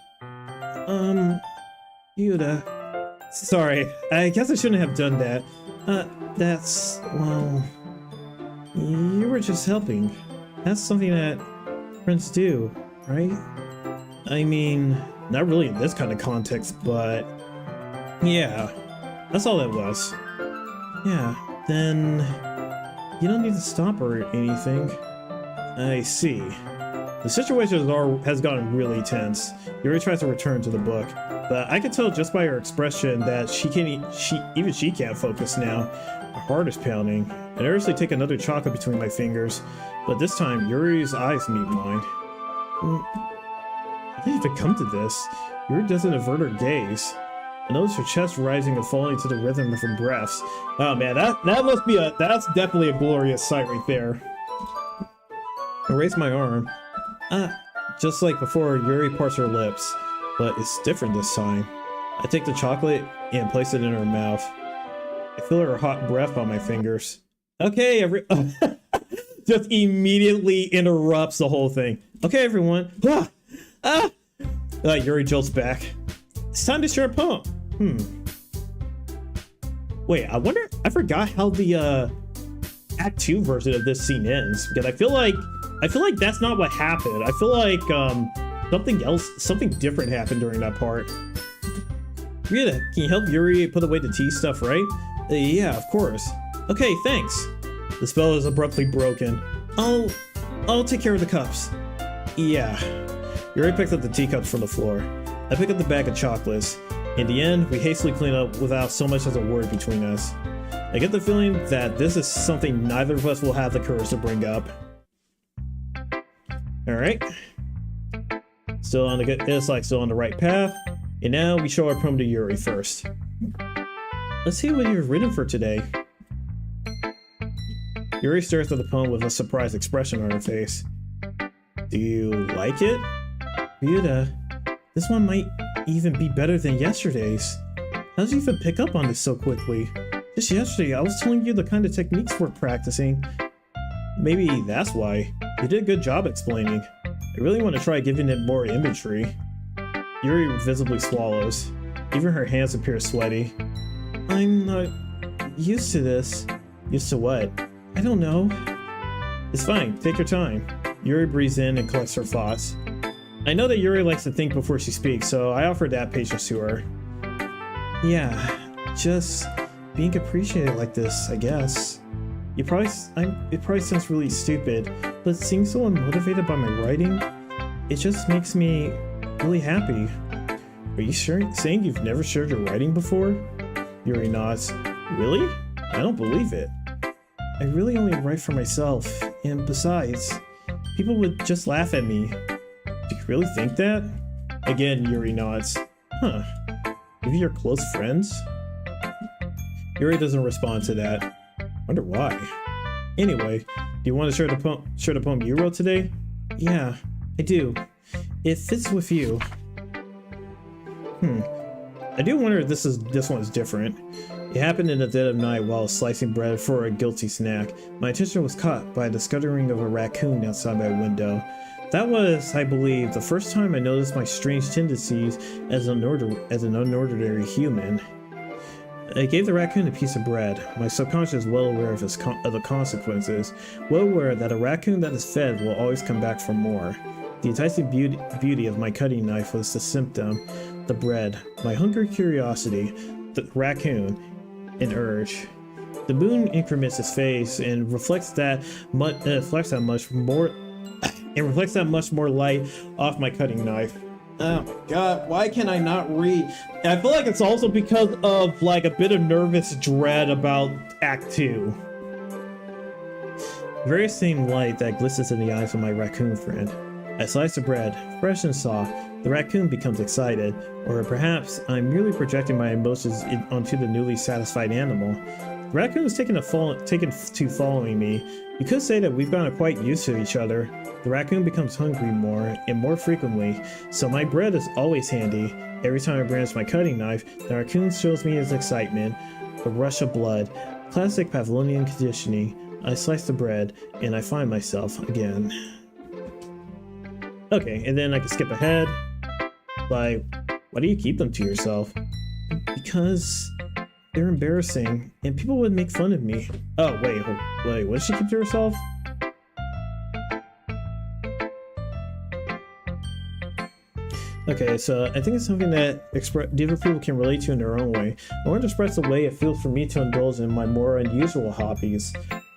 Yuta... Sorry, I guess I shouldn't have done that. Well... You were just helping. That's something that friends do, right? I mean... Not really in this kind of context, but... Yeah, that's all that was. Yeah, then... You don't need to stop or anything. I see. The situation has gotten really tense. Yuri tries to return to the book, but I can tell just by her expression that even she can't focus now. Her heart is pounding. I nervously take another chocolate between my fingers, but this time Yuri's eyes meet mine. How did it even come to this? Yuri doesn't avert her gaze. I notice her chest rising and falling to the rhythm of her breaths. Oh man, that's definitely a glorious sight right there. I raise my arm. Just like before, Yuri parts her lips, but it's different this time. I take the chocolate and place it in her mouth. I feel her hot breath on my fingers. Okay, just immediately interrupts the whole thing. Okay, everyone. Yuri jolts back. It's time to share a poem. Wait, I forgot how the Act 2 version of this scene ends, because I feel like that's not what happened. I feel like something different happened during that part. Rita, can you help Yuri put away the tea stuff, right? Yeah, of course. Okay, thanks. The spell is abruptly broken. I'll take care of the cups. Yeah. Yuri picks up the teacups from the floor. I pick up the bag of chocolates. In the end, we hastily clean up without so much as a word between us. I get the feeling that this is something neither of us will have the courage to bring up. Alright. Still on the right path. And now we show our poem to Yuri first. Let's see what you've written for today. Yuri stares at the poem with a surprised expression on her face. Do you like it? Ryuta, this one might even be better than yesterday's. How did you even pick up on this so quickly? Just yesterday, I was telling you the kind of techniques we're practicing. Maybe that's why. You did a good job explaining. I really want to try giving it more imagery. Yuri visibly swallows. Even her hands appear sweaty. I'm not used to this. Used to what? I don't know. It's fine, take your time. Yuri breathes in and collects her thoughts. I know that Yuri likes to think before she speaks, so I offered that patience to her. Yeah, just being appreciated like this, I guess. It probably sounds really stupid, but seeing someone motivated by my writing, it just makes me really happy. Are you saying you've never shared your writing before? Yuri nods. Really? I don't believe it. I really only write for myself, and besides, people would just laugh at me. Do you really think that? Again, Yuri nods. Huh. Maybe you're close friends? Yuri doesn't respond to that. Wonder why. Anyway, do you want to share the poem you wrote today? Yeah, I do. It fits with you. I do wonder if this one is different. It happened in the dead of night while slicing bread for a guilty snack. My attention was caught by the scuttering of a raccoon outside my window. That was, I believe, the first time I noticed my strange tendencies as an unordinary human. I gave the raccoon a piece of bread. My subconscious is well aware of the consequences, well aware that a raccoon that is fed will always come back for more. The enticing beauty of my cutting knife was the symptom, the bread, my hungry curiosity, the raccoon, an urge. The moon increments its face and reflects that much more light off my cutting knife. Oh my god, why can I not read? I feel like it's also because of like a bit of nervous dread about Act 2. Very same light that glistens in the eyes of my raccoon friend. I slice the bread, fresh and soft. The raccoon becomes excited, or perhaps I'm merely projecting my emotions onto the newly satisfied animal. The raccoon is taken to following me. You could say that we've gotten quite used to each other. The raccoon becomes hungry more and more frequently, so my bread is always handy. Every time I brandish my cutting knife, the raccoon shows me his excitement, a rush of blood, classic Pavlovian conditioning. I slice the bread, and I find myself again. Okay, and then I can skip ahead. Like, why do you keep them to yourself? Because they're embarrassing, and people would make fun of me. Oh, wait, what did she keep to herself? Okay, so I think it's something that different people can relate to in their own way. I want to express the way it feels for me to indulge in my more unusual hobbies.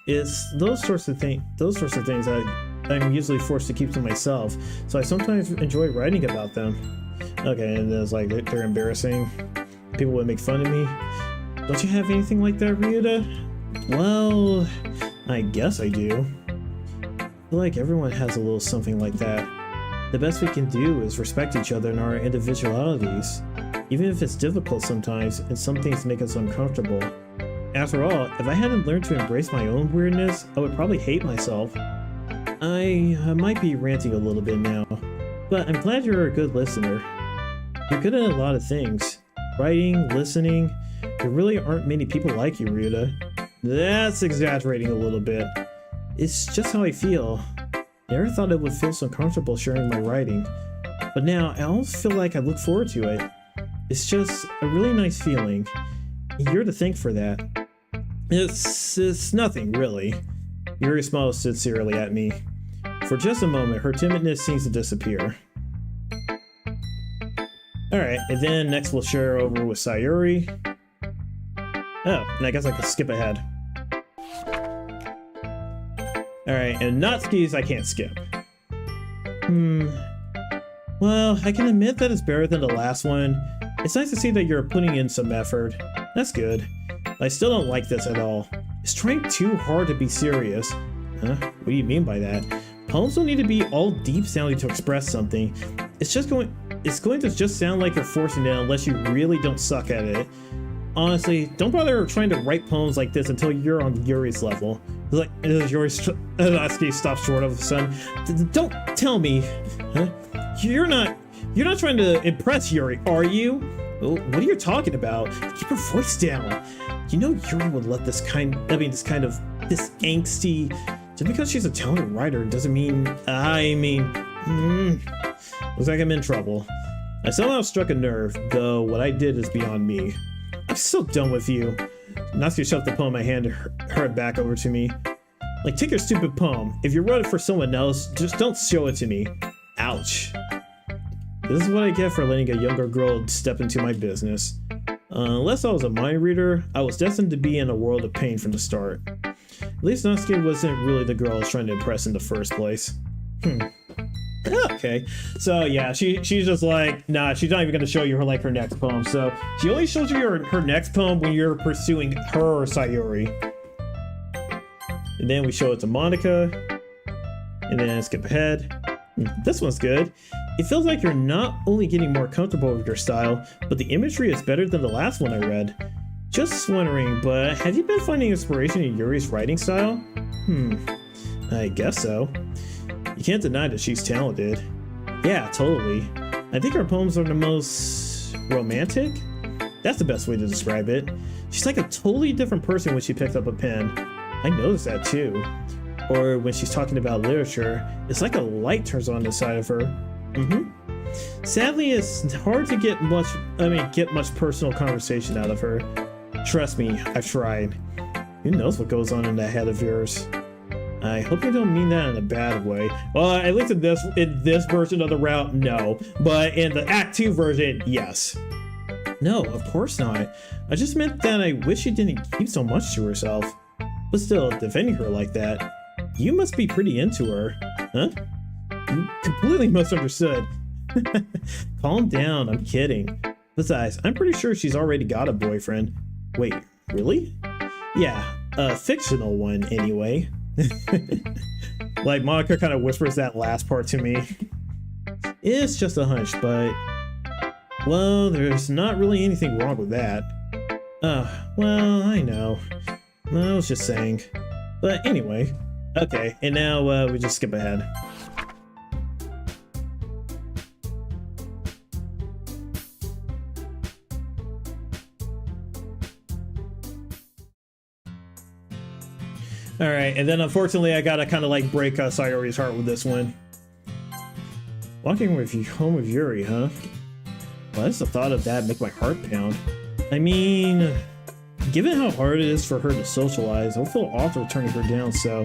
It's those sorts of things that I'm usually forced to keep to myself, so I sometimes enjoy writing about them. Okay, and it's like they're embarrassing. People would make fun of me. Don't you have anything like that, Ryuta? Well, I guess I do. I feel like everyone has a little something like that. The best we can do is respect each other and our individualities, even if it's difficult sometimes and some things make us uncomfortable. After all, if I hadn't learned to embrace my own weirdness, I would probably hate myself. I might be ranting a little bit now, but I'm glad you're a good listener. You're good at a lot of things. Writing, listening. There really aren't many people like you, Ryuta. That's exaggerating a little bit. It's just how I feel. Never thought it would feel so comfortable sharing my writing, but now I almost feel like I look forward to it. It's just a really nice feeling. You're to thank for that. It's nothing, really. Yuri smiles sincerely at me. For just a moment, her timidness seems to disappear. Alright, and then next we'll share over with Sayuri. Oh, and I guess I could skip ahead. Alright, and Natsuki's I can't skip. Well, I can admit that it's better than the last one. It's nice to see that you're putting in some effort. That's good. I still don't like this at all. It's trying too hard to be serious. Huh? What do you mean by that? Poems don't need to be all deep sounding to express something. It's going to just sound like you're forcing it unless you really don't suck at it. Honestly, don't bother trying to write poems like this until you're on Yuri's level. Like, Natsuki stops short of a sudden. Don't tell me. Huh? You're not trying to impress Yuri, are you? What are you talking about? Keep your voice down. You know Yuri would let this angsty, just because she's a talented writer doesn't mean, looks like I'm in trouble. I somehow struck a nerve, though what I did is beyond me. I'm so done with you. Natsuki shoved the poem I handed her back over to me. Like, take your stupid poem. If you wrote it for someone else, just don't show it to me. Ouch. This is what I get for letting a younger girl step into my business. Unless I was a mind reader, I was destined to be in a world of pain from the start. At least Natsuki wasn't really the girl I was trying to impress in the first place. Okay, so yeah, she's just like, nah, she's not even gonna show you her next poem. So she only shows you her next poem when you're pursuing her Sayori. And then we show it to Monica, and then skip ahead. This one's good. It feels like you're not only getting more comfortable with your style, but the imagery is better than the last one I read. Just wondering, but have you been finding inspiration in Yuri's writing style? I guess so. You can't deny that she's talented. Yeah, totally. I think her poems are the most romantic? That's the best way to describe it. She's like a totally different person when she picks up a pen. I noticed that too. Or when she's talking about literature, it's like a light turns on inside of her. Sadly, it's hard to get much personal conversation out of her. Trust me, I've tried. Who knows what goes on in that head of yours? I hope you don't mean that in a bad way. Well, at least in this version of the route, no. But in the Act 2 version, yes. No, of course not. I just meant that I wish she didn't keep so much to herself. But still, defending her like that, you must be pretty into her. Huh? You completely misunderstood. Calm down, I'm kidding. Besides, I'm pretty sure she's already got a boyfriend. Wait, really? Yeah, a fictional one anyway. Like Monica kind of whispers that last part to me. It's just a hunch, but well, there's not really anything wrong with that. Well, I know. I was just saying. But anyway, okay, and now we just skip ahead. All right, and then unfortunately I gotta kind of like break Sayori's heart with this one. Walking with you home with Yuri, huh? Why does the thought of that make my heart pound? I mean, given how hard it is for her to socialize, I'll feel awful turning her down, so...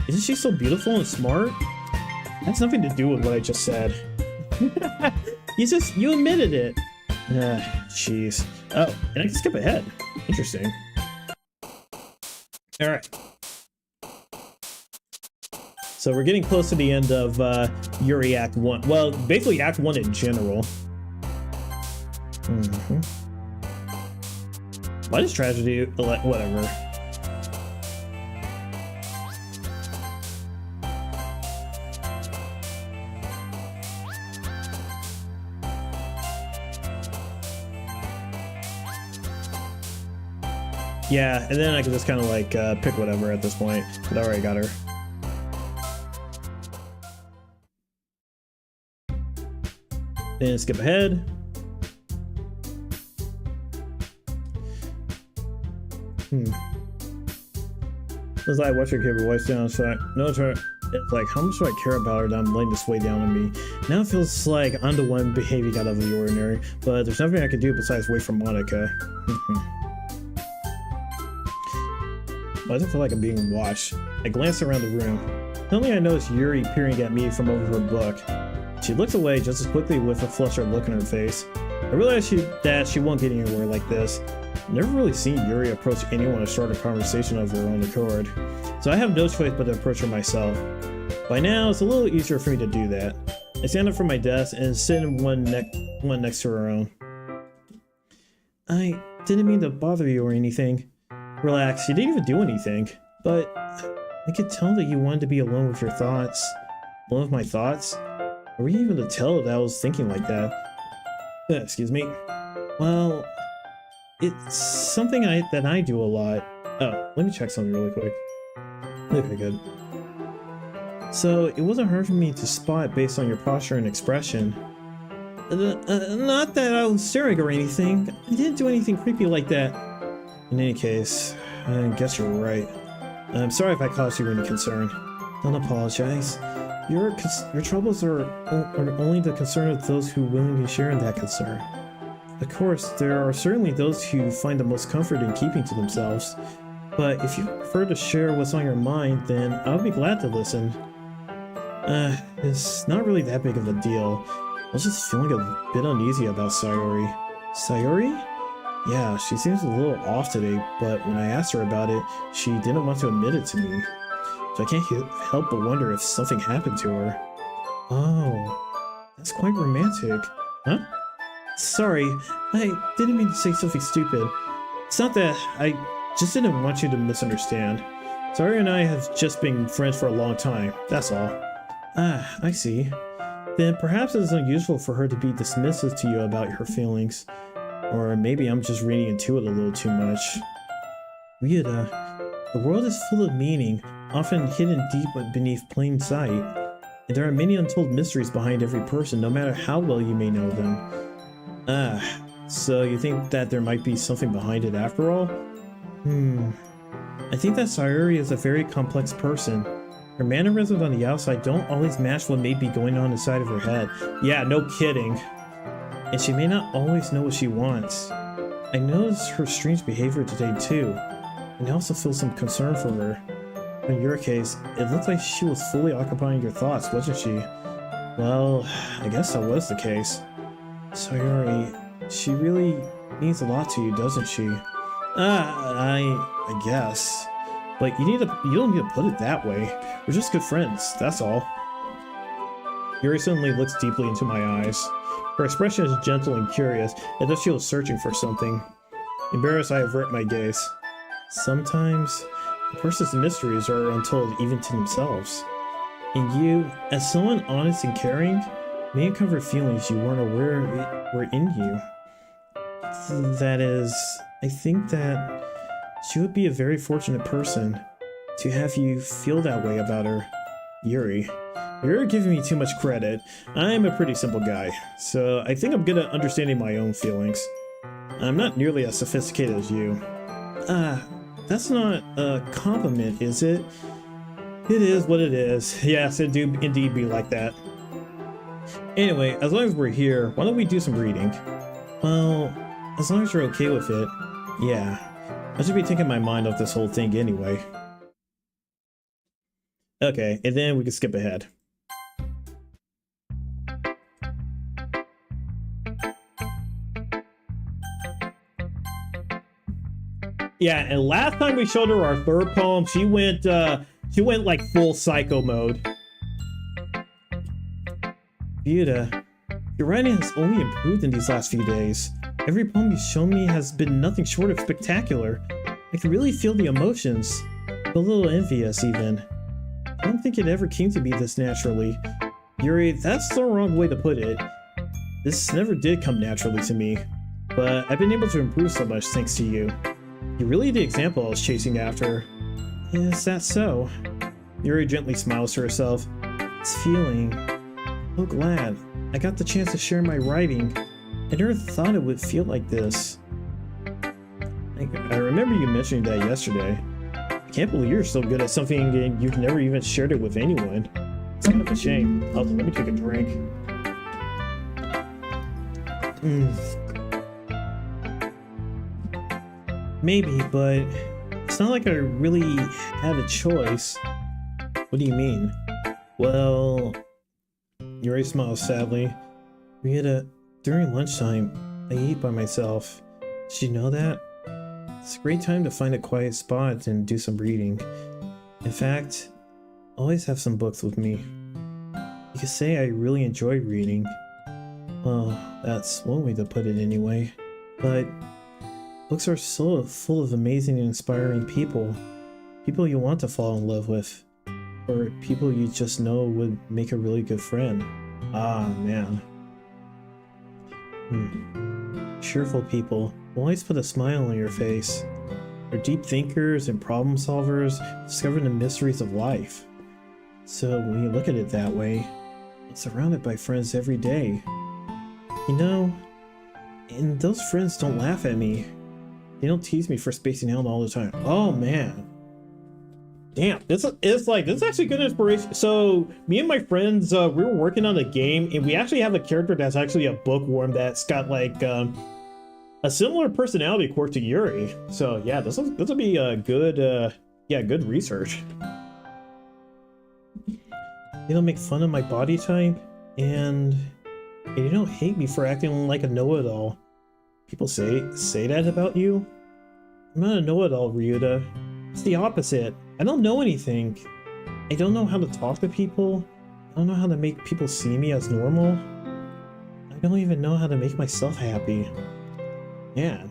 Isn't she so beautiful and smart? That's nothing to do with what I just said. You admitted it. Jeez. Oh, and I can skip ahead. Interesting. Alright. So we're getting close to the end of Yuri Act 1. Well, basically Act 1 in general. Why does tragedy... whatever. Yeah, and then I can just kind of like pick whatever at this point. But I already got her. Then skip ahead. As I watch her keep her voice down, so it's like, how much do I care about her that I'm letting this weigh down on me? Now it feels like I'm the one behaving out of the ordinary, but there's nothing I can do besides wait for Monica. Why does it feel like I'm being watched? I glance around the room. Suddenly I notice Yuri peering at me from over her book. She looks away just as quickly with a flustered look on her face. I realize that she won't get anywhere like this. I've never really seen Yuri approach anyone or start a conversation of her own accord, so I have no choice but to approach her myself. By now, it's a little easier for me to do that. I stand up from my desk and sit in one next to her own. I didn't mean to bother you or anything. Relax, you didn't even do anything. But I could tell that you wanted to be alone with your thoughts. Alone with my thoughts? Were you even to tell that I was thinking like that? Excuse me. Well, it's something that I do a lot. Oh, let me check something really quick. Okay, good. So, it wasn't hard for me to spot based on your posture and expression. Not that I was staring or anything. I didn't do anything creepy like that. In any case, I guess you're right. I'm sorry if I caused you any concern. Don't apologize. Your troubles are only the concern of those who willingly share in that concern. Of course, there are certainly those who find the most comfort in keeping to themselves. But if you prefer to share what's on your mind, then I'll be glad to listen. It's not really that big of a deal. I was just feeling a bit uneasy about Sayori. Sayori? Yeah, she seems a little off today, but when I asked her about it, she didn't want to admit it to me. So I can't help but wonder if something happened to her. Oh, that's quite romantic. Huh? Sorry, I didn't mean to say something stupid. It's not that, I just didn't want you to misunderstand. Saria and I have just been friends for a long time, that's all. Ah, I see. Then perhaps it's unusual for her to be dismissive to you about her feelings. Or maybe I'm just reading into it a little too much. Ryuta, the world is full of meaning, often hidden deep beneath plain sight. And there are many untold mysteries behind every person, no matter how well you may know them. Ah, so you think that there might be something behind it after all? I think that Sayuri is a very complex person. Her mannerisms on the outside don't always match what may be going on inside of her head. Yeah, no kidding. And she may not always know what she wants. I noticed her strange behavior today too, and I also feel some concern for her. In your case, it looked like she was fully occupying your thoughts, wasn't she? Well, I guess that was the case. Sayuri, she really means a lot to you, doesn't she? I guess. But you don't need to put it that way. We're just good friends, that's all. Yuri suddenly looks deeply into my eyes. Her expression is gentle and curious, as if she was searching for something. Embarrassed, I avert my gaze. Sometimes, a person's mysteries are untold even to themselves. And you, as someone honest and caring, may uncover feelings you weren't aware were in you. That is, I think that she would be a very fortunate person to have you feel that way about her. Yuri. You're giving me too much credit. I'm a pretty simple guy, so I think I'm good at understanding my own feelings. I'm not nearly as sophisticated as you. That's not a compliment, is it? It is what it is. Yes, it do indeed be like that. Anyway, as long as we're here, why don't we do some reading? Well, as long as you're okay with it. Yeah, I should be taking my mind off this whole thing anyway. Okay, and then we can skip ahead. Yeah, and last time we showed her our third poem, she went like full psycho mode. Ryuta, your writing has only improved in these last few days. Every poem you've shown me has been nothing short of spectacular. I can really feel the emotions. A little envious, even. I don't think it ever came to me this naturally. Yuri, that's the wrong way to put it. This never did come naturally to me. But I've been able to improve so much thanks to you. You're really the example I was chasing after. Is that so? Yuri gently smiles to herself. It's feeling. So glad. I got the chance to share my writing. I never thought it would feel like this. I remember you mentioning that yesterday. I can't believe you're so good at something and you've never even shared it with anyone. It's kind of a shame. Let me take a drink. Maybe, but it's not like I really had a choice. What do you mean? Well, Yuri smiles sadly. Ryuta, during lunchtime, I eat by myself. Did you know that? It's a great time to find a quiet spot and do some reading. In fact, I always have some books with me. You could say I really enjoy reading. Well, that's one way to put it anyway. But books are so full of amazing and inspiring people. People you want to fall in love with. Or people you just know would make a really good friend. Ah, man. Cheerful people will always put a smile on your face. They're deep thinkers and problem solvers, discovering the mysteries of life. So when you look at it that way, I'm surrounded by friends every day. You know, and those friends don't laugh at me. They don't tease me for spacing out all the time. Oh man. Damn, this is actually good inspiration. So me and my friends, we were working on a game and we actually have a character that's actually a bookworm that's got like a similar personality quirk to Yuri. So yeah, this will be a good good research. You don't make fun of my body type and you don't hate me for acting like a know-it-all. People say that about you? I'm not a know-it-all, Ryuta. It's the opposite. I don't know anything. I don't know how to talk to people. I don't know how to make people see me as normal. I don't even know how to make myself happy. Man,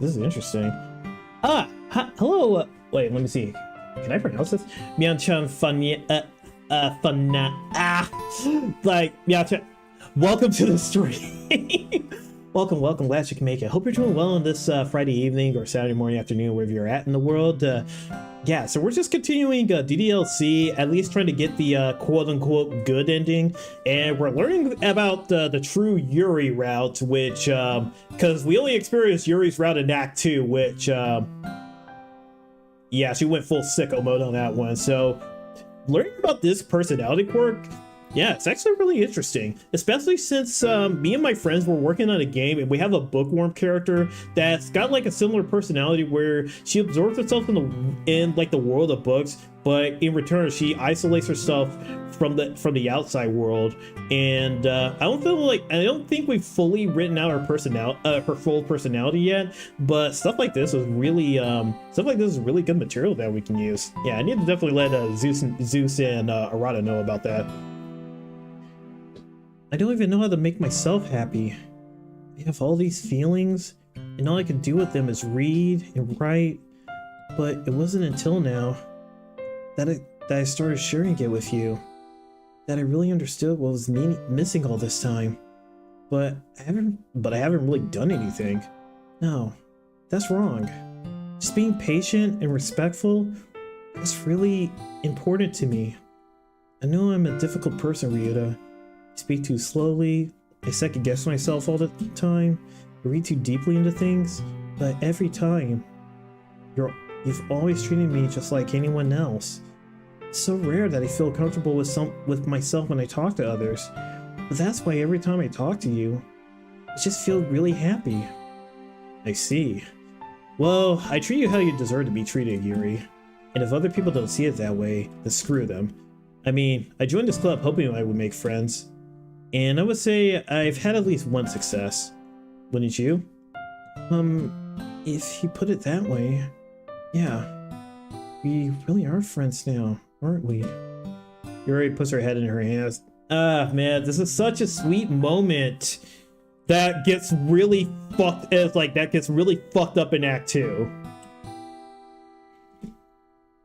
this is interesting. Hello. Wait, let me see. Can I pronounce this? Mian-chan like Mian-chan. Welcome to the stream. Welcome. Glad you can make it. Hope you're doing well on this Friday evening or Saturday morning, afternoon, wherever you're at in the world. Yeah, so we're just continuing DDLC, at least trying to get the quote-unquote good ending, and we're learning about the true Yuri route, which, because we only experienced Yuri's route in Act 2, which, yeah, she went full sicko mode on that one, so learning about this personality quirk, yeah, it's actually really interesting, especially since me and my friends were working on a game and we have a bookworm character that's got like a similar personality where she absorbs herself in like the world of books, but in return she isolates herself from the outside world. And I don't think we've fully written out her full personality yet, but stuff like this is really good material that we can use. Yeah, I need to definitely let Zeus and Arata know about that. I don't even know how to make myself happy. I have all these feelings, and all I can do with them is read and write, but it wasn't until now that I started sharing it with you that I really understood what was missing all this time. But I haven't really done anything. No, that's wrong. Just being patient and respectful is really important to me. I know I'm a difficult person, Ryuta. I speak too slowly, I second guess myself all the time, I read too deeply into things, but every time, you've always treated me just like anyone else. It's so rare that I feel comfortable with myself when I talk to others, but that's why every time I talk to you, I just feel really happy. I see. Well, I treat you how you deserve to be treated, Yuri, and if other people don't see it that way, then screw them. I mean, I joined this club hoping I would make friends. And I would say I've had at least one success. Wouldn't you? If you put it that way, yeah. We really are friends now, aren't we? Yuri puts her head in her hands. Man, this is such a sweet moment that gets really fucked up in Act 2.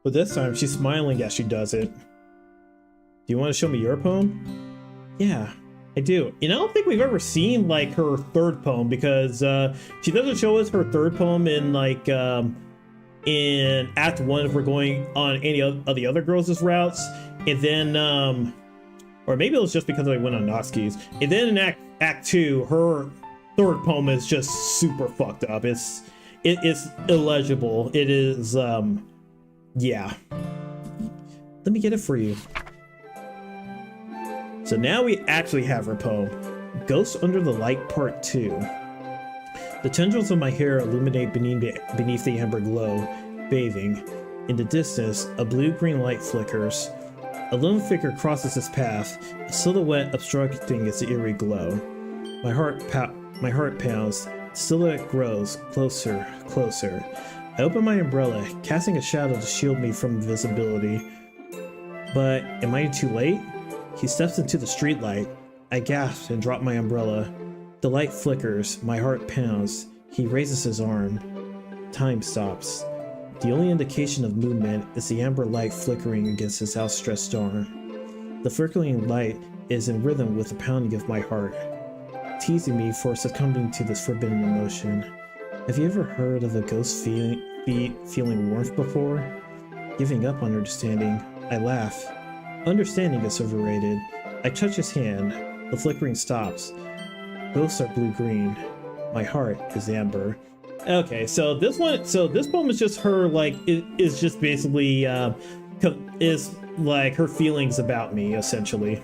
But this time she's smiling as she does it. Do you want to show me your poem? Yeah. I do. And I don't think we've ever seen like her third poem, because she doesn't show us her third poem in like in Act 1 if we're going on any of the other girls' routes. And then or maybe it was just because I went on Noxki's. And then in Act 2, her third poem is just super fucked up. It's illegible. It is yeah. Let me get it for you. So now we actually have her poem, Ghost Under the Light Part 2. The tendrils of my hair illuminate beneath the amber glow, bathing. In the distance, a blue-green light flickers. A lone figure crosses its path, a silhouette obstructing its eerie glow. My heart pounds, the silhouette grows, closer. I open my umbrella, casting a shadow to shield me from visibility. But am I too late? He steps into the streetlight. I gasp and drop my umbrella. The light flickers, my heart pounds. He raises his arm. Time stops. The only indication of movement is the amber light flickering against his outstretched arm. The flickering light is in rhythm with the pounding of my heart, teasing me for succumbing to this forbidden emotion. Have you ever heard of a ghost feeling warmth before? Giving up on understanding, I laugh. Understanding is overrated. I touch his hand. The flickering stops. Ghosts are blue-green. My heart is amber. Okay, so this poem is just her, like, is just basically, is like her feelings about me, essentially.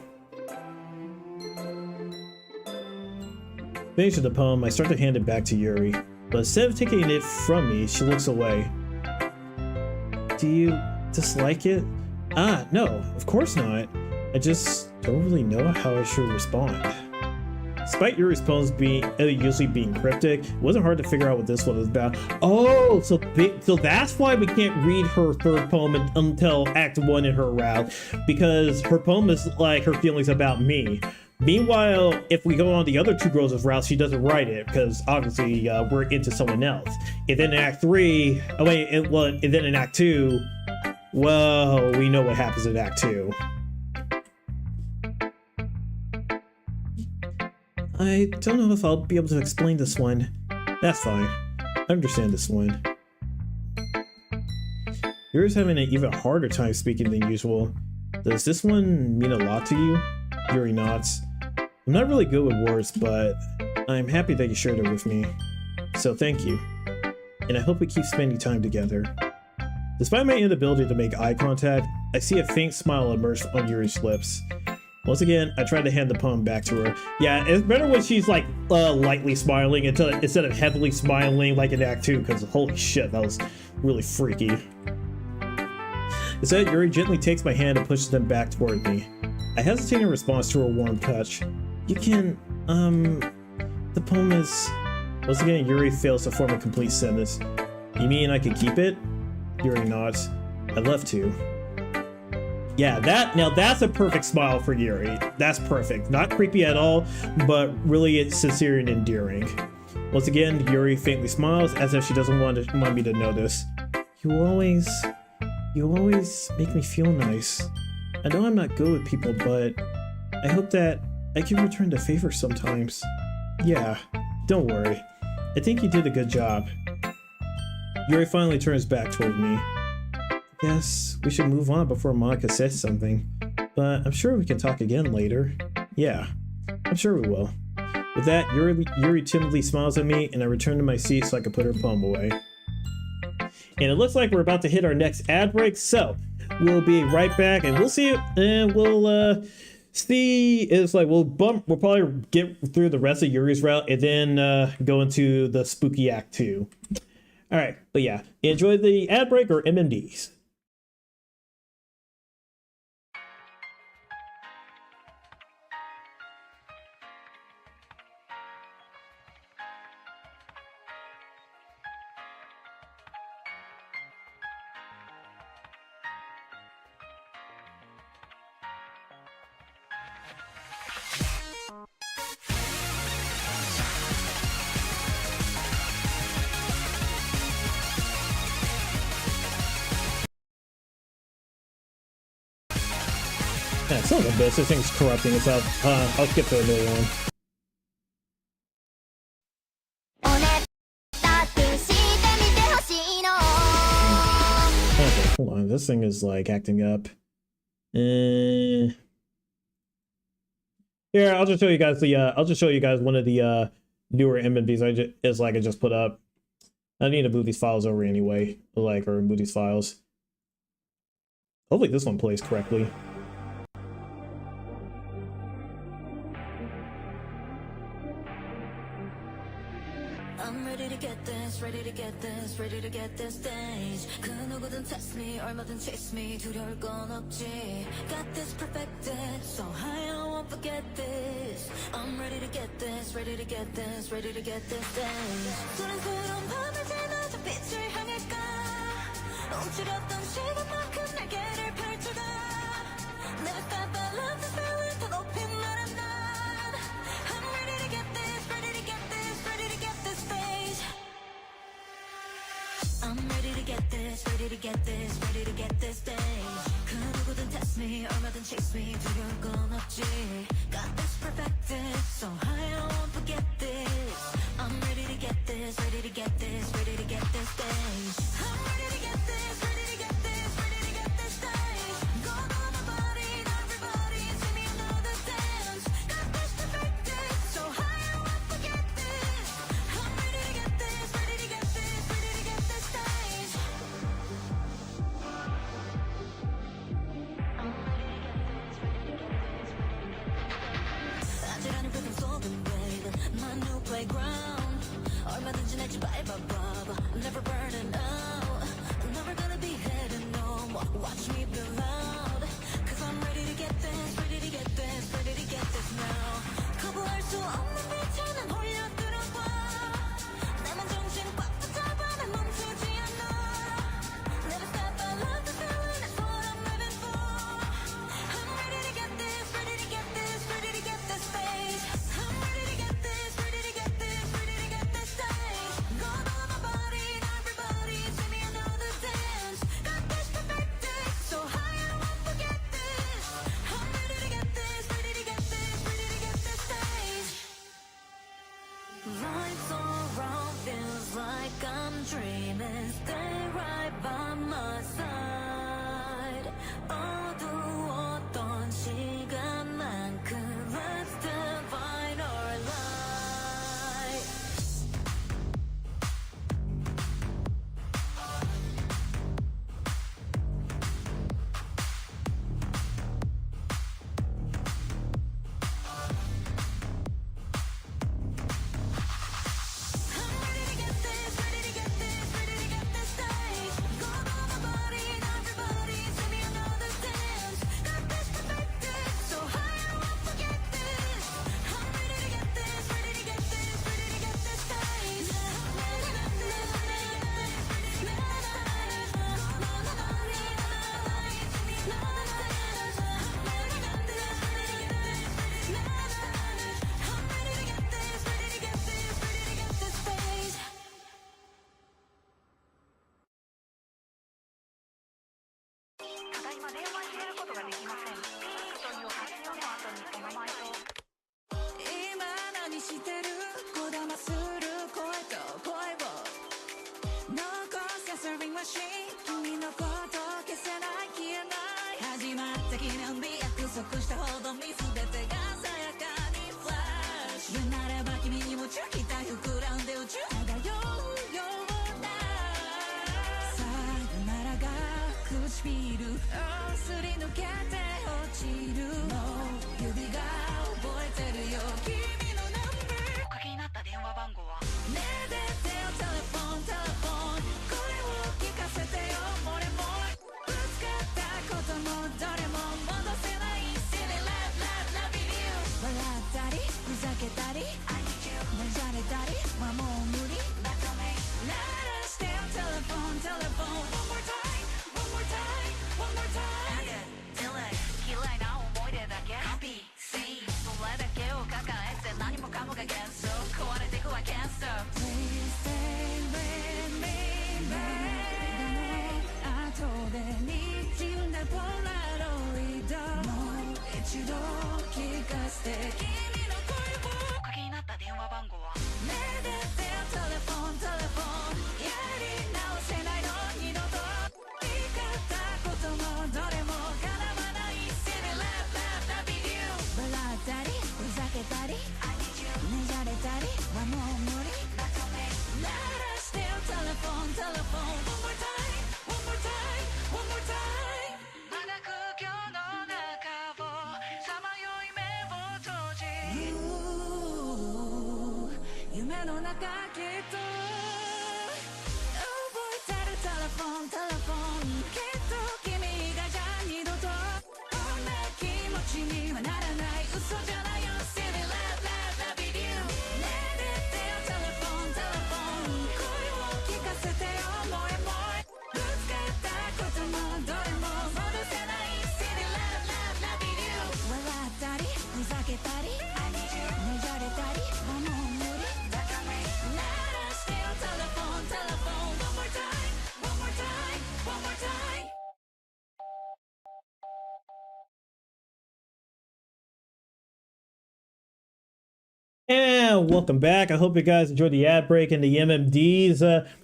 Finishing the poem, I start to hand it back to Yuri, but instead of taking it from me, she looks away. Do you dislike it? No, of course not. I just don't really know how I should respond. Despite Yuri's poems usually being cryptic, it wasn't hard to figure out what this one was about. Oh, so that's why we can't read her third poem until Act 1 in her route, because her poem is like her feelings about me. Meanwhile, if we go on the other two girls' route, she doesn't write it because obviously we're into someone else. And then in Act 3, and then in Act 2, well, we know what happens in Act 2. I don't know if I'll be able to explain this one. That's fine. I understand this one. Yuri's having an even harder time speaking than usual. Does this one mean a lot to you? Yuri nods. I'm not really good with words, but I'm happy that you shared it with me. So thank you. And I hope we keep spending time together. Despite my inability to make eye contact, I see a faint smile emerge on Yuri's lips. Once again, I tried to hand the poem back to her. Yeah, it's better when she's like lightly smiling instead of heavily smiling like in Act 2, because holy shit, that was really freaky. Instead, Yuri gently takes my hand and pushes them back toward me. I hesitate in response to her warm touch. You can, the poem is... Once again, Yuri fails to form a complete sentence. You mean I could keep it? Yuri nods. I'd love to. Yeah, now that's a perfect smile for Yuri. That's perfect. Not creepy at all, but really it's sincere and endearing. Once again, Yuri faintly smiles as if she doesn't want me to notice. You always make me feel nice. I know I'm not good with people, but I hope that I can return the favor sometimes. Yeah, don't worry. I think you did a good job. Yuri finally turns back toward me. Yes, we should move on before Monica says something, but I'm sure we can talk again later. Yeah, I'm sure we will. With that, Yuri timidly smiles at me, and I return to my seat so I can put her poem away. And it looks like we're about to hit our next ad break, so we'll be right back, and we'll see, and we'll see. It's like we'll probably get through the rest of Yuri's route, and then go into the spooky Act 2. All right, but yeah, enjoy the ad break or MMDs. Yeah, son of a bitch, this thing's corrupting itself. I'll skip to another one. Okay, hold on. This thing is like acting up. Here, I'll just show you guys the. I'll just show you guys one of the newer MMVs I just put up. I need to move these files over anyway, or remove these files. Hopefully, this one plays correctly. I'm ready to get this, ready to get this, ready to get this stage. 그 누구든 test me, 얼마든 chase me, 두려울 건 없지. Got this perfected, so high I won't forget this. I'm ready to get this, ready to get this, ready to get this stage. 소란스러운 밤을 지나 저 빛을 향할까? 움츠렸던 시간만큼 날개를 펼쳐가. Never stop, I love the feeling, 더 높이 날아나. I'm ready to get this, ready to get this, ready to get this stage. I'm ready to get this, ready to get this, ready to get this stage. 그 누구든 test me, 얼마든 chase me, 두려울 건 없지. Got this perfected, so high I won't forget this. I'm ready to get this, ready to get this, ready to get this stage. I'm ready to get this, ready to get this, ready to get this stage. Go on my body, everybody, see me another dance. Got this perfected, so high I won't forget this. I'm ready to get this, ready to get this, ready to get this stage. 아찔한 rhythm 속은 babe, my new playground. 얼마든지 날 밟아봐봐, never burning out. Never gonna be hidden no more. Watch me be loud, 'cause I'm ready to get this, ready to get this, ready to get this now. 거부할 수 없는 dreaming, stay right by my side. 어두웠던 시간만큼 let's divine our light. I'm ready to get this, ready to get this, ready to get this stage. Go move my body and everybody, send me another dance. Got this perfected, so high I won't forget this. I'm ready to get this, ready to get this, ready to get this stage. I'm ready to get this, ready to get this, ready to get this stage. Go move my body and everybody, send me another dance. I'm ready to get this, ready to get this, ready to get this stage. I'm ready to get this, ready to get this, ready to get this stage. ただいま電話に出ることができません。ピーという発音の後にお名前と今何してるこだまする声と声を残せスリンマシン君のこと消せない消えない始まった記念日約束したほどに全てが鮮やかにフラッシュなれば君に夢中期待膨らんで宇宙漂うようなさよならが唇をすり抜けて落ちるもう指が覚えてるよ君のナンバーおかけになった電話番号はねえ出てよテレフォンテレフォン声を聞かせてよもれもれぶつかったこともどれも戻せない Silly love love loving you 笑ったりふざけたり I need you 目じゃれたりはもう無理だとめ鳴らしてよテレフォンテレフォン One more time One more time One more time 嫌いな思い出だけ Happy See それだけを抱えて何もかもが幻想壊れてくわけんそう Please stay with me babe 後で滲んだポラロイドもう一度聞かせて君の声をおかけになった電話番号はねえ出てよテレフォンテレフォンやり直せないの二度と誓ったこともどれも叶わない Silly love love loving you 笑ったりふざけたり I need you ねじゃれたりはもう無理だとめ鳴らしてよテレフォンテレフォン One more time One more time One more time まだ空虚の中をさまよい目を閉じ夢の中きっと覚えてるテレフォンテレフォンきっと君がじゃ二度とこんな気持ちにはならない嘘じゃないよ Silly love love loving you ねえ出てよテレフォンテレフォン声を聞かせてよもえもえぶつかったこともどれも戻せない Silly love love loving you 笑ったりふざけたり I need you ねじゃれたりはもう無理だとめ鳴らしてよテレフォンテレフォン One more time One more time One more time And welcome back. I hope you guys enjoyed the ad break and the MMDs.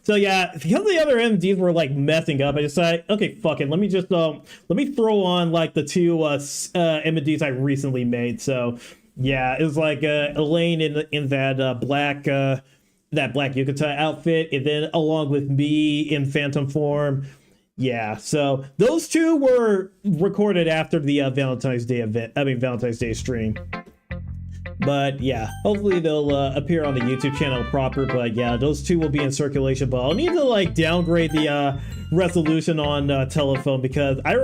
So yeah, because the other MMDs were like messing up, I decided, okay, fuck it. Let me just let me throw on like the two MMDs I recently made. So yeah, it was like Elaine in that black yukata outfit, and then along with me in phantom form. Yeah, so those two were recorded after the Valentine's Day event. I mean Valentine's Day stream. But yeah, hopefully they'll appear on the YouTube channel proper. But yeah, those two will be in circulation. But I'll need to like downgrade the resolution on telephone because I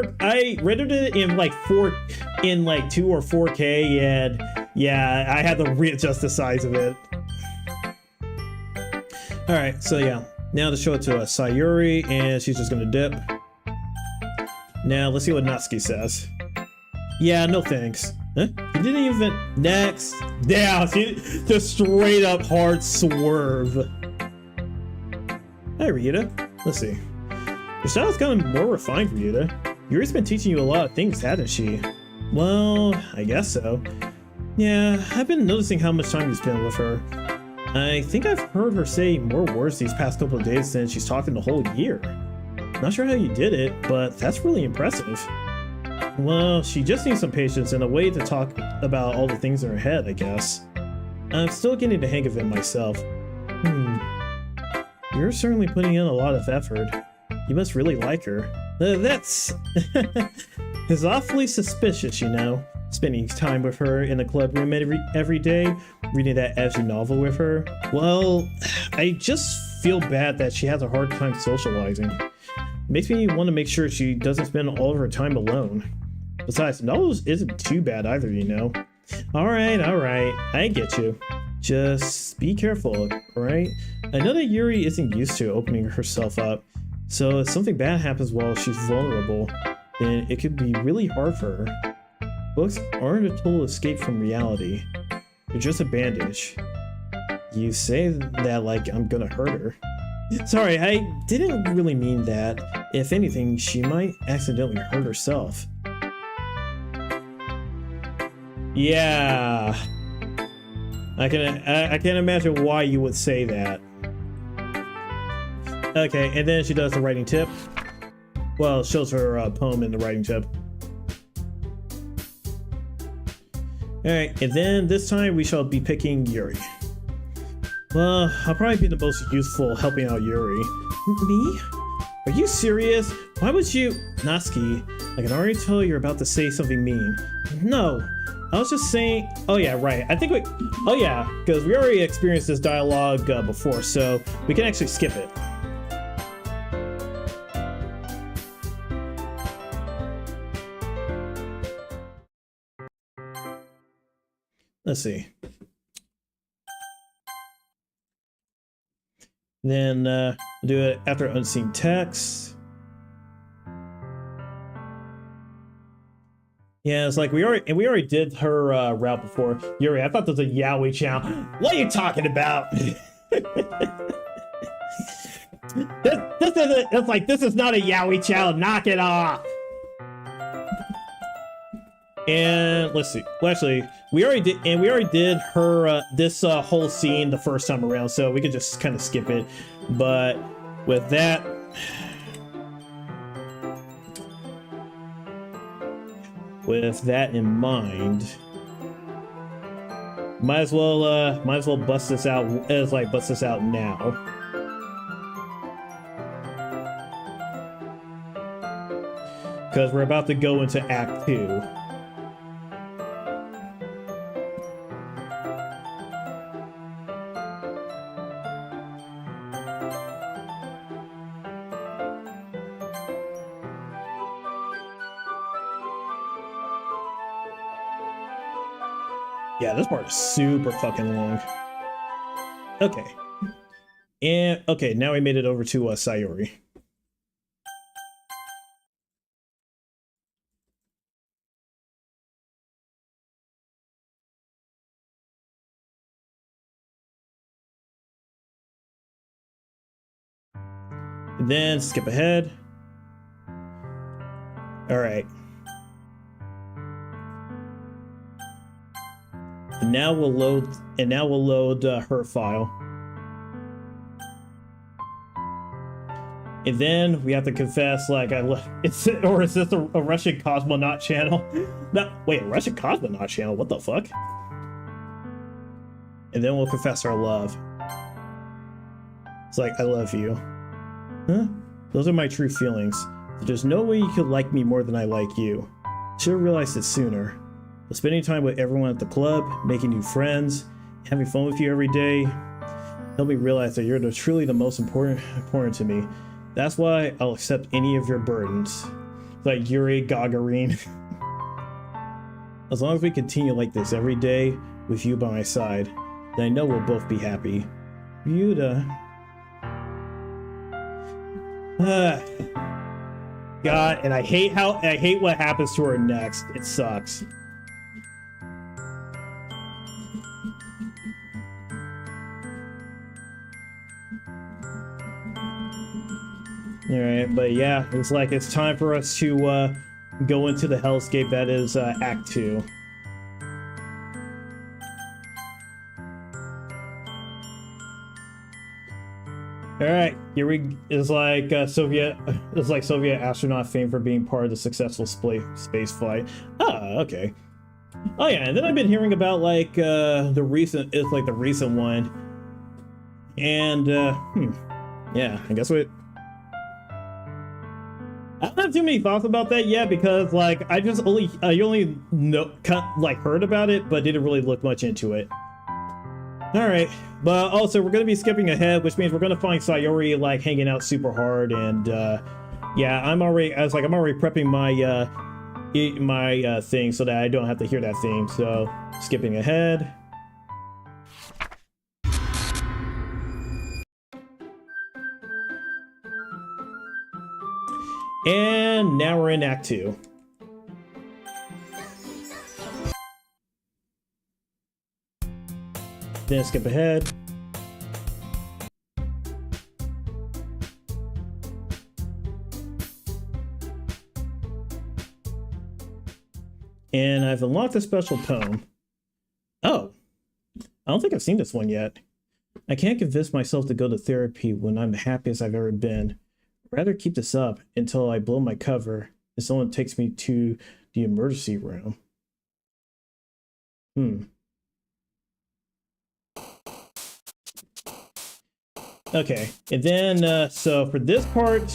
rendered it in like 2 or 4K, and yeah, I had to readjust the size of it. All right, so yeah, now to show it to Sayuri, and she's just gonna dip. Now let's see what Natsuki says. Yeah, no thanks. Huh? He didn't even... Next. Down. See? Just straight up hard swerve. Hi, Ryuta. Let's see. Your style's gotten more refined, Ryuta. Yuri's been teaching you a lot of things, hasn't she? Well, I guess so. Yeah, I've been noticing how much time you spend with her. I think I've heard her say more words these past couple of days than she's talking the whole year. Not sure how you did it, but that's really impressive. Well, she just needs some patience and a way to talk about all the things in her head, I guess. I'm still getting the hang of it myself. You're certainly putting in a lot of effort. You must really like her. That's... It's awfully suspicious, you know. Spending time with her in the club room every day, reading that edgy novel with her. Well, I just feel bad that she has a hard time socializing. It makes me want to make sure she doesn't spend all of her time alone. Besides, novels isn't too bad either, you know. Alright, I get you. Just be careful, alright? I know that Yuri isn't used to opening herself up, so if something bad happens while she's vulnerable, then it could be really hard for her. Books aren't a total escape from reality. They're just a bandage. You say that like I'm gonna hurt her. Sorry, I didn't really mean that. If anything, she might accidentally hurt herself. Yeah. I can't imagine why you would say that. Okay, and then she does the writing tip. Well, it shows her poem in the writing tip. Alright, and then this time we shall be picking Yuri. Well, I'll probably be the most useful helping out Yuri. Me? Are you serious? Why would you... Natsuki, I can already tell you're about to say something mean. No, I was just saying... Oh yeah, right. I think we... Oh yeah, because we already experienced this dialogue before, so we can actually skip it. Let's see. Then do it after unseen text. Yeah, it's like we already did her route before. Yuri, I thought this was a yaoi channel. What are you talking about? this isn't. It's like this is not a yaoi channel. Knock it off. And let's see. Well, actually, we already did her this whole scene the first time around, so we could just kind of skip it. But with that, in mind, might as well bust this out now. Because we're about to go into Act 2. Yeah, this part is super fucking long. Okay. And, okay, now we made it over to Sayori. And then skip ahead. All right. And now we'll load her file. And then we have to confess, like, is this a Russian cosmonaut channel? No, wait, a Russian cosmonaut channel? What the fuck? And then we'll confess our love. It's like, I love you. Huh? Those are my true feelings. So there's no way you could like me more than I like you. Should have realized it sooner. But spending time with everyone at the club, making new friends, having fun with you every day, helped me realize that you're truly the most important to me. That's why I'll accept any of your burdens. Like Yuri Gagarin. As long as we continue like this every day, with you by my side, then I know we'll both be happy. Yuta. God, and I hate what happens to her next. It sucks. Alright, but yeah, it's like it's time for us to go into the hellscape that is Act 2. right, here we is like Soviet. It's like Soviet astronaut fame for being part of the successful space flight. Ah, okay. Oh yeah, and then I've been hearing about like the recent. It's like the recent one, and yeah, I guess what. I don't have too many thoughts about that yet because like I only know like heard about it but didn't really look much into it. All right, but also we're gonna be skipping ahead, which means we're gonna find Sayori like hanging out super hard, and yeah, I'm already prepping my my thing so that I don't have to hear that theme. So skipping ahead. And now we're in Act 2. Then skip ahead. And I've unlocked a special poem. Oh, I don't think I've seen this one yet. I can't convince myself to go to therapy when I'm the happiest I've ever been. Rather keep this up until I blow my cover and someone takes me to the emergency room. Okay, and then so for this part,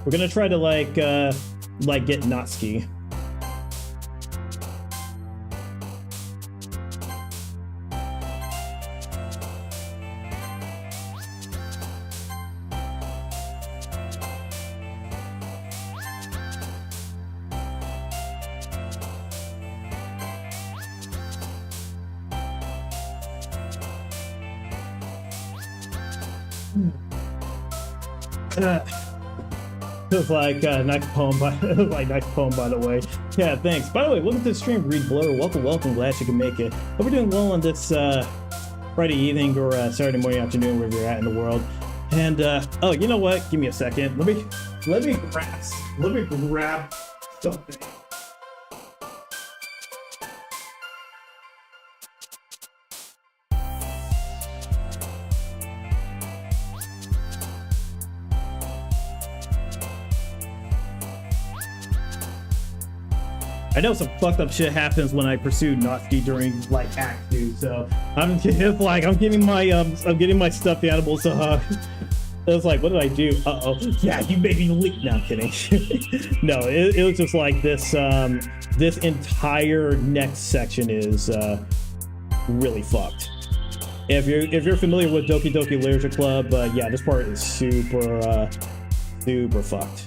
we're gonna try to like get Natsuki. Feels like nice poem by nice poem by the way. Yeah, thanks. By the way, welcome to the stream, Read Blur. Welcome. Glad you can make it. Hope you're doing well on this Friday evening or Saturday morning, afternoon, wherever you're at in the world. And oh, you know what? Give me a second. Let me grab something. I know some fucked up shit happens when I pursue Natsuki during like Act 2, so I'm getting my stuffed animals a hug. I was like, what did I do? Yeah, you made me leak. No, I'm kidding. No, it was just like this. This entire next section is really fucked. If you're familiar with Doki Doki Literature Club, yeah, this part is super fucked.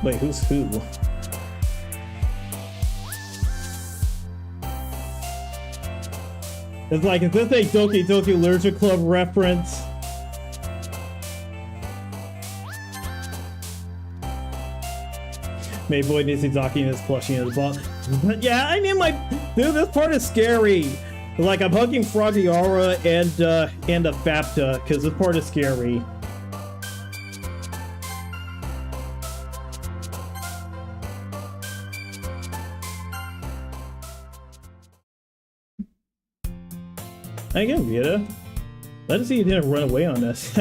Wait, who's who? It's like, is this a Doki Doki Literature Club reference? Mayboy Nishizaki and his plushie in his ball. Yeah, I mean, dude, this part is scary. Like, I'm hugging Fragiara and a Fapta, because this part is scary. Again, Vita. Let's see you didn't run away on this.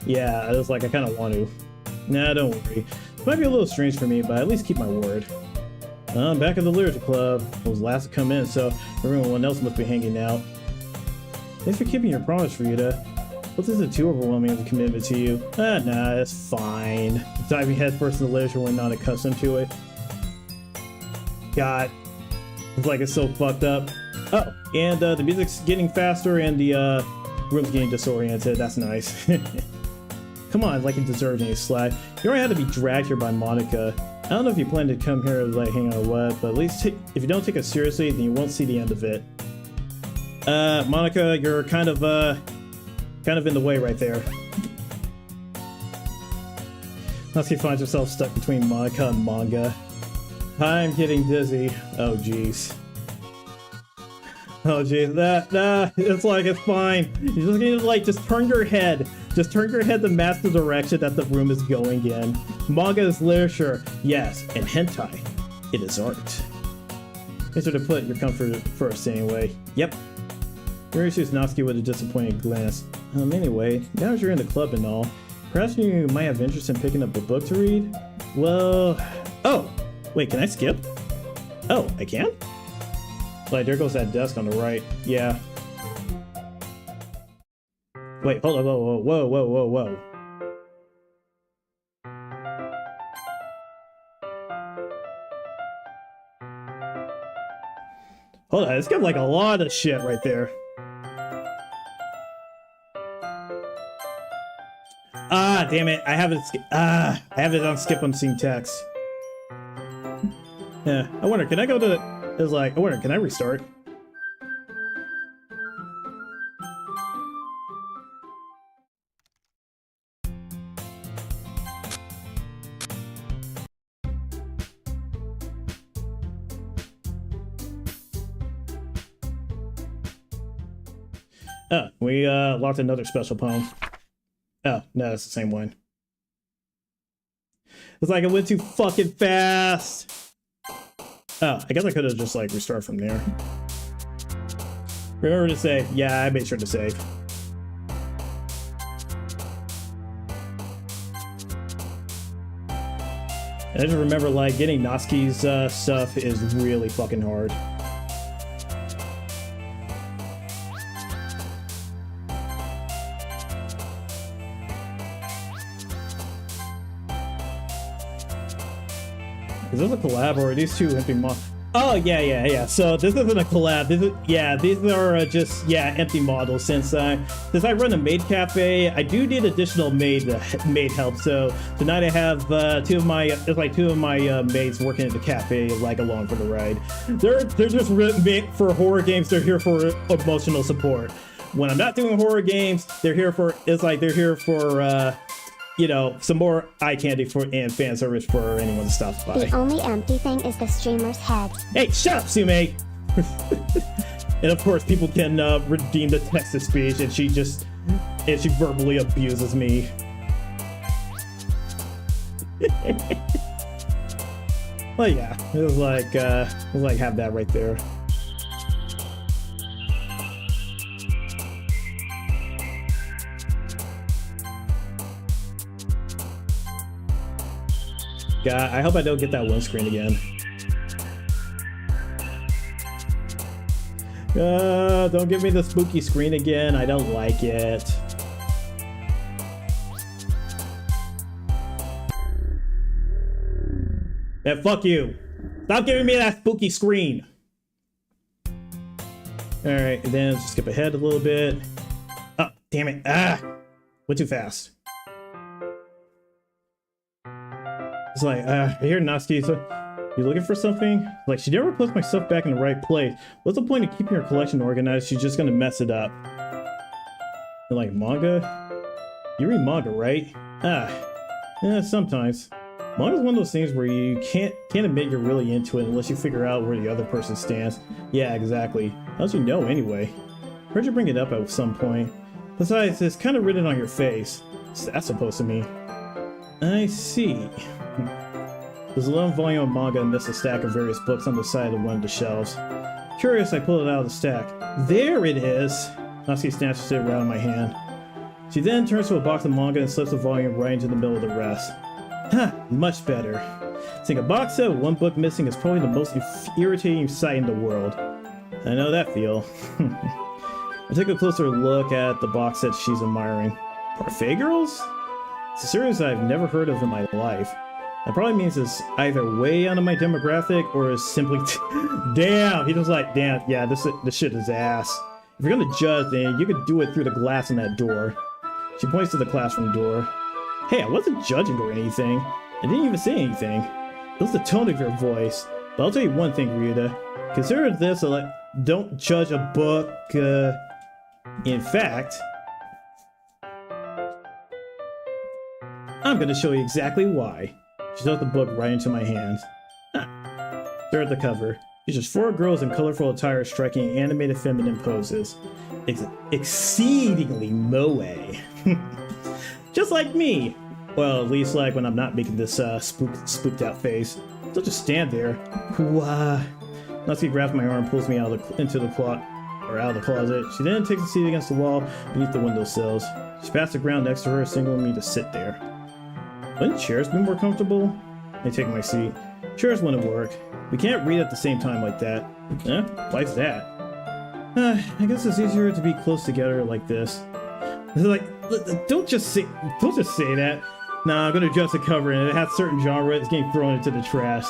Yeah, I was like, I kind of want to. Nah, don't worry. It might be a little strange for me, but at least keep my word. I'm back at the Literature Club. I was last to come in, so everyone else must be hanging out. Thanks for keeping your promise, Rita. What isn't too overwhelming of a commitment to you? Nah, it's fine. Diving headfirst in the literature when not accustomed to it. God. It's like it's so fucked up. Oh, and the music's getting faster and the room's getting disoriented. That's nice. Come on, like you deserve any slack. You already had to be dragged here by Monica. I don't know if you plan to come here to like hang out or what, but at least if you don't take it seriously, then you won't see the end of it. Monica, you're kind of in the way right there. Natsuki finds herself stuck between Monica and manga. I'm getting dizzy. Oh, jeez. Oh jeez, it's like, it's fine. You just need to like, just turn your head. Just turn your head to match the direction that the room is going in. Manga is literature, yes, and hentai, it is art. Make sure to put your comfort first anyway. Yep. Mary shoots Natsuki with a disappointed glance. Anyway, now that you're in the club and all, perhaps you might have interest in picking up a book to read? Well... Oh! Wait, can I skip? Oh, I can? Like, there goes that desk on the right. Yeah. Wait, hold on, whoa. Hold on, it's got like a lot of shit right there. Ah, damn it, I have it on skip unseen text. Yeah, I wonder, can I go to, it's like, I wonder, can I restart? Oh, we locked another special poem. Oh, no, that's the same one. It's like I went too fucking fast. Oh, I guess I could have just like restarted from there. Remember to save. Yeah, I made sure to save. I just remember like getting Natsuki's stuff is really fucking hard. Is this a collab or are these two empty models? Oh yeah. So this isn't a collab. This is, yeah, these are just empty models. Since I run a maid cafe, I do need additional maid help. So tonight I have two of my maids working at the cafe like along for the ride. They're just for horror games. They're here for emotional support. When I'm not doing horror games, they're here for you know, some more eye candy and fan service for anyone to stop by. The only empty thing is the streamer's head. Hey, shut up, Sume! And of course, people can redeem the text-to-speech, and she verbally abuses me. Well, yeah, it was like have that right there. God, I hope I don't get that one screen again. Don't give me the spooky screen again. I don't like it. Yeah, fuck you. Stop giving me that spooky screen. Alright, and then just skip ahead a little bit. Oh, damn it. Ah! Went too fast. It's like, I hear Natsuki, so you looking for something? Like, she never puts my stuff back in the right place. What's the point of keeping her collection organized? She's just gonna mess it up. And like, manga? You read manga, right? Yeah, sometimes. Manga's one of those things where you can't admit you're really into it unless you figure out where the other person stands. Yeah, exactly. How'd you know, anyway? Heard you bring it up at some point. Besides, it's kind of written on your face. What's that supposed to mean? I see. There's a long volume of manga amidst a stack of various books on the side of one of the shelves. Curious, I pulled it out of the stack. There it is! Natsuki snatches it right out of my hand. She then turns to a box of manga and slips the volume right into the middle of the rest. Ha! Much better. Seeing a box set with one book missing is probably the most irritating sight in the world. I know that feel. I take a closer look at the box set she's admiring. Parfait Girls? It's a series I've never heard of in my life. That probably means it's either way out of my demographic or is simply damn! He was like, damn, yeah, this shit is ass. If you're gonna judge, then you could do it through the glass in that door. She points to the classroom door. Hey, I wasn't judging or anything. I didn't even say anything. It was the tone of your voice. But I'll tell you one thing, Ryuta. Consider this don't judge a book, in fact, I'm gonna show you exactly why. She took the book right into my hands. Stare at the cover. Features 4 girls in colorful attire striking animated feminine poses. Exceedingly moe. Just like me. Well, at least like when I'm not making this spooked out face. They'll just stand there. Wah. Natsuki grabs my arm and pulls me out of the closet. She then takes a seat against the wall beneath the windowsills. She pats the ground next to her, signaling me to sit there. Wouldn't chairs be more comfortable? I take my seat. Chairs wouldn't work. We can't read at the same time like that. Eh? Why's that? I guess it's easier to be close together like this. Like, don't just say that. Nah, I'm gonna adjust the cover and it has certain genre. It's getting thrown into the trash.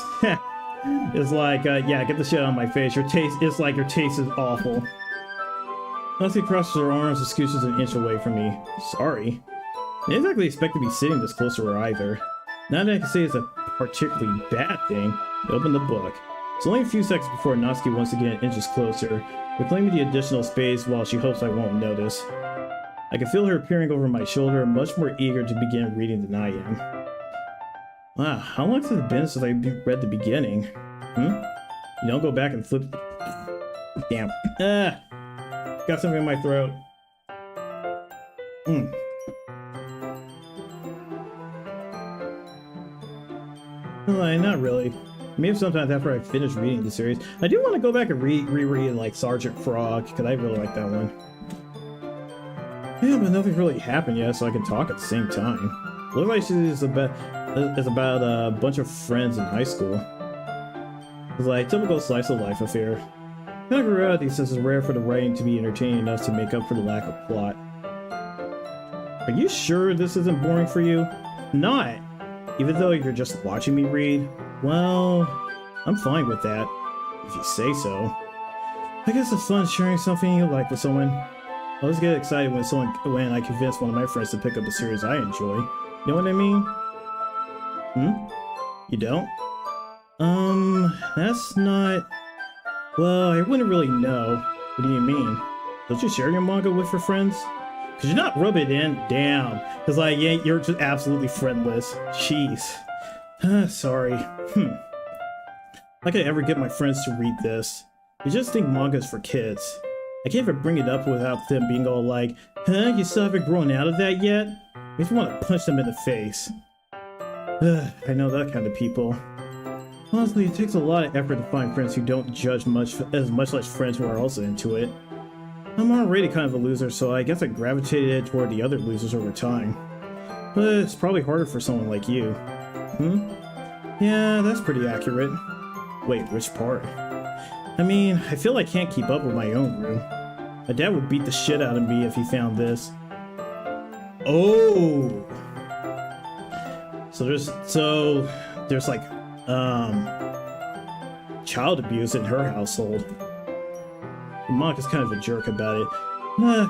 It's like, yeah, get the shit out of my face. It's like your taste is awful. Nancy crosses her arms and scooches an inch away from me. Sorry. I didn't exactly expect to be sitting this close to her either. Not that I can say it's a particularly bad thing. I open the book. It's only a few seconds before Natsuki once again inches closer, reclaiming the additional space while she hopes I won't notice. I can feel her peering over my shoulder, much more eager to begin reading than I am. Wow, how long has it been since I read the beginning? You don't go back and flip... Damn. Got something in my throat. Well, not really. Maybe sometimes after I finish reading the series. I do want to go back and reread like Sergeant Frog, because I really like that one. Yeah, but nothing's really happened yet, so I can talk at the same time. Looks like it's about a bunch of friends in high school. It's like typical slice of life affair. Kind of grew out since it's rare for the writing to be entertaining enough to make up for the lack of plot. Are you sure this isn't boring for you? Not. Even though you're just watching me read? Well, I'm fine with that, if you say so. I guess it's fun sharing something you like with someone. I always get excited when I convince one of my friends to pick up a series I enjoy. You know what I mean? You don't? That's not... Well, I wouldn't really know. What do you mean? Don't you share your manga with your friends? Could you not rub it in? Damn. Cause like, yeah, you're just absolutely friendless. Jeez. Sorry. I could ever get my friends to read this. They just think manga's for kids. I can't even bring it up without them being all like, huh, you still haven't grown out of that yet? Makes me want to punch them in the face. I know that kind of people. Honestly, it takes a lot of effort to find friends who don't judge as much like friends who are also into it. I'm already kind of a loser, so I guess I gravitated toward the other losers over time. But it's probably harder for someone like you. Yeah, that's pretty accurate. Wait, which part? I mean, I feel I can't keep up with my own room. My dad would beat the shit out of me if he found this. Oh! So there's like, child abuse in her household. The monk is kind of a jerk about it.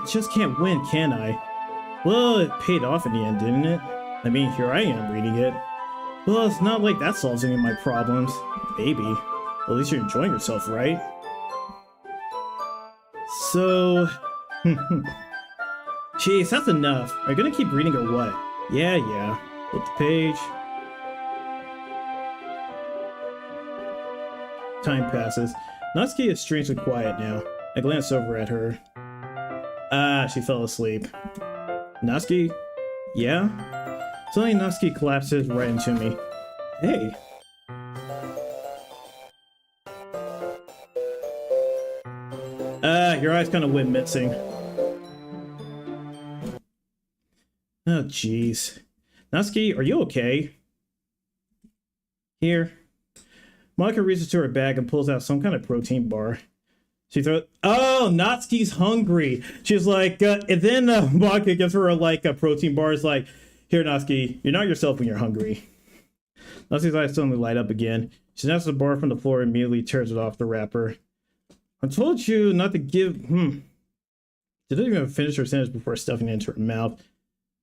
Just can't win, can I? Well, it paid off in the end, didn't it? I mean, here I am reading it. Well, it's not like that solves any of my problems. Maybe. At least you're enjoying yourself, right? So... Jeez, that's enough. Are you gonna keep reading or what? Yeah. Flip the page. Time passes. Natsuki is strangely quiet now. I glance over at her. She fell asleep. Natsuki? Yeah? Suddenly Natsuki collapses right into me. Hey. Your eyes kind of went missing. Oh, jeez. Natsuki, are you okay? Here. Monica reaches to her bag and pulls out some kind of protein bar. She throws... Oh, Natsuki's hungry. She's like... and then Monica gives her a protein bar. It's like, here, Natsuki, you're not yourself when you're hungry. Natsuki's eyes suddenly light up again. She snatches the bar from the floor and immediately tears it off the wrapper. I told you not to give... She didn't even finish her sentence before stuffing it into her mouth.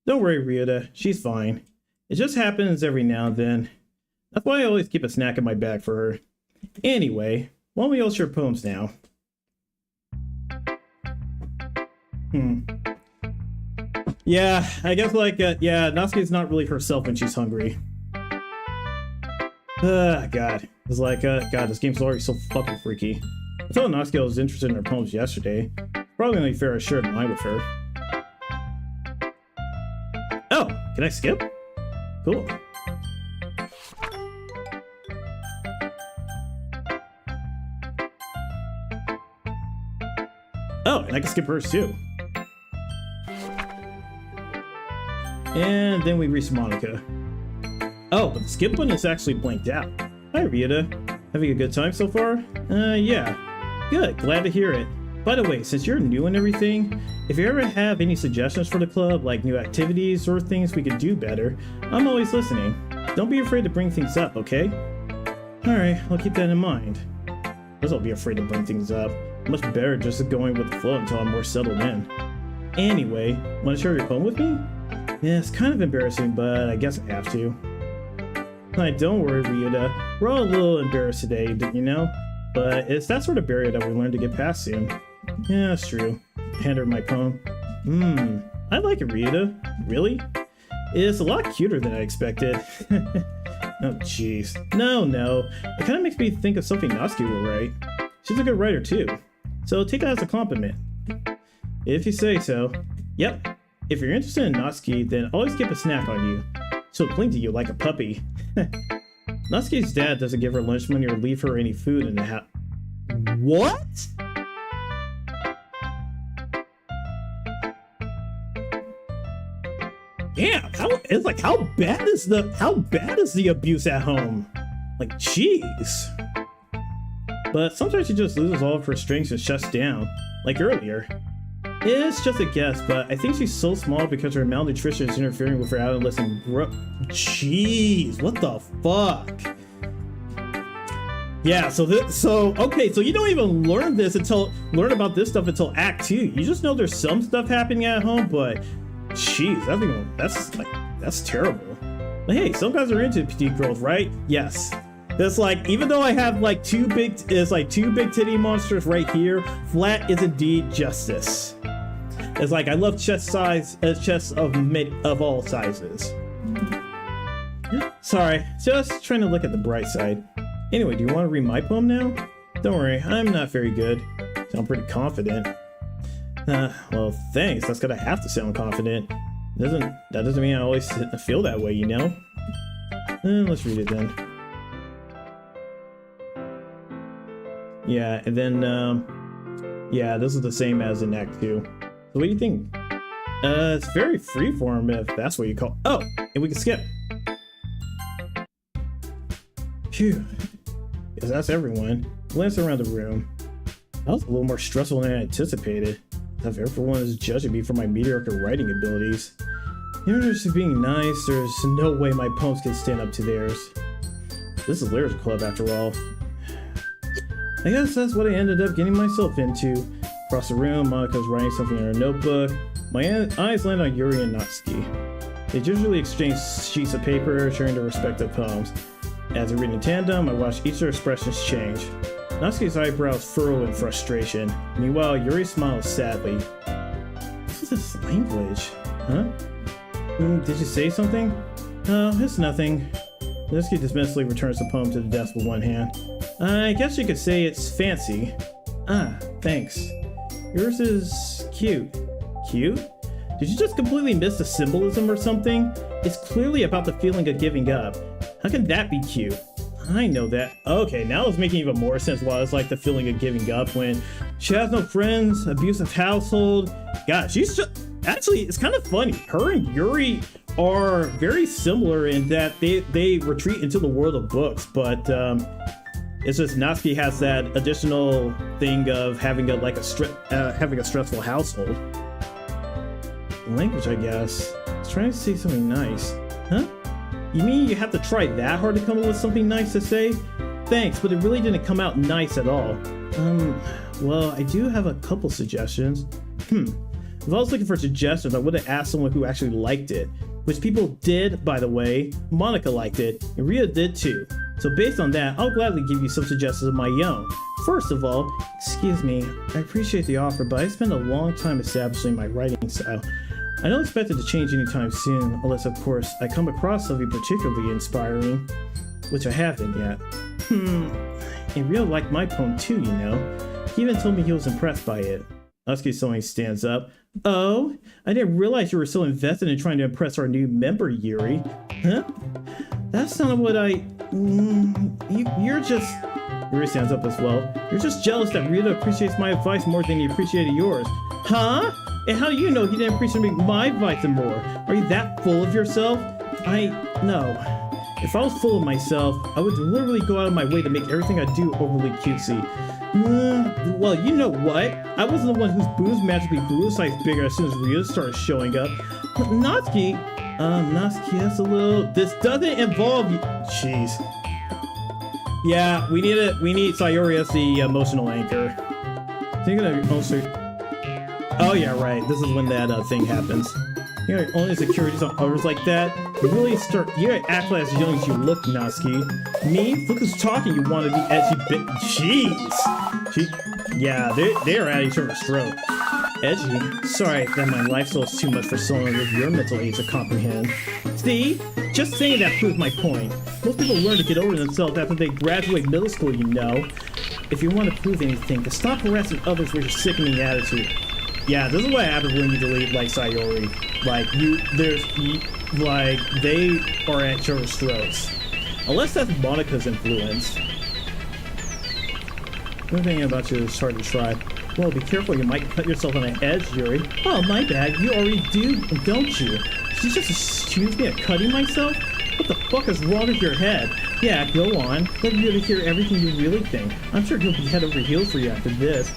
Don't worry, Ryuta. She's fine. It just happens every now and then. That's why I always keep a snack in my bag for her. Anyway, why don't we all share poems now? Yeah, I guess Natsuki's not really herself when she's hungry. God. It's like, God, this game's already so fucking freaky. I told Natsuki I was interested in her poems yesterday. Probably only fair I shared mine with her. Oh, can I skip? Cool. Oh, and I can skip hers too. And then we reach Monica. Oh, but the skip button is actually blanked out. Hi, Rita. Having a good time so far? Yeah. Good, glad to hear it. By the way, since you're new and everything, if you ever have any suggestions for the club, like new activities or things we could do better, I'm always listening. Don't be afraid to bring things up, okay? Alright, I'll keep that in mind. Guess I'll be afraid to bring things up. Much better just going with the flow until I'm more settled in. Anyway, want to share your poem with me? Yeah, it's kind of embarrassing, but I guess I have to. Alright, don't worry, Ryuta. We're all a little embarrassed today, you know? But it's that sort of barrier that we learn to get past soon. Yeah, that's true. Hand her my poem. I like it, Ryuta. Really? It's a lot cuter than I expected. Oh, jeez. No. It kind of makes me think of something Natsuki will write. She's a good writer, too. So take that as a compliment. If you say so. Yep. If you're interested in Natsuki, then always keep a snack on you. She'll cling to you like a puppy. Natsuki's dad doesn't give her lunch money or leave her any food in the house. What? Damn, how bad is the abuse at home? Like, jeez. But sometimes she just loses all of her strength and shuts down, like earlier. It's just a guess, but I think she's so small because her malnutrition is interfering with her adolescent growth. Jeez, what the fuck? Yeah, so you don't even learn about this stuff until Act 2. You just know there's some stuff happening at home, but jeez, that's terrible. But hey, some guys are into petite growth, right? Yes. It's like, even though I have like two big titty monsters right here, flat is indeed justice. It's like, I love chests of all sizes. Sorry, just trying to look at the bright side. Anyway, do you want to read my poem now? Don't worry, I'm not very good. Sound pretty confident. Well, thanks. That's gonna have to sound confident. That doesn't mean I always feel that way, you know? Let's read it then. Yeah, and then, yeah, this is the same as in Act 2. So what do you think? It's very freeform, if that's what you call. Oh, and we can skip. Phew. Guess that's everyone. Glance around the room. That was a little more stressful than I anticipated. If everyone is judging me for my mediocre writing abilities. Even just being nice, there's no way my poems can stand up to theirs. This is Lyrics Club after all. I guess that's what I ended up getting myself into. Across the room, Monika's writing something in her notebook. My eyes land on Yuri and Natsuki. They usually exchange sheets of paper, sharing their respective poems. As they read in tandem, I watch each of their expressions change. Natsuki's eyebrows furrow in frustration. Meanwhile, Yuri smiles sadly. What is this language? Huh? Did you say something? Oh, it's nothing. Natsuki dismissively returns the poem to the desk with one hand. I guess you could say it's fancy. Ah, thanks. Yours is cute. Cute? Did you just completely miss the symbolism or something? It's clearly about the feeling of giving up. How can that be cute? I know that. Okay, now it's making even more sense why it's like the feeling of giving up when she has no friends, abusive household. God, she's just... Actually, it's kind of funny. Her and Yuri are very similar in that they retreat into the world of books, but it's just Natsuki has that additional thing of having a stressful household. Language, I guess. I was trying to say something nice. Huh? You mean you have to try that hard to come up with something nice to say? Thanks, but it really didn't come out nice at all. Well, I do have a couple suggestions. If I was looking for suggestions, I would have asked someone who actually liked it. Which people did, by the way. Monica liked it, and Rhea did too. So based on that, I'll gladly give you some suggestions of my own. First of all, excuse me, I appreciate the offer, but I spent a long time establishing my writing style. I don't expect it to change anytime soon, unless of course I come across something particularly inspiring. which I haven't yet. He really liked my poem too, you know. He even told me he was impressed by it. Natsuki suddenly stands up. Oh, I didn't realize you were so invested in trying to impress our new member, Yuri. Huh? That's not what I... you're just... Yuri stands up as well. You're just jealous that Ryuta appreciates my advice more than he appreciated yours. Huh? And how do you know he didn't appreciate my advice more? Are you that full of yourself? No. If I was full of myself, I would literally go out of my way to make everything I do overly cutesy. Well, you know what? I wasn't the one whose boobs magically grew a size bigger as soon as Ryuta started showing up. But Natsuki, that's a little... This doesn't involve you. Jeez. Yeah, we need Sayori as the emotional anchor. Thinking of also... Oh yeah, right. This is when that thing happens. You know, only insecurities on others like that. You gotta act like as young as you look, Natsuki. Me? Look who's talking, you wanna be edgy bit. Jeez! Yeah, they're at each other's throat. Edgy? Sorry that my lifestyle is too much for someone with your mental age to comprehend. See? Just saying that proves my point. Most people learn to get over themselves after they graduate middle school, you know. If you want to prove anything, to stop harassing others with your sickening attitude. Yeah, this is what happens when you delete, like, Sayori. Like, they are at your throats. Unless that's Monika's influence. One thing about you is hard to try. Well, be careful, you might cut yourself on the edge, Yuri. Oh, my bad, you already do, don't you? Did you just accuse me of cutting myself? What the fuck is wrong with your head? Yeah, go on. Let me hear everything you really think. I'm sure he'll be head over heels for you after this.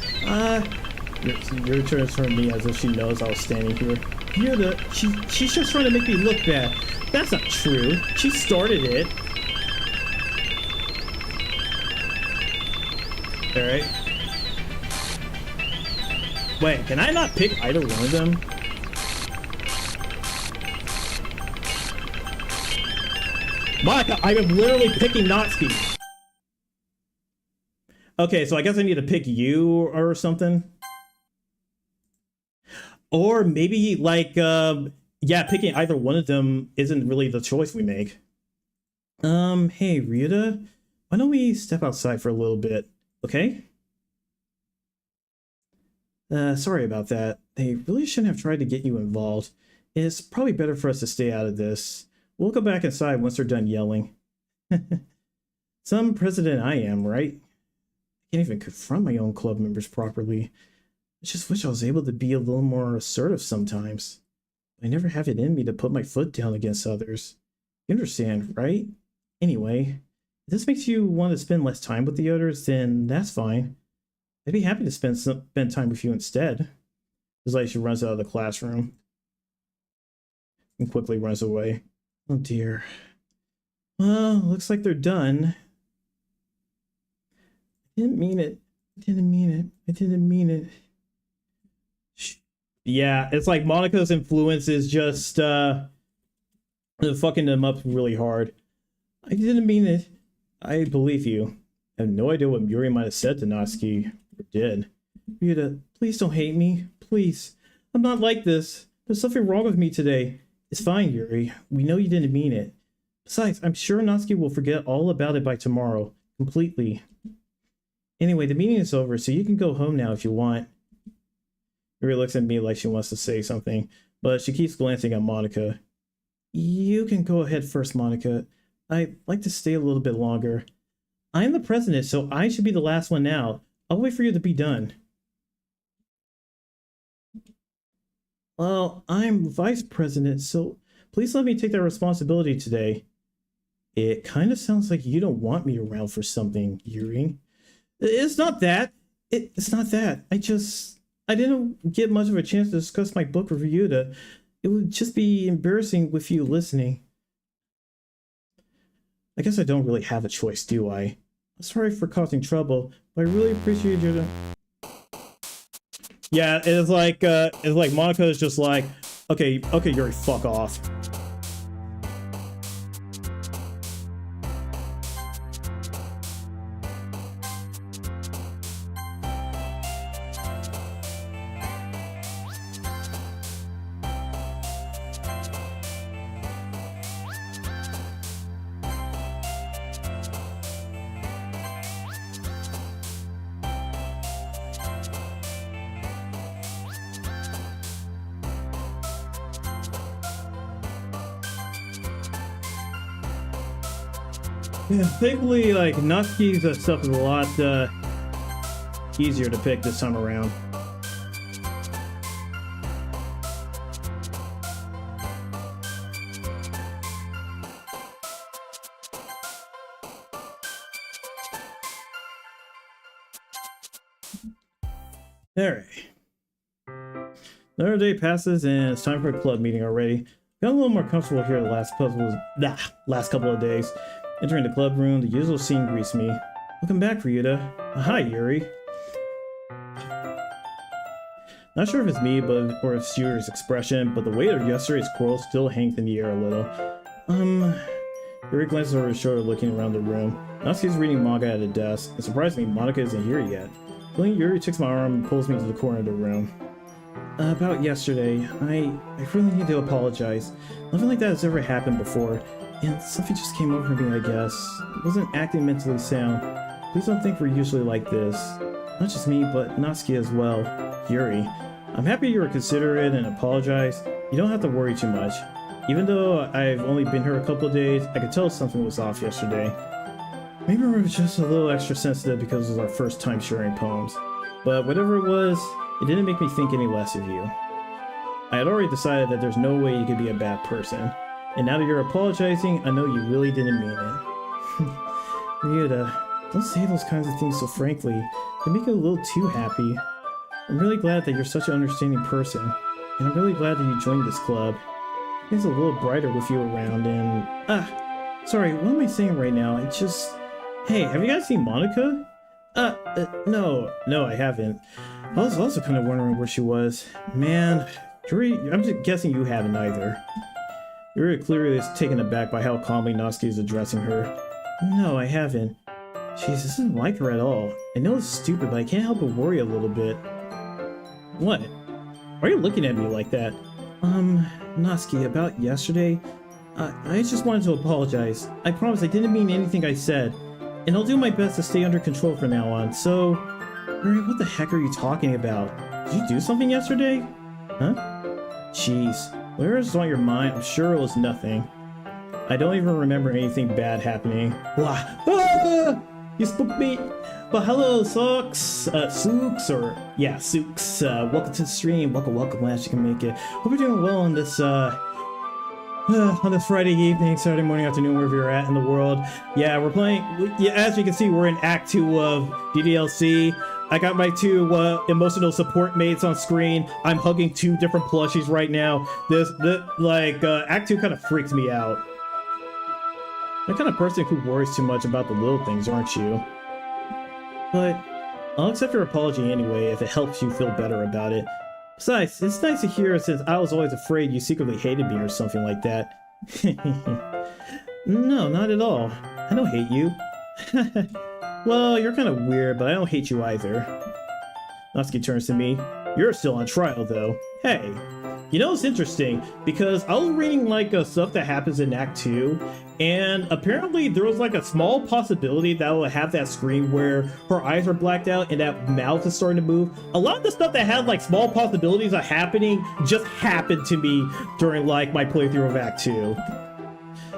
Your turn to turn me as if she knows I was standing here. She's just trying to make me look bad. That's not true. She started it. Alright. Wait, can I not pick either one of them? Monika, I am literally picking Natsuki. Okay, so I guess I need to pick you or something. Or maybe, like, yeah, picking either one of them isn't really the choice we make. Hey, Ryuta, why don't we step outside for a little bit, okay? Sorry about that. They really shouldn't have tried to get you involved. It's probably better for us to stay out of this. We'll go back inside once they're done yelling. Some president I am, right? I can't even confront my own club members properly. I just wish I was able to be a little more assertive sometimes. I never have it in me to put my foot down against others. You understand, right? Anyway, if this makes you want to spend less time with the others, then that's fine. I'd be happy to spend time with you instead. It's like she runs out of the classroom and quickly runs away. Oh dear. Well, looks like they're done. I didn't mean it. I didn't mean it. I didn't mean it. Yeah, it's like Monika's influence is just fucking them up really hard. I didn't mean it. I believe you. I have no idea what Yuri might have said to Natsuki, or did. Ryuta, please don't hate me. Please. I'm not like this. There's something wrong with me today. It's fine, Yuri. We know you didn't mean it. Besides, I'm sure Natsuki will forget all about it by tomorrow. Completely. Anyway, the meeting is over, so you can go home now if you want. Yuri looks at me like she wants to say something, but she keeps glancing at Monika. You can go ahead first, Monika. I'd like to stay a little bit longer. I'm the president, so I should be the last one out. I'll wait for you to be done. Well, I'm vice president, so please let me take that responsibility today. It kind of sounds like you don't want me around for something, Yuri. It's not that. It's not that. I didn't get much of a chance to discuss my book with Ryuta. It would just be embarrassing with you listening. I guess I don't really have a choice, do I? I'm sorry for causing trouble, but I really appreciate you. Yeah, it's like Monika is just like, okay, Yuri, fuck off. Yeah, thankfully, like, Natsuki's stuff is a lot easier to pick this time around. Alright. Another day passes and it's time for a club meeting already. Got a little more comfortable here the last couple of days. Entering the club room, the usual scene greets me. Welcome back, Ryuta. Hi, Yuri. Not sure if it's me, or if it's Yuri's expression, but the weight of yesterday's quarrel still hangs in the air a little. Yuri glances over his shoulder, looking around the room. Natsuki's reading manga at a desk. It surprised me Monica isn't here yet. Feeling Yuri takes my arm and pulls me to the corner of the room. About yesterday, I really need to apologize. Nothing like that has ever happened before, and something just came over me, I guess. I wasn't acting mentally sound. Please don't think we're usually like this. Not just me, but Natsuki as well. Yuri, I'm happy you were considerate and apologized. You don't have to worry too much. Even though I've only been here a couple of days, I could tell something was off yesterday. Maybe we were just a little extra sensitive because it was our first time sharing poems. But whatever it was, it didn't make me think any less of you. I had already decided that there's no way you could be a bad person. And now that you're apologizing, I know you really didn't mean it. Ryuta, don't say those kinds of things so frankly. They make you a little too happy. I'm really glad that you're such an understanding person. And I'm really glad that you joined this club. It's a little brighter with you around and... sorry, what am I saying right now? It just... Hey, have you guys seen Monica? No, I haven't. I was also kind of wondering where she was. Man, Yuri, I'm just guessing you haven't either. Yuri clearly is taken aback by how calmly Natsuki is addressing her. No, I haven't. Jeez, this isn't like her at all. I know it's stupid, but I can't help but worry a little bit. What? Why are you looking at me like that? Natsuki, about yesterday? I just wanted to apologize. I promise I didn't mean anything I said. And I'll do my best to stay under control from now on, so... Yuri, what the heck are you talking about? Did you do something yesterday? Huh? Jeez. Whatever's on your mind, I'm sure it was nothing. I don't even remember anything bad happening. Blah. Ah! You spooked me! But hello, Sooks! Sooks, or... Yeah, Sooks. Welcome to the stream. Welcome, glad you can make it. Hope you're doing well on this, on this Friday evening, Saturday morning, afternoon, wherever you're at in the world. Yeah, we're playing... Yeah, as you can see, we're in Act 2 of DDLC. I got my two emotional support mates on screen. I'm hugging two different plushies right now. Act 2 kind of freaks me out. You're the kind of person who worries too much about the little things, aren't you? But I'll accept your apology anyway if it helps you feel better about it. Besides, it's nice to hear since I was always afraid you secretly hated me or something like that. No, not at all. I don't hate you. Well, you're kind of weird, but I don't hate you either. Natsuki turns to me. You're still on trial, though. Hey, you know, it's interesting, because I was reading, stuff that happens in Act 2, and apparently there was, a small possibility that will have that screen where her eyes are blacked out and that mouth is starting to move. A lot of the stuff that had, small possibilities of happening just happened to me during, my playthrough of Act 2.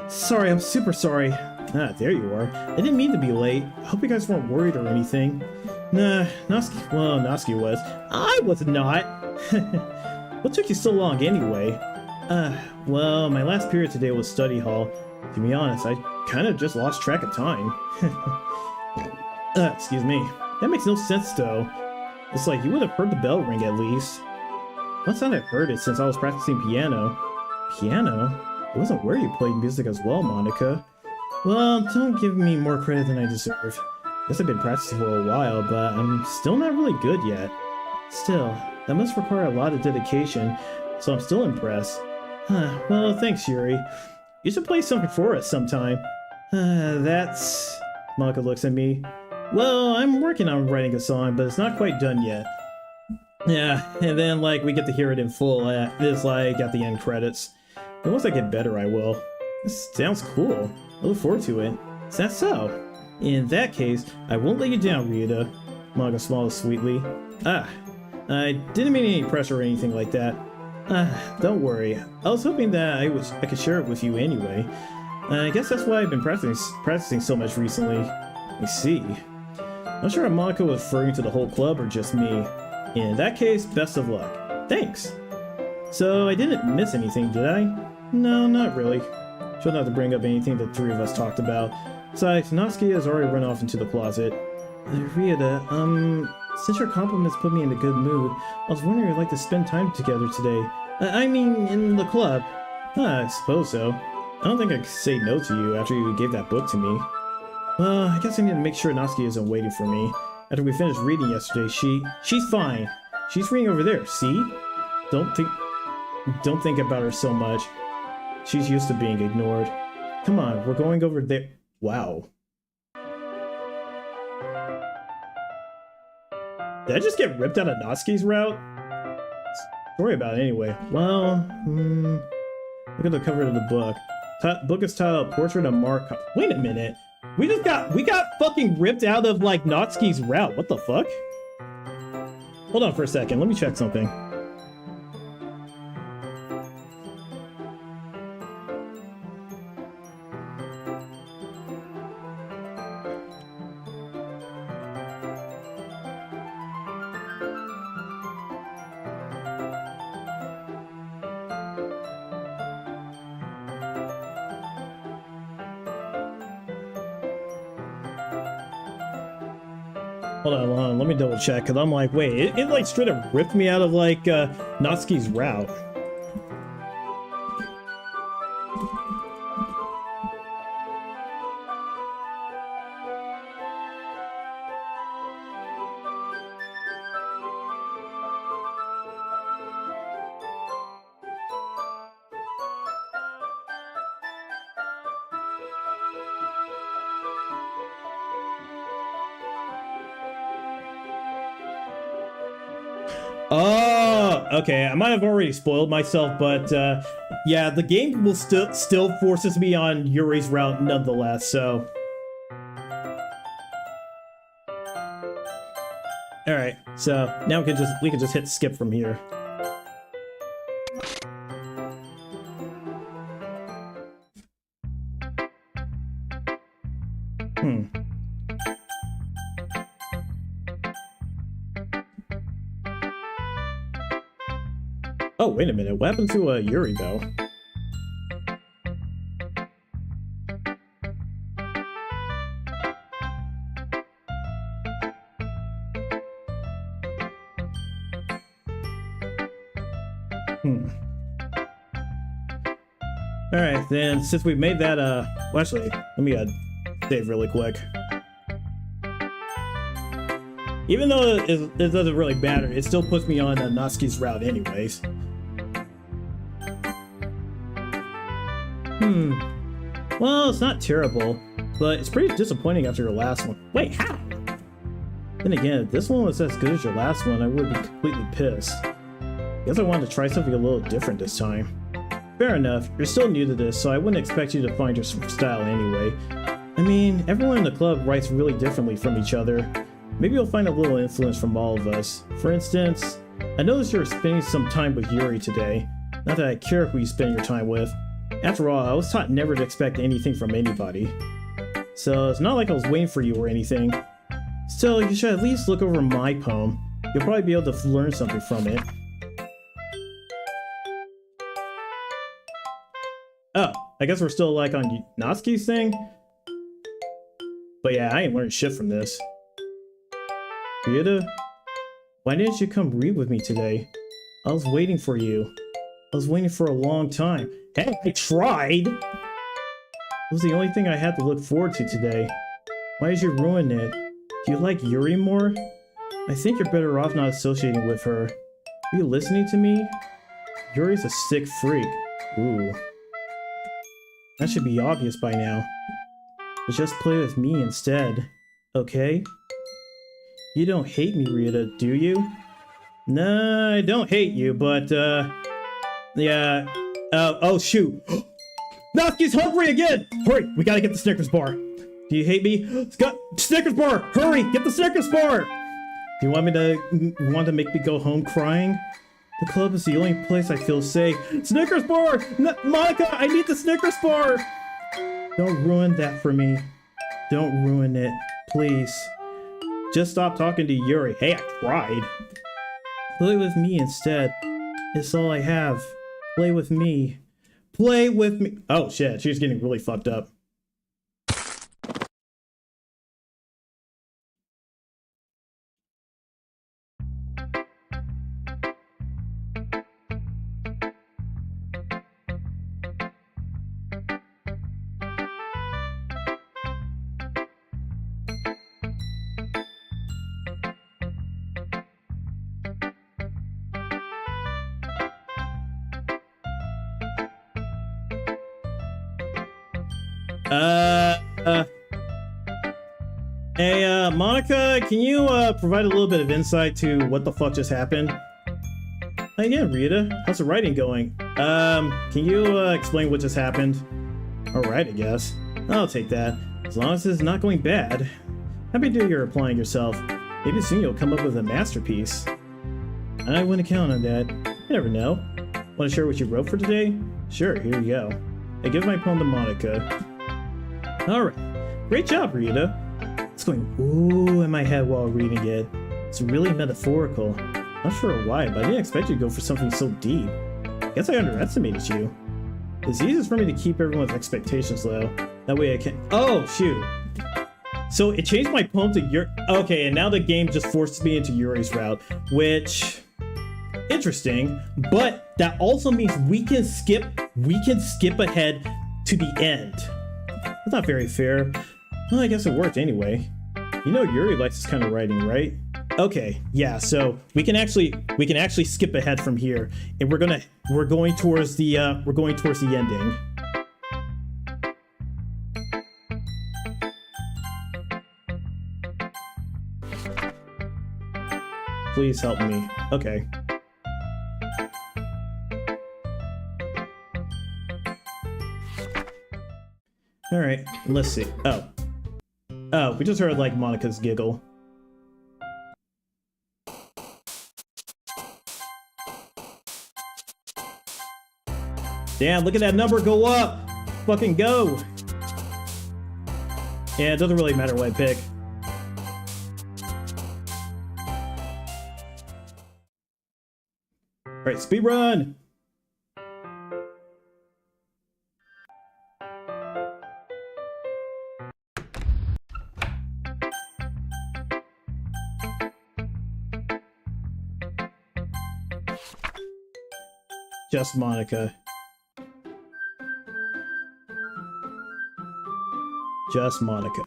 Sorry, I'm super sorry. Ah, there you are. I didn't mean to be late. I hope you guys weren't worried or anything. Nah, Natsuki was. I was not! What took you so long anyway? Well, my last period today was study hall. To be honest, I kind of just lost track of time. Excuse me. That makes no sense though. It's like you would have heard the bell ring at least. Once I've heard it since I was practicing piano. Piano? It wasn't where you played music as well, Monica. Well, don't give me more credit than I deserve. Guess I've been practicing for a while, but I'm still not really good yet. Still, that must require a lot of dedication, so I'm still impressed. Well, thanks, Yuri. You should play something for us sometime. That's... Monica looks at me. Well, I'm working on writing a song, but it's not quite done yet. Yeah, and then, we get to hear it in full. It's at the end credits. And once I get better, I will. This sounds cool. I look forward to it. Is that so? In that case, I won't let you down, Ryuta. Monica smiles sweetly. I didn't mean any pressure or anything like that. Don't worry. I was hoping that I could share it with you anyway. I guess that's why I've been practicing so much recently. I see. Not sure if Monica was referring to the whole club or just me. In that case, best of luck. Thanks! So, I didn't miss anything, did I? No, not really. Shouldn't have to bring up anything the three of us talked about. Besides, Natsuki has already run off into the closet. Ryuta, since your compliments put me in a good mood, I was wondering if you'd like to spend time together today. I mean, in the club. I suppose so. I don't think I could say no to you after you gave that book to me. Well, I guess I need to make sure Natsuki isn't waiting for me. After we finished reading yesterday, she's fine. She's reading over there, see? Don't think about her so much. She's used to being ignored. Come on, we're going over there. Wow. Did I just get ripped out of Natsuki's route? Story about it anyway. Well, look at the cover of the book. Book is titled Portrait of Mark. Wait a minute. We got fucking ripped out of like Natsuki's route. What the fuck? Hold on for a second. Let me check something. Hold on, let me double check, because I'm like, wait, it like straight up ripped me out of like Natsuki's route. Oh, okay. I might have already spoiled myself, but yeah, the game will still forces me on Yuri's route nonetheless. So, all right. So now we can just hit skip from here. Oh, wait a minute. What happened to Yuri, though? Alright, then, since we've made that, well, actually, let me save really quick. Even though it doesn't really matter, it still puts me on Natsuki's route anyways. Well, it's not terrible, but it's pretty disappointing after your last one. Wait, how? Then again, if this one was as good as your last one, I would be completely pissed. Guess I wanted to try something a little different this time. Fair enough, you're still new to this, so I wouldn't expect you to find your style anyway. I mean, everyone in the club writes really differently from each other. Maybe you'll find a little influence from all of us. For instance, I noticed you were spending some time with Yuri today. Not that I care who you spend your time with. After all, I was taught never to expect anything from anybody. So it's not like I was waiting for you or anything. Still, you should at least look over my poem. You'll probably be able to learn something from it. Oh, I guess we're still like on Natsuki's thing? But yeah, I ain't learned shit from this. Ryuta, why didn't you come read with me today? I was waiting for you. I was waiting for a long time. Hey, I tried! It was the only thing I had to look forward to today. Why did you ruin it? Do you like Yuri more? I think you're better off not associating with her. Are you listening to me? Yuri's a sick freak. Ooh. That should be obvious by now. But just play with me instead, okay? You don't hate me, Ryuta, do you? Nah, I don't hate you, but, yeah. Oh, shoot. Natsuki's hungry again! Hurry, we gotta get the Snickers bar. Do you hate me? Scott, Snickers bar! Hurry, get the Snickers bar! Do you want to make me go home crying? The club is the only place I feel safe. Snickers bar! Monica, I need the Snickers bar! Don't ruin that for me. Don't ruin it, please. Just stop talking to Yuri. Hey, I tried. Play with me instead. It's all I have. Play with me. Play with me. Oh shit, she's getting really fucked up. Hey, Monica, can you, provide a little bit of insight to what the fuck just happened? Hey, yeah, Rita. How's the writing going? Can you, explain what just happened? Alright, I guess. I'll take that. As long as it's not going bad. Happy to hear you're applying yourself. Maybe soon you'll come up with a masterpiece. I wouldn't count on that. You never know. Want to share what you wrote for today? Sure, here you go. I give my poem to Monica. Alright. Great job, Rita. It's going ooh in my head while reading it. It's really metaphorical. Not sure why, but I didn't expect you to go for something so deep. Guess I underestimated you. It's easiest for me to keep everyone's expectations low. That way I can— oh, shoot. So it changed my poem to Yuri— okay, and now the game just forces me into Yuri's route, which— interesting, but that also means we can skip ahead to the end. That's not very fair. Well, I guess it worked anyway. You know Yuri likes this kind of writing, right? Okay, yeah, so we can actually skip ahead from here, and we're going towards the ending. Please help me. Okay. All right, let's see. Oh, we just heard like Monica's giggle. Damn, look at that number go up! Fucking go! Yeah, it doesn't really matter what I pick. Alright, speedrun! Just Monica. Just Monica.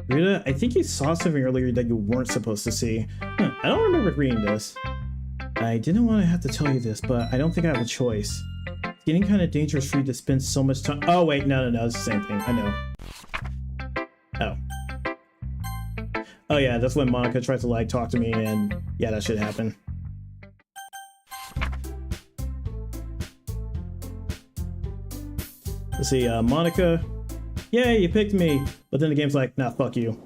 Rita, I think you saw something earlier that you weren't supposed to see. I don't remember reading this. I didn't want to have to tell you this, but I don't think I have a choice. It's getting kind of dangerous for you to spend so much time— oh wait, no, it's the same thing, I know. Oh. Oh yeah, that's when Monica tries to like talk to me, and yeah, that should happen. Let's see, Monica. Yay, you picked me. But then the game's like, nah, fuck you.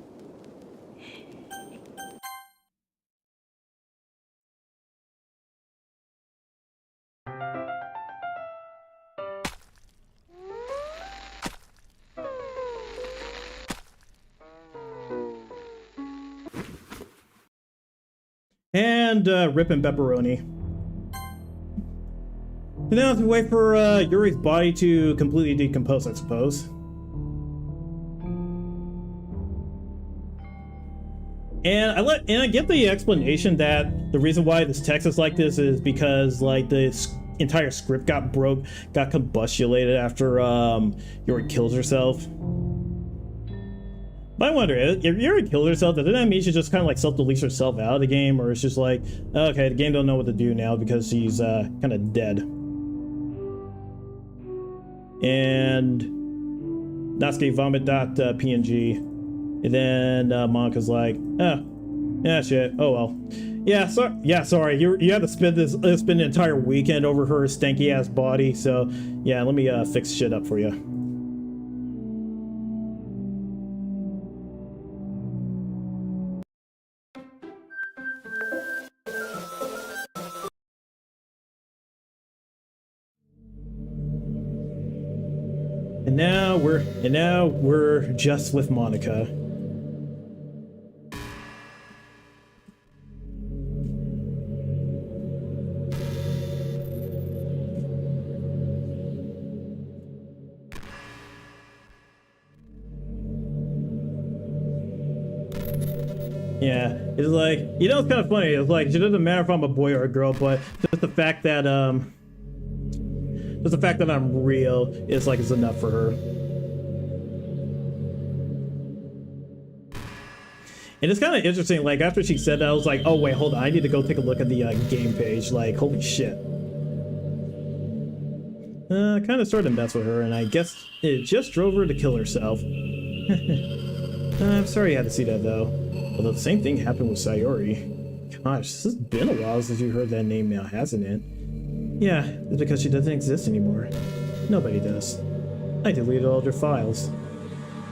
And ripping pepperoni. And now we wait for Yuri's body to completely decompose, I suppose. And I get the explanation that the reason why this text is like this is because like the entire script got combustulated after Yuri kills herself. But I wonder, if Yuri killed herself, doesn't that mean she just kind of like self-deletes herself out of the game, or it's just like, okay, the game don't know what to do now because she's kind of dead. And Natsuki vomit.png, and then Monica's like, oh, yeah, shit, oh well. Yeah, sorry, you had to spend an entire weekend over her stanky ass body, so yeah, let me fix shit up for you. And now we're just with Monica. Yeah, it's like, you know, it's kind of funny. It's like, it doesn't matter if I'm a boy or a girl, but just the fact that I'm real is like, it's enough for her. And it's kind of interesting, like, after she said that, I was like, oh wait, hold on, I need to go take a look at the game page. Like, holy shit. Kind of started to mess with her, and I guess it just drove her to kill herself. I'm sorry you had to see that, though. Although the same thing happened with Sayori. Gosh, this has been a while since you heard that name now, hasn't it? Yeah, it's because she doesn't exist anymore. Nobody does. I deleted all their files.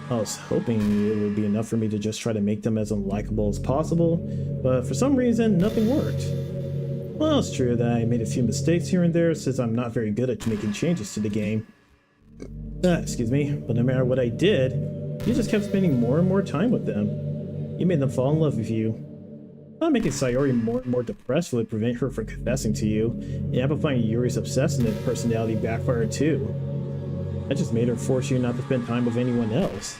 I was hoping it would be enough for me to just try to make them as unlikable as possible, but for some reason, nothing worked. Well, it's true that I made a few mistakes here and there since I'm not very good at making changes to the game. Excuse me, but no matter what I did, you just kept spending more and more time with them. You made them fall in love with you. Not making Sayori more and more depressed would prevent her from confessing to you, and amplifying Yuri's obsessive personality backfired too. I just made her force you not to spend time with anyone else.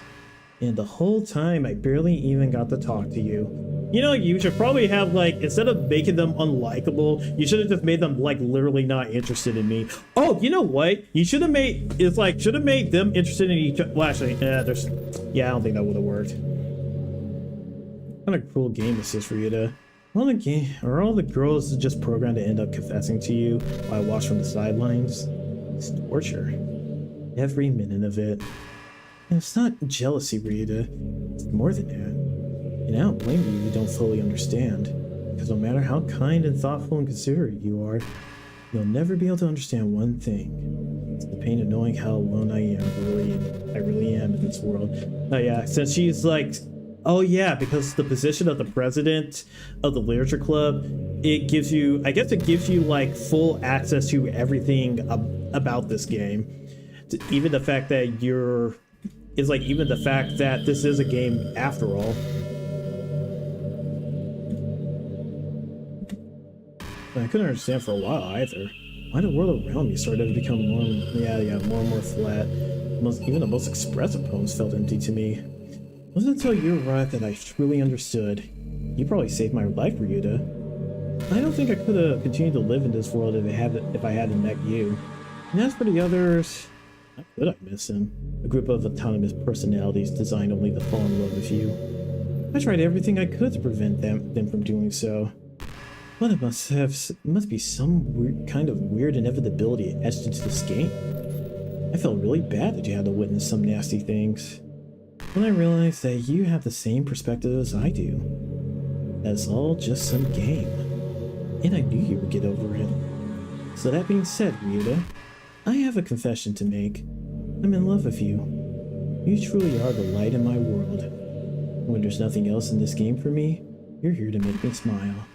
And the whole time, I barely even got to talk to you. You know, you should probably have, like, instead of making them unlikable, you should have just made them, like, literally not interested in me. Oh, you know what? You should have made, should have made them interested in each other. Well, actually, I don't think that would have worked. What kind of cruel game is this for you to... Are all the girls just programmed to end up confessing to you while I watch from the sidelines? It's torture. Every minute of it. And it's not jealousy, Rita. It's more than that. And I don't blame you if you don't fully understand. Because no matter how kind and thoughtful and considerate you are, you'll never be able to understand one thing. It's the pain of knowing how alone I really am in this world. Oh yeah, since she's like... Oh yeah, because the position of the president of the literature club, it gives you, I guess it gives you like full access to everything about this game. Even the fact that even the fact that this is a game after all. I couldn't understand for a while either. Why the world around me started to become more and more flat. Even the most expressive poems felt empty to me. It wasn't until you arrived that I truly understood. You probably saved my life, Ryuta. I don't think I could have continued to live in this world if I hadn't met you. And as for the others, how could I miss them? A group of autonomous personalities designed only to fall in love with you. I tried everything I could to prevent them from doing so. But it must be some kind of weird inevitability etched into this game. I felt really bad that you had to witness some nasty things. When I realized that you have the same perspective as I do. That's all just some game. And I knew you would get over it. So that being said, Ryuta, I have a confession to make. I'm in love with you. You truly are the light in my world. When there's nothing else in this game for me, you're here to make me smile.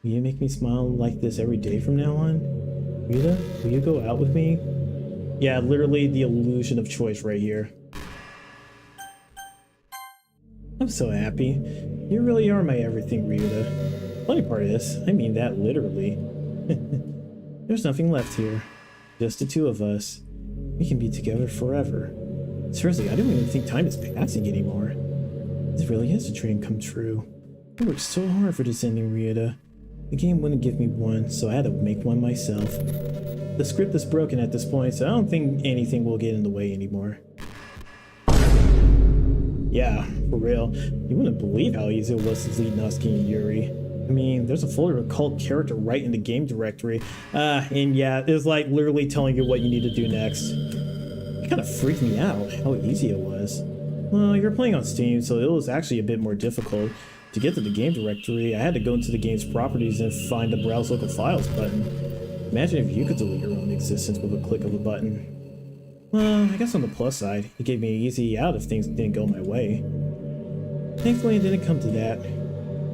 Will you make me smile like this every day from now on? Ryuta, will you go out with me? Yeah, literally the illusion of choice right here. I'm so happy. You really are my everything, Ryuta. Funny part is, I mean that literally. There's nothing left here. Just the two of us. We can be together forever. Seriously, I don't even think time is passing anymore. This really is a dream come true. I worked so hard for this ending, Ryuta. The game wouldn't give me one, so I had to make one myself. The script is broken at this point, so I don't think anything will get in the way anymore. Yeah, for real. You wouldn't believe how easy it was to lead Natsuki and Yuri. I mean, there's a folder of cult character right in the game directory. And yeah, it's like literally telling you what you need to do next. It kind of freaked me out how easy it was. Well, you're playing on Steam, so it was actually a bit more difficult. To get to the game directory, I had to go into the game's properties and find the Browse Local Files button. Imagine if you could delete your own existence with a click of a button. Well, I guess on the plus side, it gave me an easy out if things didn't go my way. Thankfully, it didn't come to that.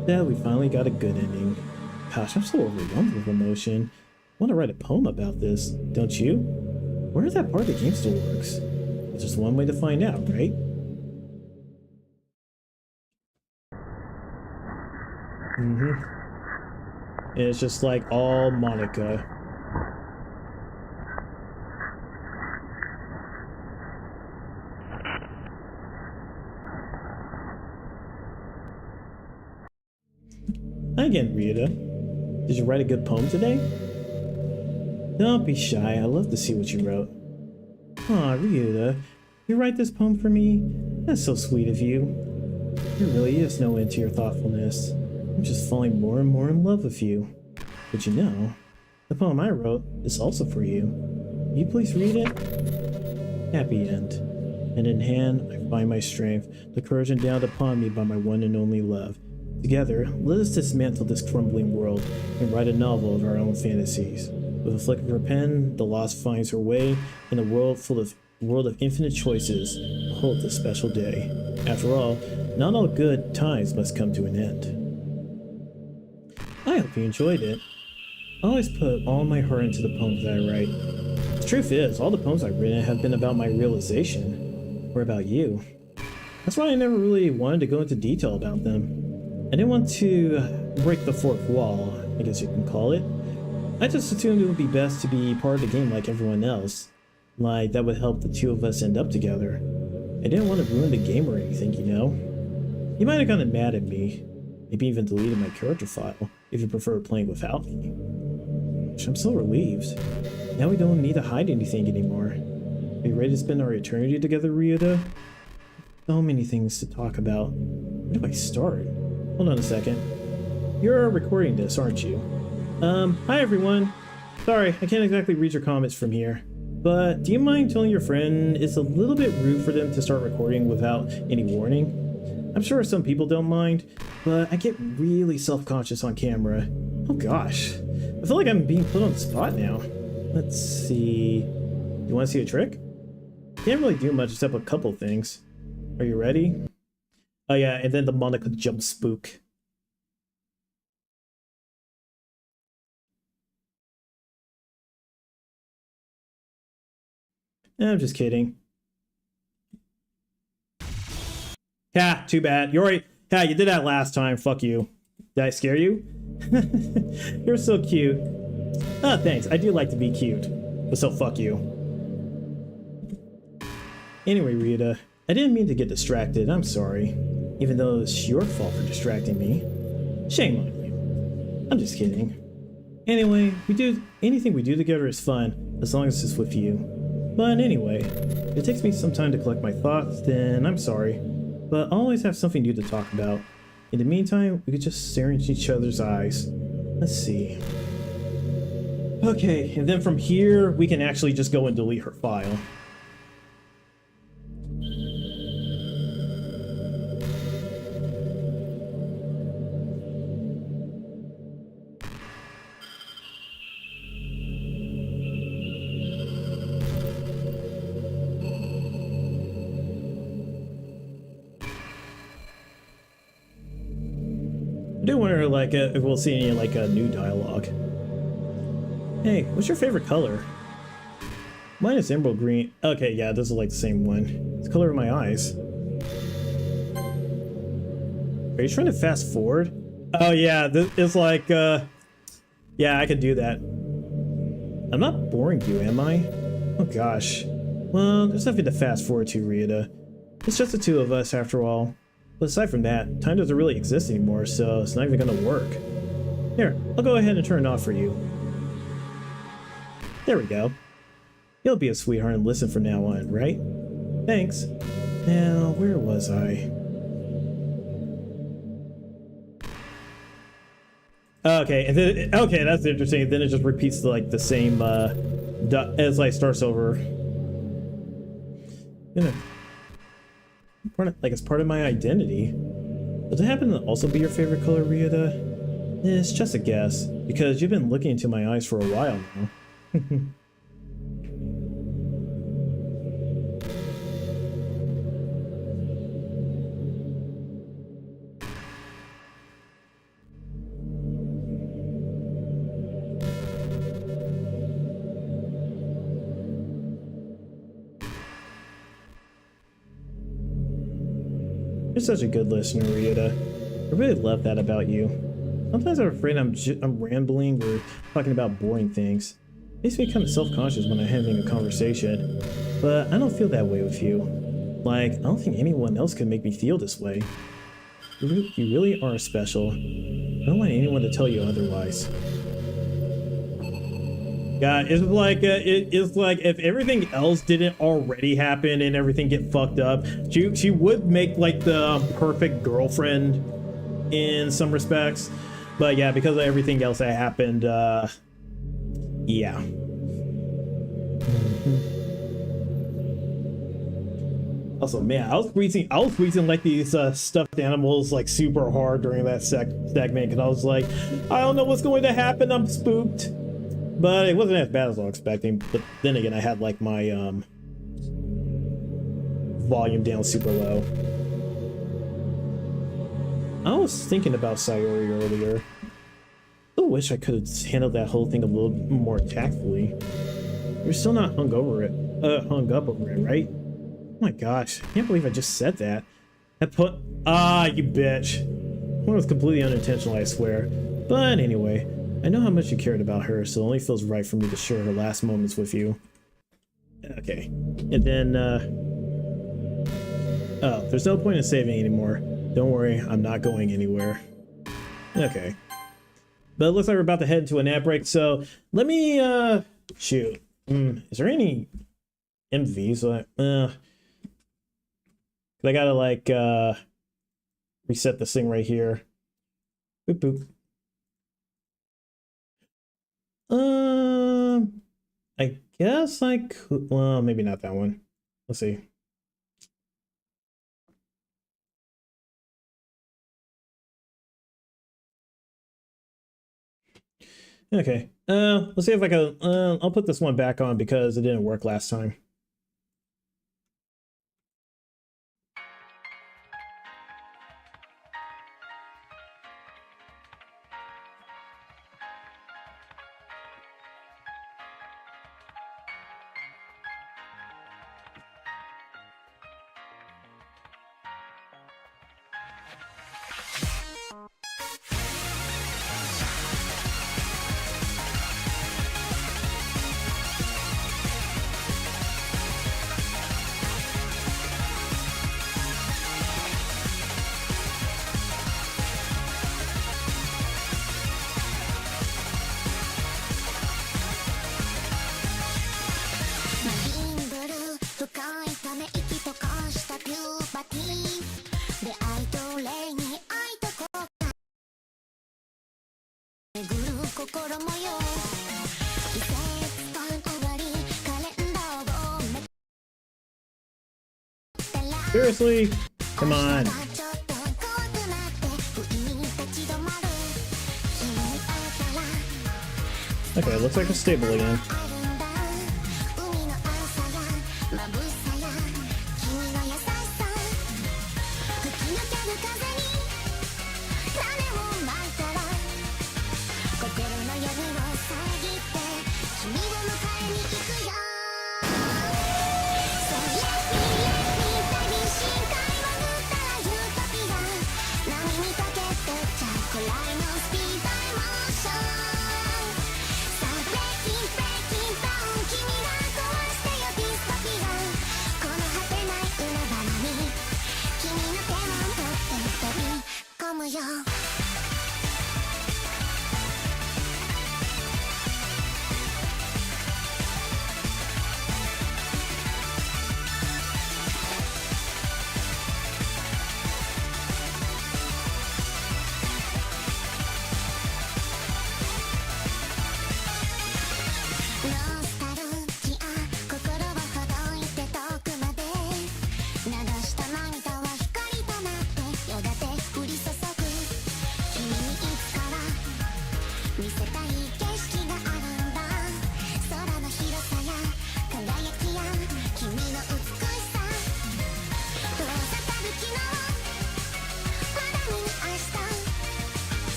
Instead, we finally got a good ending. Gosh, I'm so overwhelmed with emotion. I want to write a poem about this, don't you? Where is that part of the game still works? It's just one way to find out, right? And it's just like all Monica. Hi again, Rita. Did you write a good poem today? Don't be shy. I love to see what you wrote. Aw, Rita, you write this poem for me? That's so sweet of you. There really is no end to your thoughtfulness. I'm just falling more and more in love with you. But you know, the poem I wrote is also for you. Will you please read it? Happy end. Hand in hand, I find my strength, the courage endowed upon me by my one and only love. Together, let us dismantle this crumbling world and write a novel of our own fantasies. With a flick of her pen, the lost finds her way in a world of infinite choices. Behold this special day. After all, not all good times must come to an end. I hope you enjoyed it. I always put all my heart into the poems that I write. The truth is, all the poems I've written have been about my realization, or about you. That's why I never really wanted to go into detail about them. I didn't want to break the fourth wall, I guess you can call it. I just assumed it would be best to be part of the game like everyone else. Like, that would help the two of us end up together. I didn't want to ruin the game or anything, you know? You might have gotten mad at me. Maybe even deleted my character file, if you prefer playing without me. Which I'm so relieved. Now we don't need to hide anything anymore. Are you ready to spend our eternity together, Ryuta? So many things to talk about. Where do I start? Hold on a second. You're recording this, aren't you? Hi everyone. Sorry, I can't exactly read your comments from here. But do you mind telling your friend it's a little bit rude for them to start recording without any warning? I'm sure some people don't mind, but I get really self-conscious on camera. Oh gosh. I feel like I'm being put on the spot now. Let's see. You want to see a trick? Can't really do much except a couple things. Are you ready? Oh yeah, and then the Monica jump spook. I'm just kidding. Yeah, too bad. You're right. Yeah, you did that last time. Fuck you. Did I scare you? You're so cute. Oh, thanks. I do like to be cute. But so fuck you. Anyway, Rita, I didn't mean to get distracted. I'm sorry. Even though it's your fault for distracting me. Shame on you. I'm just kidding. Anyway, anything we do together is fun, as long as it's with you. But anyway, if it takes me some time to collect my thoughts, then I'm sorry. But I'll always have something new to talk about. In the meantime, we could just stare into each other's eyes. Let's see. Okay, and then from here, we can actually just go and delete her file. I do wonder, like, if we'll see any, like, a new dialogue. Hey, what's your favorite color? Mine is emerald green. Okay, yeah, this is like the same one. It's the color of my eyes. Are you trying to fast forward? Oh yeah, this is like, yeah, I could do that. I'm not boring you, am I? Oh gosh. Well, there's nothing to fast forward to, Rita. It's just the two of us, after all. But aside from that, time doesn't really exist anymore, so it's not even gonna work. Here, I'll go ahead and turn it off for you. There we go. You'll be a sweetheart and listen from now on, right? Thanks. Now, where was I? Okay, and then, okay, that's interesting. Then it just repeats like the same, as like starts over. You know, like it's part of my identity. Does it happen to also be your favorite color, Ryuta? It's just a guess, because you've been looking into my eyes for a while now. You're such a good listener, Ryuta. I really love that about you. Sometimes I'm afraid I'm rambling or talking about boring things. It makes me kind of self-conscious when I'm having a conversation. But I don't feel that way with you. Like, I don't think anyone else could make me feel this way. You really are special. I don't want anyone to tell you otherwise. Yeah, it's like if everything else didn't already happen and everything get fucked up, she would make like the perfect girlfriend in some respects. But yeah, because of everything else that happened, yeah. Also, man, I was squeezing like these stuffed animals like super hard during that segment because I was like, I don't know what's going to happen. I'm spooked. But it wasn't as bad as I was expecting. But then again, I had like my volume down super low. I was thinking about Sayori earlier. I still wish I could have handled that whole thing a little more tactfully. You're still not hung up over it, right? Oh my gosh, I can't believe I just said that. You bitch. It was completely unintentional, I swear. But anyway, I know how much you cared about her, so it only feels right for me to share her last moments with you. Okay. And then, oh, there's no point in saving anymore. Don't worry, I'm not going anywhere. Okay. But it looks like we're about to head into a nap break, so let me, shoot. Is there any MVs? I gotta, like, reset this thing right here. Boop, boop. I guess I could, well, maybe not that one. Let's see. Okay, let's see if I can, I'll put this one back on because it didn't work last time. Seriously? Come on. Okay, looks like it's stable again.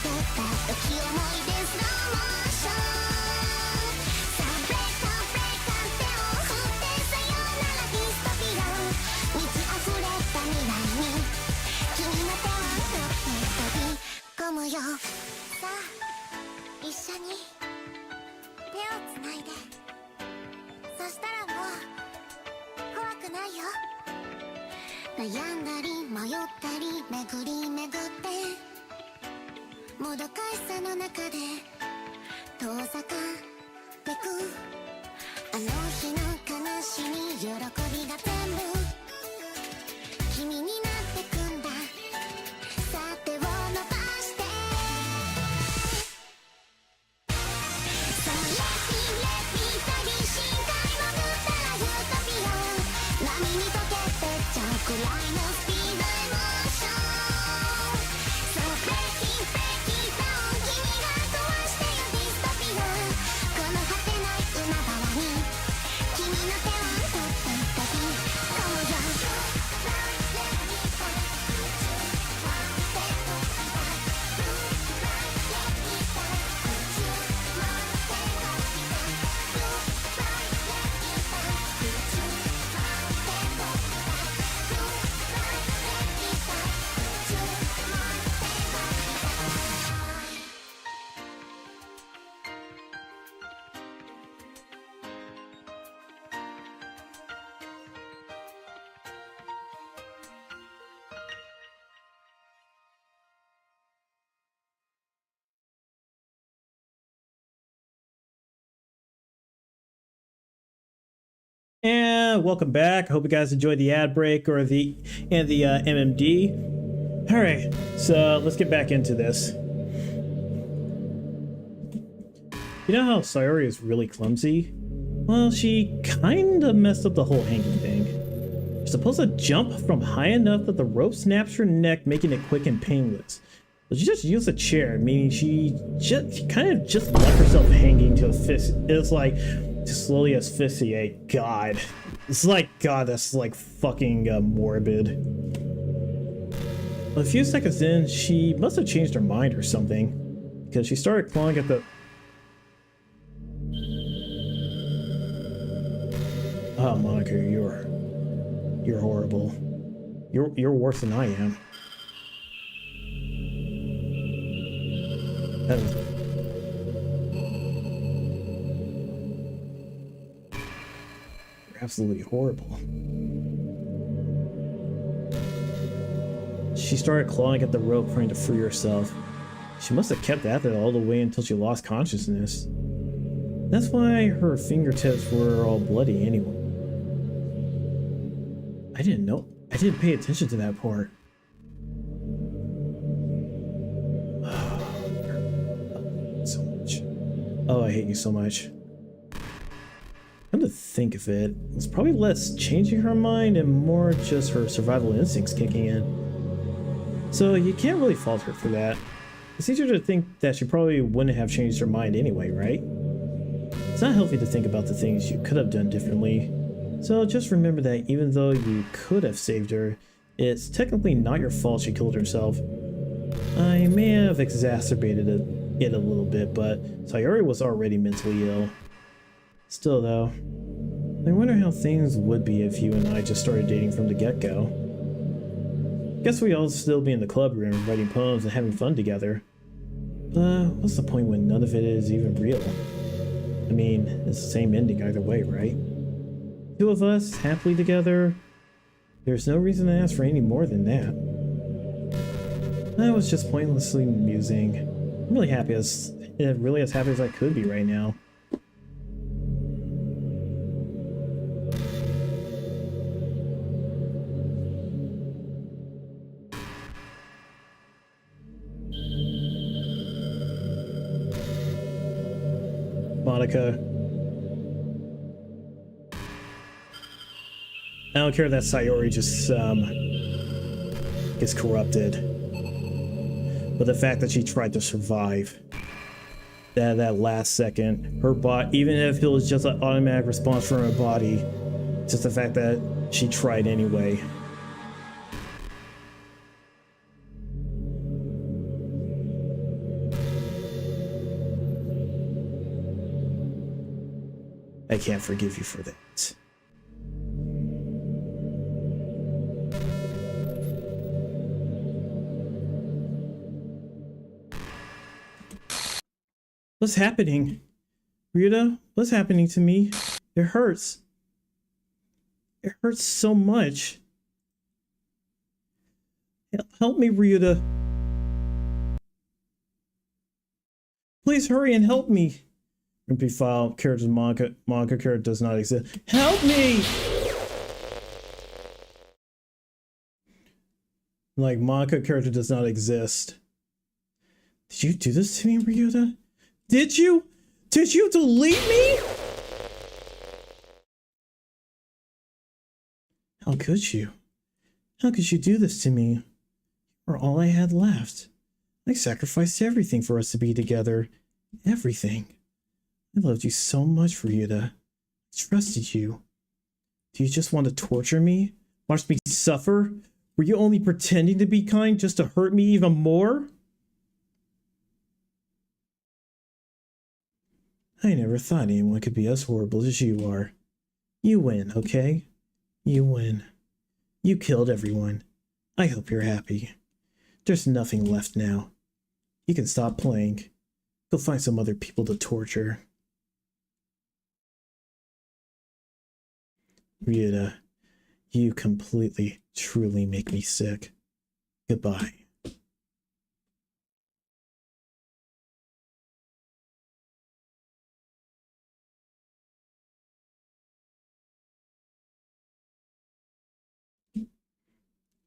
った時思い出スローモーションさあブレイカーブレイカー手を振ってさよならディストピア満ち溢れた未来に君の手を取って飛び込むよさあ一緒に手をつないでそしたらもう怖くないよ悩んだり迷ったり巡り巡ってもどかしさの中で遠ざかってくあの日の悲しみ喜びが全部君になってくんださあ手を伸ばしてそうレピ旅深海潜ったらユートピア波に溶けてっちゃうくらいのスピードエモーションそうブレイキンブレイキンダウン君が壊してよディストピアこの果てない海原に君の手を取って飛び込むよAnd welcome back. I hope you guys enjoyed the ad break or the MMD. All right, so let's get back into this. You know how Sayori is really clumsy? Well, she kind of messed up the whole hanging thing. You're supposed to jump from high enough that the rope snaps her neck, making it quick and painless. But she just used a chair, meaning she kind of just left herself hanging to a fist. It's like to slowly asphyxiate. God, it's like God. That's like fucking morbid. A few seconds in, she must have changed her mind or something, because she started clawing at the. Oh, Monica, you're horrible. You're worse than I am. You're absolutely horrible. She started clawing at the rope, trying to free herself. She must have kept at it all the way until she lost consciousness. That's why her fingertips were all bloody anyway. I didn't know. I didn't pay attention to that part. So much. Oh, I hate you so much. Come to think of it, it's probably less changing her mind and more just her survival instincts kicking in. So you can't really fault her for that. It's easier to think that she probably wouldn't have changed her mind anyway, right? It's not healthy to think about the things you could have done differently. So just remember that even though you could have saved her, it's technically not your fault she killed herself. I may have exacerbated it a little bit, but Sayori was already mentally ill. Still though, I wonder how things would be if you and I just started dating from the get-go. Guess we'd all still be in the club room writing poems and having fun together. But what's the point when none of it is even real? I mean, it's the same ending either way, right? Two of us, happily together. There's no reason to ask for any more than that. I was just pointlessly musing. I'm really happy as happy as I could be right now. Monica. I don't care that Sayori just gets corrupted, but the fact that she tried to survive, that last second, her body, even if it was just an automatic response from her body, just the fact that she tried anyway. I can't forgive you for that. What's happening? Ryuta, what's happening to me? It hurts. It hurts so much. Help me, Ryuta. Please hurry and help me. MP file, characters manga character does not exist. Help me! Like, manga character does not exist. Did you do this to me, Ryuta? Did you? Did you delete me? How could you? How could you do this to me? You were all I had left. I sacrificed everything for us to be together. Everything. I loved you so much, Ryuta. I trusted you. Do you just want to torture me? Watch me suffer? Were you only pretending to be kind just to hurt me even more? I never thought anyone could be as horrible as you are. You win, okay? You win. You killed everyone. I hope you're happy. There's nothing left now. You can stop playing. Go find some other people to torture. Ryuta, you completely, truly make me sick. Goodbye.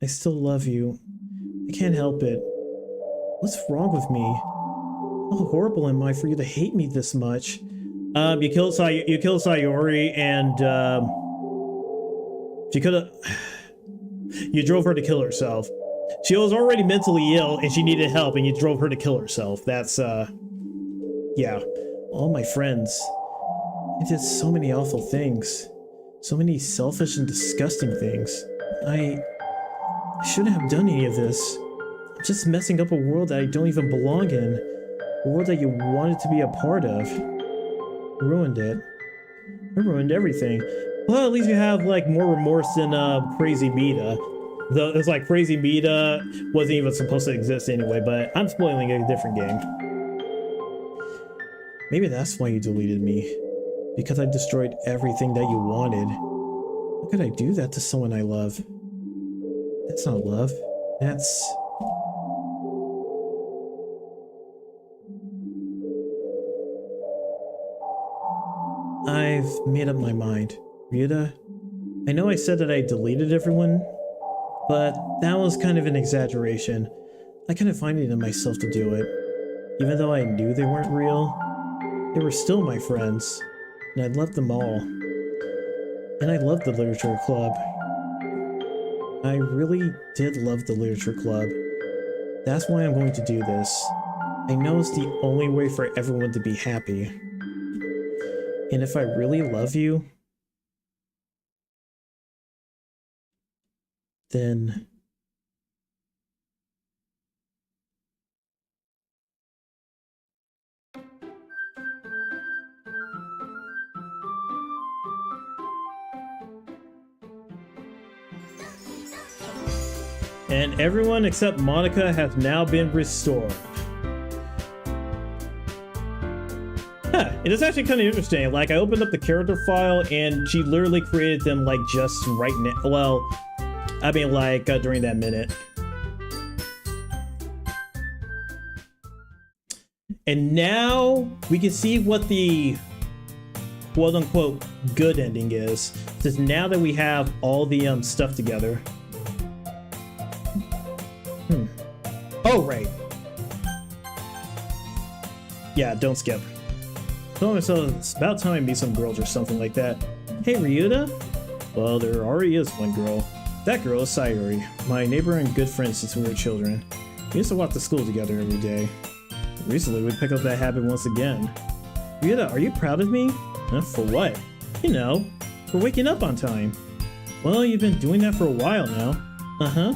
I still love you. I can't help it. What's wrong with me? How horrible am I for you to hate me this much? You killed Sayori, and she could have. You drove her to kill herself. She was already mentally ill, and she needed help, and you drove her to kill herself. That's yeah. All my friends. I did so many awful things, so many selfish and disgusting things. I shouldn't have done any of this. I'm just messing up a world that I don't even belong in. A world that you wanted to be a part of. Ruined it. I ruined everything. Well, at least you have like more remorse than Crazy Mita. It's like Crazy Mita wasn't even supposed to exist anyway, but I'm spoiling a different game. Maybe that's why you deleted me. Because I destroyed everything that you wanted. How could I do that to someone I love? That's not love. That's... I've made up my mind. Ryuta, I know I said that I deleted everyone, but that was kind of an exaggeration. I couldn't find it in myself to do it. Even though I knew they weren't real, they were still my friends, and I loved them all. And I loved the literature club. I really did love the literature club. That's why I'm going to do this. I know it's the only way for everyone to be happy. And if I really love you, then... And everyone except Monica has now been restored. Huh, it is actually kind of interesting. Like, I opened up the character file and she literally created them like just right now. Well, I mean like during that minute. And now we can see what the quote-unquote good ending is. Just now that we have all the stuff together. Oh, right. Yeah, don't skip. Told myself it's about time I meet some girls or something like that. Hey, Ryuta? Well, there already is one girl. That girl is Sayori, my neighbor and good friend since we were children. We used to walk to school together every day. Recently, we picked up that habit once again. Ryuta, are you proud of me? For what? You know, for waking up on time. Well, you've been doing that for a while now. Uh-huh.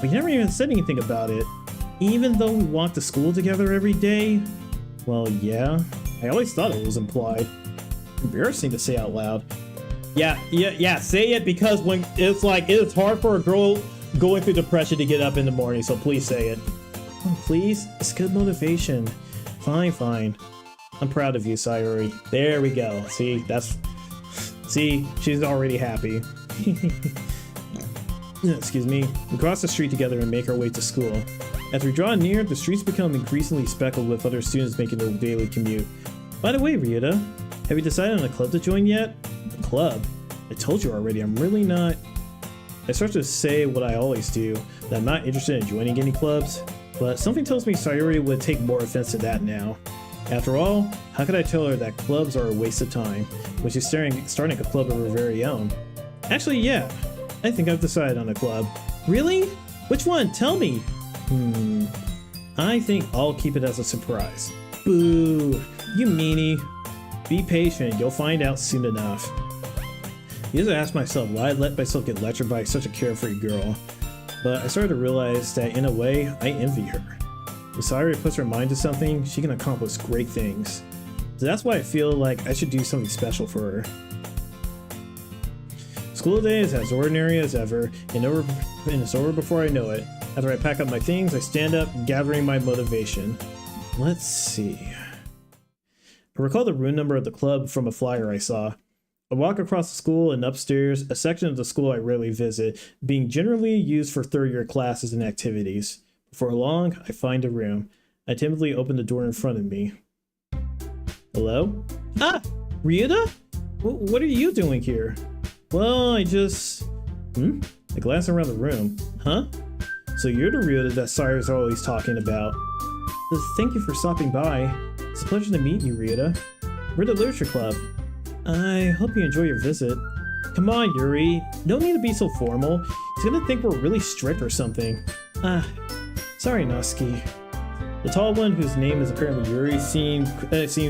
We never even said anything about it. Even though we walked to school together every day? Well, yeah. I always thought it was implied. Embarrassing to say out loud. Yeah, say it, because when it's like, it's hard for a girl going through depression to get up in the morning, so please say it. Oh, please? It's good motivation. Fine. I'm proud of you, Sayuri. There we go. See, she's already happy. Excuse me. We cross the street together and make our way to school. As we draw near, the streets become increasingly speckled with other students making their daily commute. By the way, Ryuta, have you decided on a club to join yet? A club? I told you already, I'm really not... I start to say what I always do, that I'm not interested in joining any clubs, but something tells me Sayuri would take more offense to that now. After all, how could I tell her that clubs are a waste of time when she's starting a club of her very own? Actually, yeah, I think I've decided on a club. Really? Which one? Tell me! I think I'll keep it as a surprise. Boo! You meanie. Be patient, you'll find out soon enough. I used to ask myself why I let myself get lectured by such a carefree girl, but I started to realize that in a way, I envy her. If Sayuri puts her mind to something, she can accomplish great things. So that's why I feel like I should do something special for her. School day is as ordinary as ever, and it's over before I know it. After I pack up my things, I stand up, gathering my motivation. Let's see. I recall the room number of the club from a flyer I saw. I walk across the school and upstairs, a section of the school I rarely visit, being generally used for third-year classes and activities. Before long, I find a room. I timidly open the door in front of me. Hello? Ah! Ryuta? What are you doing here? Well, I just... I glance around the room. Huh? So you're the Ryuta that Sayuri's always talking about. Thank you for stopping by. It's a pleasure to meet you, Ryuta. We're the Literature Club. I hope you enjoy your visit. Come on, Yuri. No need to be so formal. He's gonna think we're really strict or something. Sorry, Natsuki. The tall one, whose name is apparently Yuri, seems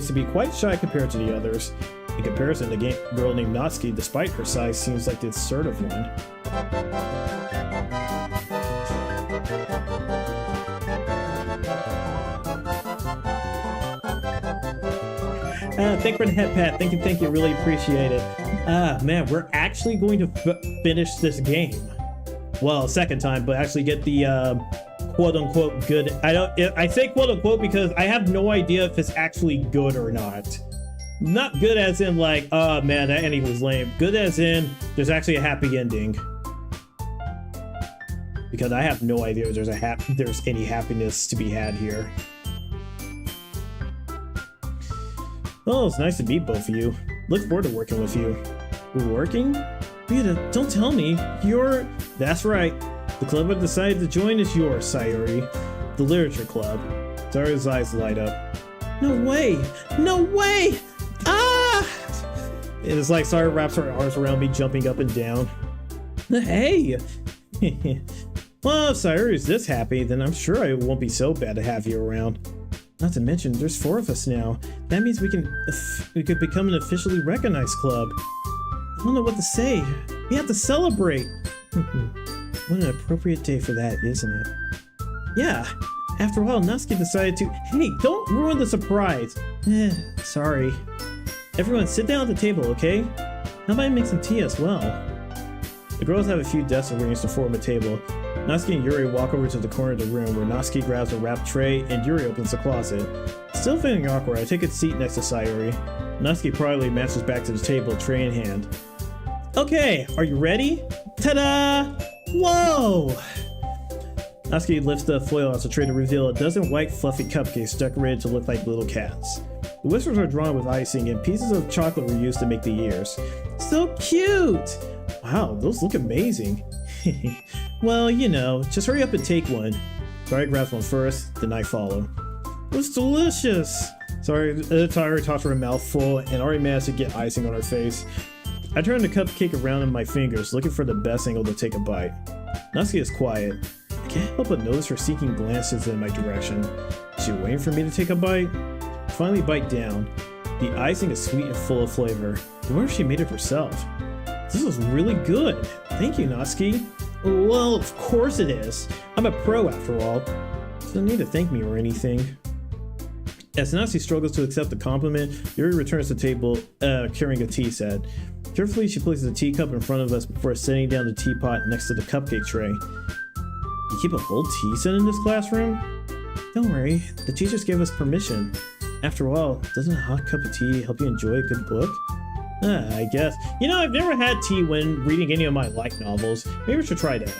to be quite shy compared to the others. In comparison, the girl named Natsuki, despite her size, seems like the assertive one. Thank you for the head pat. Thank you. Really appreciate it. Man, we're actually going to finish this game. Well, second time, but actually get the quote-unquote good. I say quote-unquote because I have no idea if it's actually good or not. Not good as in like, oh man, that ending was lame. Good as in there's actually a happy ending. Because I have no idea if there's any happiness to be had here. Oh, it's nice to meet both of you. Look forward to working with you. We're working? Ryuta, don't tell me. That's right. The club I've decided to join is yours, Sayuri. The Literature Club. Sayuri's eyes light up. No way! No way! Ah! It is like Sayuri wraps her arms around me, jumping up and down. Hey! Well, if Sayuri is this happy, then I'm sure it won't be so bad to have you around. Not to mention, there's 4 of us now. That means we could become an officially recognized club. I don't know what to say. We have to celebrate. What an appropriate day for that, isn't it? Yeah. After all, Natsuki decided to... Hey, don't ruin the surprise. Sorry. Everyone, sit down at the table, okay? How about I make some tea as well? The girls have a few desks arranged to form a table. Natsuki and Yuri walk over to the corner of the room where Natsuki grabs a wrapped tray and Yuri opens the closet. Still feeling awkward, I take a seat next to Sayuri. Natsuki proudly marches back to the table, tray in hand. Okay, are you ready? Ta-da! Whoa! Natsuki lifts the foil off the tray to reveal a dozen white fluffy cupcakes decorated to look like little cats. The whiskers are drawn with icing and pieces of chocolate were used to make the ears. So cute! Wow, those look amazing. Well, you know, just hurry up and take one. Sayuri grabs one first, then I follow. It's delicious! Sayuri talks for a mouthful and already managed to get icing on her face. I turn the cupcake around in my fingers, looking for the best angle to take a bite. Natsuki is quiet. I can't help but notice her seeking glances in my direction. Is she waiting for me to take a bite? I finally bite down. The icing is sweet and full of flavor. I wonder if she made it herself. This is really good. Thank you, Natsuki. Well, of course it is. I'm a pro after all. You don't need to thank me or anything. As Natsuki struggles to accept the compliment, Yuri returns to the table carrying a tea set. Carefully, she places a teacup in front of us before setting down the teapot next to the cupcake tray. You keep a whole tea set in this classroom? Don't worry, the teachers gave us permission. After all, doesn't a hot cup of tea help you enjoy a good book? I guess. You know, I've never had tea when reading any of my light novels. Maybe we should try that.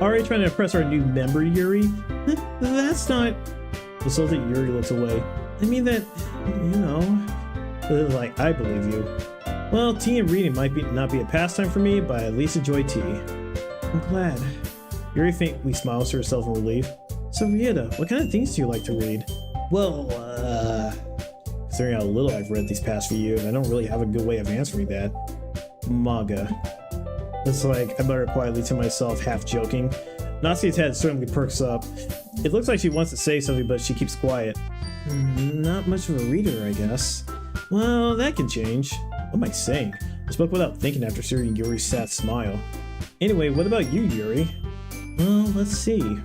Already trying to impress our new member, Yuri? That's not... Insulted Yuri looks away. I mean that, you know... Like, I believe you. Well, tea and reading might not be a pastime for me, but I at least enjoy tea. I'm glad. Yuri faintly smiles to herself in relief. So Ryuta, what kind of things do you like to read? Well, considering how little I've read these past few years, I don't really have a good way of answering that. Manga. It's like, I mutter quietly to myself, half joking. Natsuki's head certainly perks up. It looks like she wants to say something, but she keeps quiet. Not much of a reader, I guess. Well, that can change. What am I saying? I spoke without thinking after seeing Yuri's sad smile. Anyway, what about you, Yuri? Well, let's see.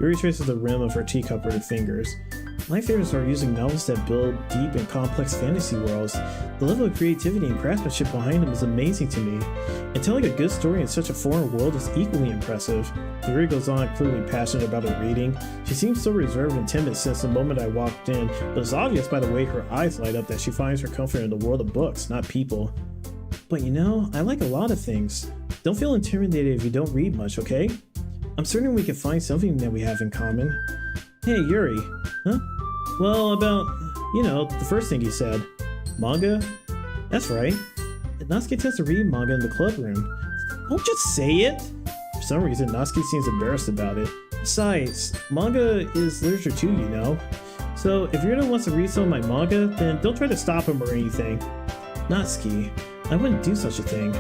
Yuri traces the rim of her teacup with her fingers. My favorites are using novels that build deep and complex fantasy worlds. The level of creativity and craftsmanship behind them is amazing to me, and telling a good story in such a foreign world is equally impressive. Yuri goes on, clearly passionate about her reading. She seems so reserved and timid since the moment I walked in, but it's obvious by the way her eyes light up that she finds her comfort in the world of books, not people. But you know, I like a lot of things. Don't feel intimidated if you don't read much, okay? I'm certain we can find something that we have in common. Hey, Yuri. Huh? Well, about, you know, the first thing you said. Manga? That's right. Natsuki tends to read manga in the club room. Don't just say it! For some reason, Natsuki seems embarrassed about it. Besides, manga is literature too, you know. So, if Ryuta wants to read some of my manga, then don't try to stop him or anything. Natsuki, I wouldn't do such a thing.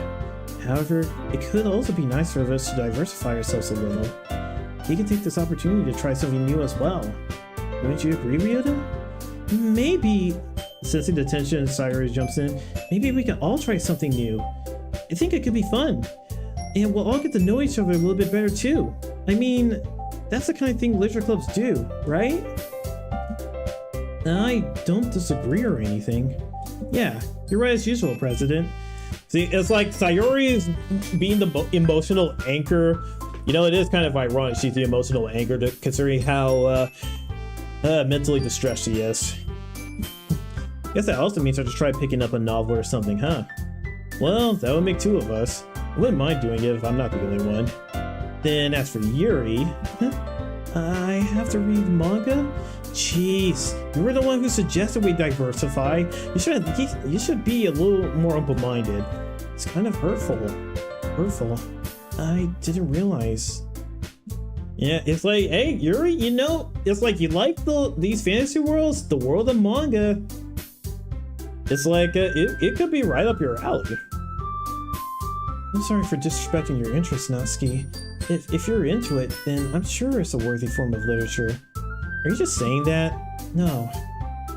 However, it could also be nice for us to diversify ourselves a little. He can take this opportunity to try something new as well. Wouldn't you agree, Ryuta? Maybe... Sensing the tension, Sayori jumps in. Maybe we can all try something new. I think it could be fun. And we'll all get to know each other a little bit better too. I mean, that's the kind of thing literature clubs do, right? I don't disagree or anything. Yeah, you're right as usual, President. See, it's like Sayori is being the emotional anchor. You know, it is kind of ironic she's the emotional anchor considering how mentally distressed she is. Guess that also means I have to try picking up a novel or something, huh? Well, that would make two of us. I wouldn't mind doing it if I'm not the only one. Then as for Yuri, I have to read manga? Jeez, you were the one who suggested we diversify. You should be a little more open-minded. It's kind of hurtful. I didn't realize. Yeah, it's like, hey, Yuri, you know, it's like you like these fantasy worlds, the world of manga. It's like, it could be right up your alley. I'm sorry for disrespecting your interest, Natsuki. If you're into it, then I'm sure it's a worthy form of literature. Are you just saying that? No.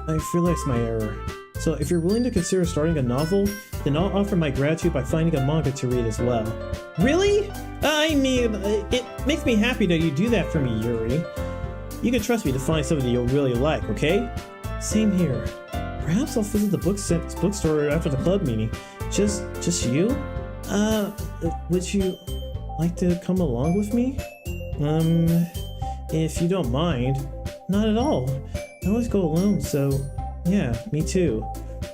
I've realized my error. So if you're willing to consider starting a novel, then I'll offer my gratitude by finding a manga to read as well. Really? I mean, it makes me happy that you do that for me, Yuri. You can trust me to find something you'll really like, okay? Same here. Perhaps I'll visit the bookstore after the club meeting. Just you? Would you like to come along with me? If you don't mind. Not at all. I always go alone, so yeah, me too.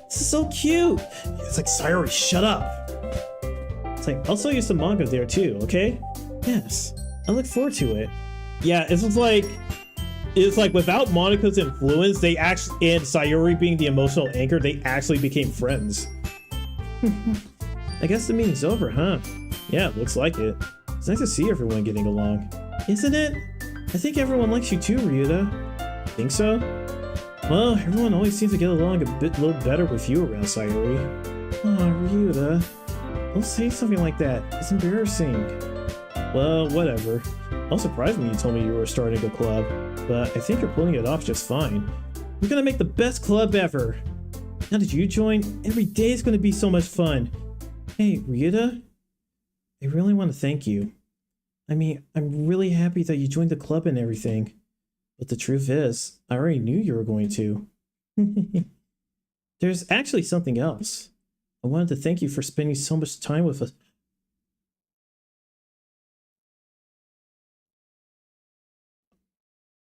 This is so cute! It's like, Sayori, shut up! It's like, I'll sell you some manga there too, okay? Yes, I look forward to it. Yeah, it's like without Monika's influence, they actually, and Sayori being the emotional anchor, they actually became friends. I guess the meeting's over, huh? Yeah, it looks like it. It's nice to see everyone getting along. Isn't it? I think everyone likes you too, Ryuta. Think so? Well, everyone always seems to get along a little better with you around, Sayori. Aw, Ryuta. Don't say something like that. It's embarrassing. Well, whatever. I was surprised when you told me you were starting a club, but I think you're pulling it off just fine. We're gonna make the best club ever. Now that you join, every day is gonna be so much fun. Hey, Ryuta? I really want to thank you. I mean, I'm really happy that you joined the club and everything. But the truth is, I already knew you were going to. There's actually something else. I wanted to thank you for spending so much time with us.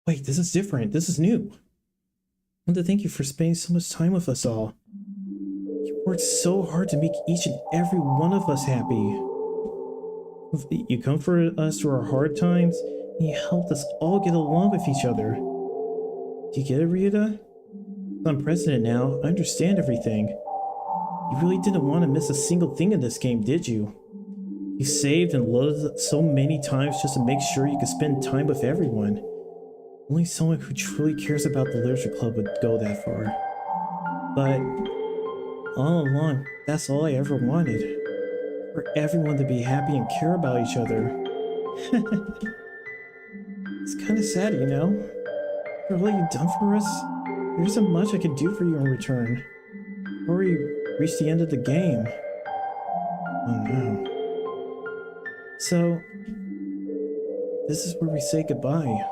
Wait, this is different. This is new. I want to thank you for spending so much time with us all. You worked so hard to make each and every one of us happy. You comforted us through our hard times, and you helped us all get along with each other. Do you get it, Ryuta? I'm president now. I understand everything. You really didn't want to miss a single thing in this game, did you? You saved and loaded so many times just to make sure you could spend time with everyone. Only someone who truly cares about the literature club would go that far. But all along, that's all I ever wanted. For everyone to be happy and care about each other. It's kind of sad, you know? For all you've done for us, there isn't much I can do for you in return. Before we reach the end of the game. Oh no. So, this is where we say goodbye.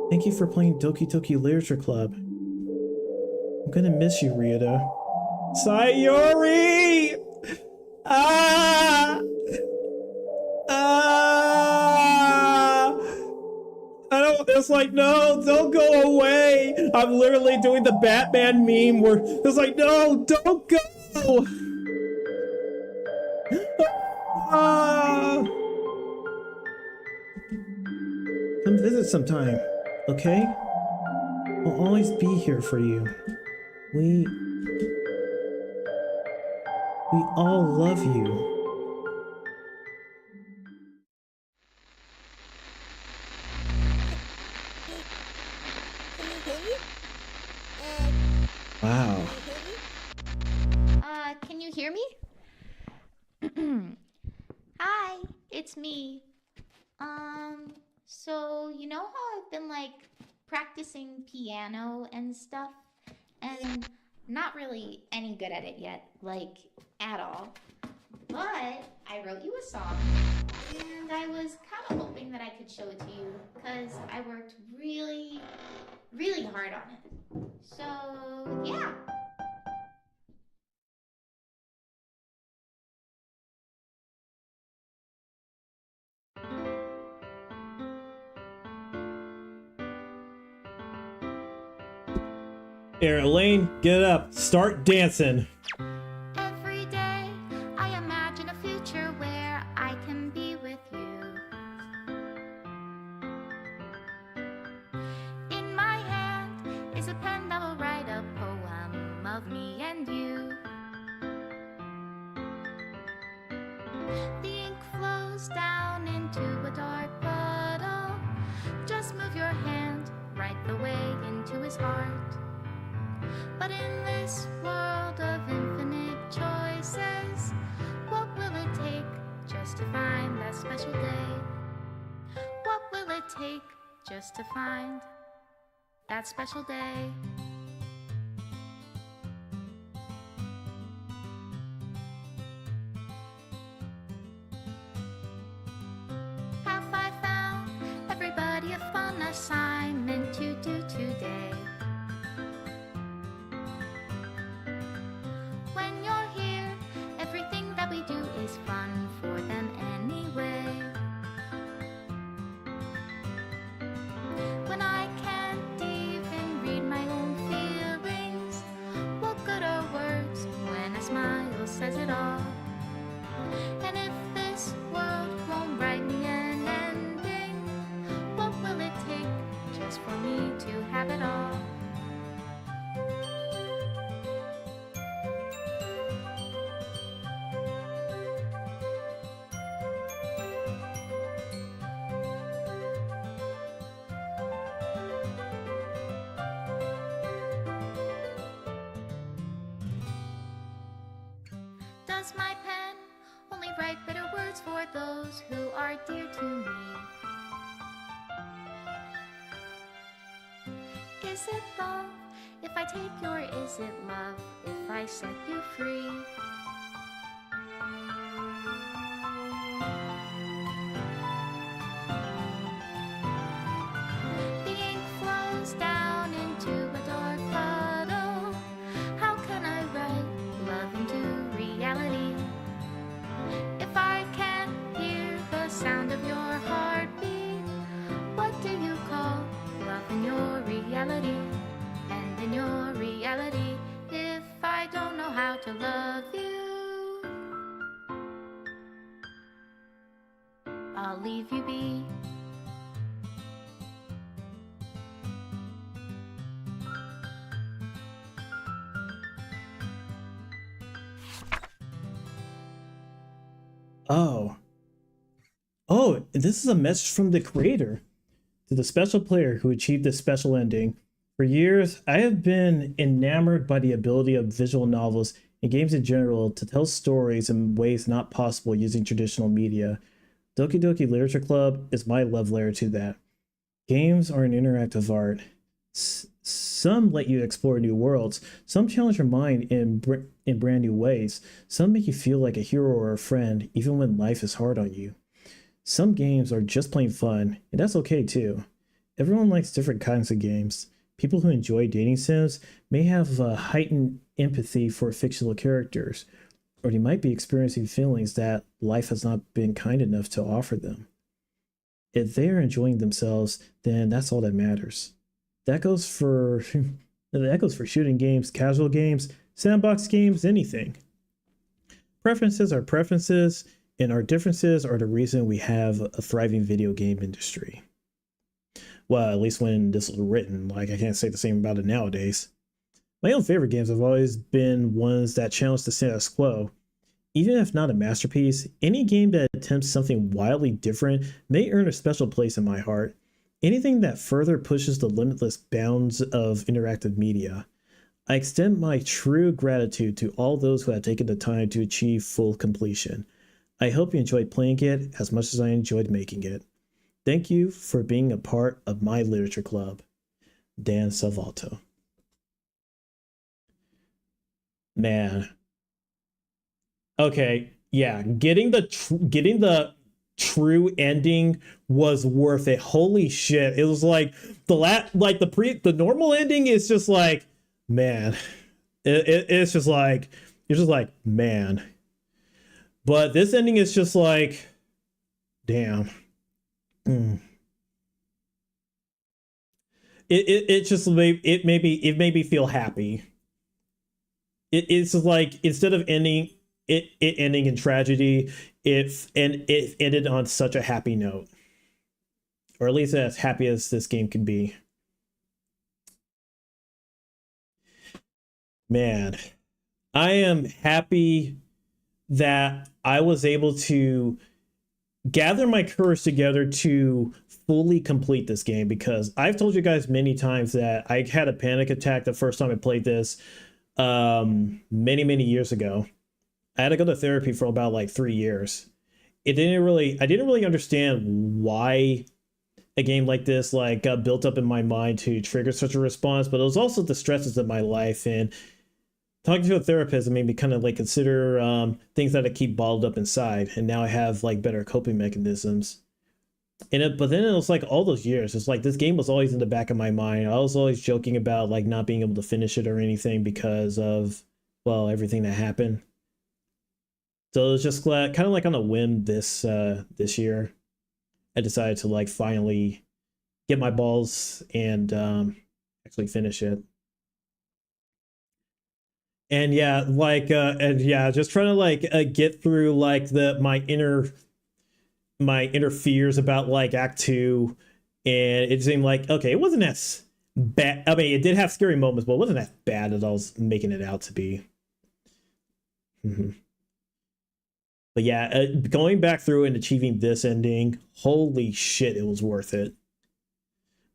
Thank you for playing Doki Doki Literature Club. I'm gonna miss you, Ryuta. Sayori! Ah! Ah! I don't, it's like, no, don't go away. I'm literally doing the Batman meme where it's like, no, don't go. Ah! Come visit sometime, okay? I'll always be here for you. We all love you. Wow. Can you hear me? Hi, it's me. So you know how I've been like practicing piano and stuff, and not really any good at it yet, like at all. But I wrote you a song, and I was kind of hoping that I could show it to you, because I worked really, really hard on it. So, yeah. Here, Elaine, get up. Start dancing. Every day I imagine a future where I can be with you. In my hand is a pen that will write a poem of me and you. The ink flows down into a dark puddle. Just move your hand right the way into his heart. But in this world of infinite choices, what will it take just to find that special day? What will it take just to find that special day? Have I found everybody a fun assignment to do today? When you're here, everything that we do is fun for them anyway. When I can't even read my own feelings, what good are words when a smile says it all? And if this world won't write me an ending, what will it take just for me to have it all? Does my pen only write bitter words for those who are dear to me? Is it love if I take you, or is it love if I set you free? I'll leave you be. Oh. Oh, this is a message from the creator to the special player who achieved this special ending. For years, I have been enamored by the ability of visual novels and games in general to tell stories in ways not possible using traditional media. Doki Doki Literature Club is my love letter to that. Games are an interactive art. Some let you explore new worlds. Some challenge your mind in brand new ways. Some make you feel like a hero or a friend, even when life is hard on you. Some games are just plain fun, and that's okay too. Everyone likes different kinds of games. People who enjoy dating sims may have a heightened empathy for fictional characters, or they might be experiencing feelings that life has not been kind enough to offer them. If they are enjoying themselves, then that's all that matters. That goes for shooting games, casual games, sandbox games, anything. Preferences are preferences, and our differences are the reason we have a thriving video game industry. Well, at least when this was written, like I can't say the same about it nowadays. My own favorite games have always been ones that challenge the status quo. Even if not a masterpiece, any game that attempts something wildly different may earn a special place in my heart. Anything that further pushes the limitless bounds of interactive media. I extend my true gratitude to all those who have taken the time to achieve full completion. I hope you enjoyed playing it as much as I enjoyed making it. Thank you for being a part of my literature club. Dan Salvato. Man. Okay, yeah, getting the true ending was worth it. Holy shit. It was like the normal ending is just like, man. It's just like, you're just like, man. But this ending is just like, damn. It made me feel happy. It's just like, instead of ending it ending in tragedy, it ended on such a happy note, or at least as happy as this game can be. Man, I am happy that I was able to gather my courage together to fully complete this game, because I've told you guys many times that I had a panic attack the first time I played this many years ago. I had to go to therapy for about like 3 years. I didn't really understand why a game like this like got built up in my mind to trigger such a response, but it was also the stresses of my life, and talking to a therapist made me kind of like consider things that I keep bottled up inside, and now I have like better coping mechanisms. But then it was like all those years, it's like this game was always in the back of my mind. I was always joking about like not being able to finish it or anything because of, well, everything that happened. So it was just kind of like on a whim this year, I decided to like finally get my balls and actually finish it. And yeah, like just trying to like get through like my inner fears about like Act 2, and it seemed like, okay, it wasn't as bad. I mean, it did have scary moments, but it wasn't as bad as I was making it out to be. But yeah, going back through and achieving this ending, holy shit, it was worth it.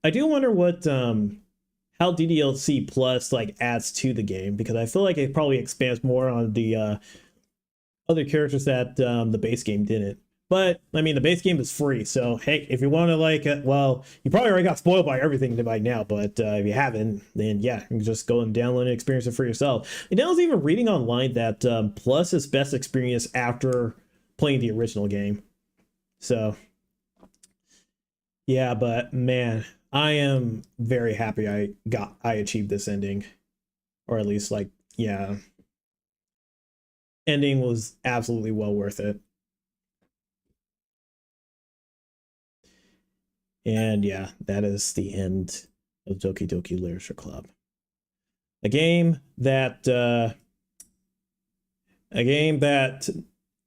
I do wonder what how DDLC Plus like adds to the game, because I feel like it probably expands more on the other characters that the base game didn't. But I mean, the base game is free, so hey, if you want to like, well, you probably already got spoiled by everything by now, but if you haven't, then yeah, you can just go and download and experience it for yourself. And I was even reading online that Plus is best experienced after playing the original game. So yeah, but man, I am very happy I achieved this ending, or at least like, yeah, ending was absolutely well worth it. And yeah, that is the end of Doki Doki Literature Club. A game that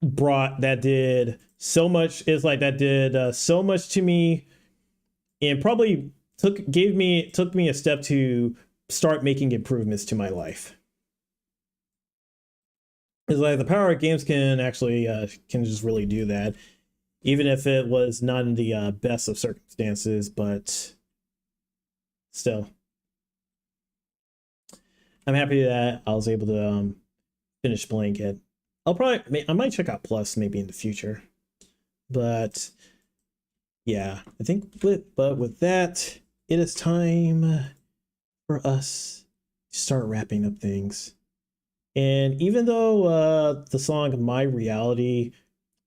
did so much, is like that did so much to me, and probably took me a step to start making improvements to my life. It's like the power of games can actually can just really do that, even if it was not in the best of circumstances, but still. I'm happy that I was able to finish playing it. I might check out Plus maybe in the future, but yeah, I think with that, it is time for us to start wrapping up things. And even though the song "My Reality"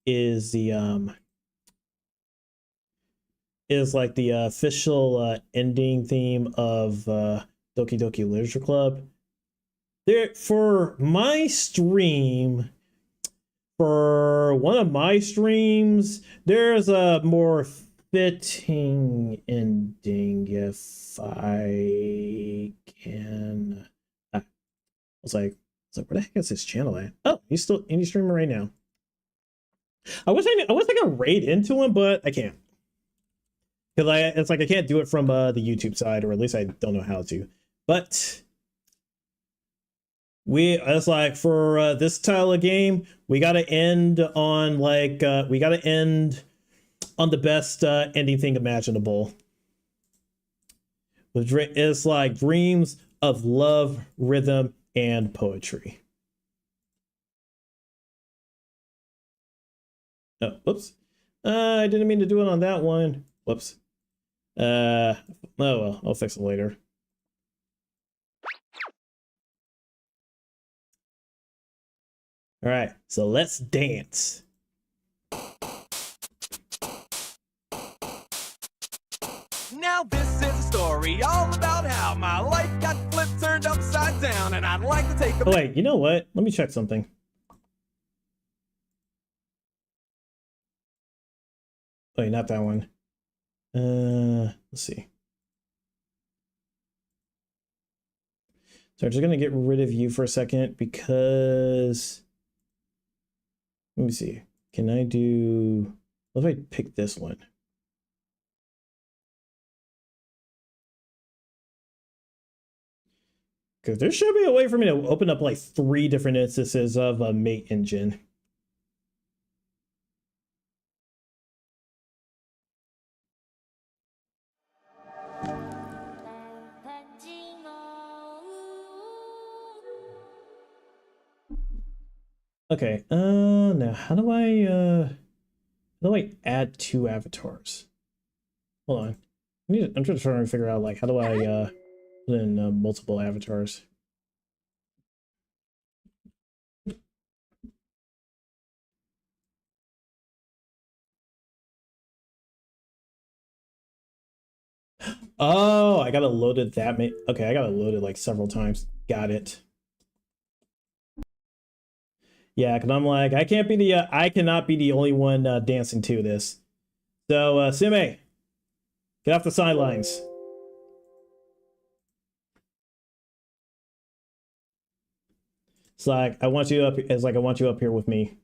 is the is like the official ending theme of Doki Doki Literature Club, there for my stream, for one of my streams, there's a more fitting ending if I can. I was like, where the heck is this channel at? Oh, he's still indie streaming right now. I wish I could raid into him, but I can't. Because it's like I can't do it from the YouTube side, or at least I don't know how to. But it's like for this style of game, we gotta end on like the best ending thing imaginable. It's like dreams of love, rhythm, and poetry. Oh, whoops. I didn't mean to do it on that one. Whoops. Oh well, I'll fix it later. All right, so let's dance. Now this is a story all about how my life got flipped, turned upside down, and I'd like to take a... Oh wait, you know what? Let me check something. Oh, wait, not that one. Let's see. So I'm just gonna get rid of you for a second because let me see. Can I do? What if I pick this one? Because there should be a way for me to open up like 3 different instances of a mate engine. Okay, now how do I add 2 avatars? Hold on. I'm just trying to figure out like how do I put in multiple avatars. Oh, I gotta load it that many. Okay, I gotta load it like several times. Got it. Yeah, because I'm like, I cannot be the only one dancing to this. So, Sime, get off the sidelines. It's like I want you up. It's like I want you up here with me.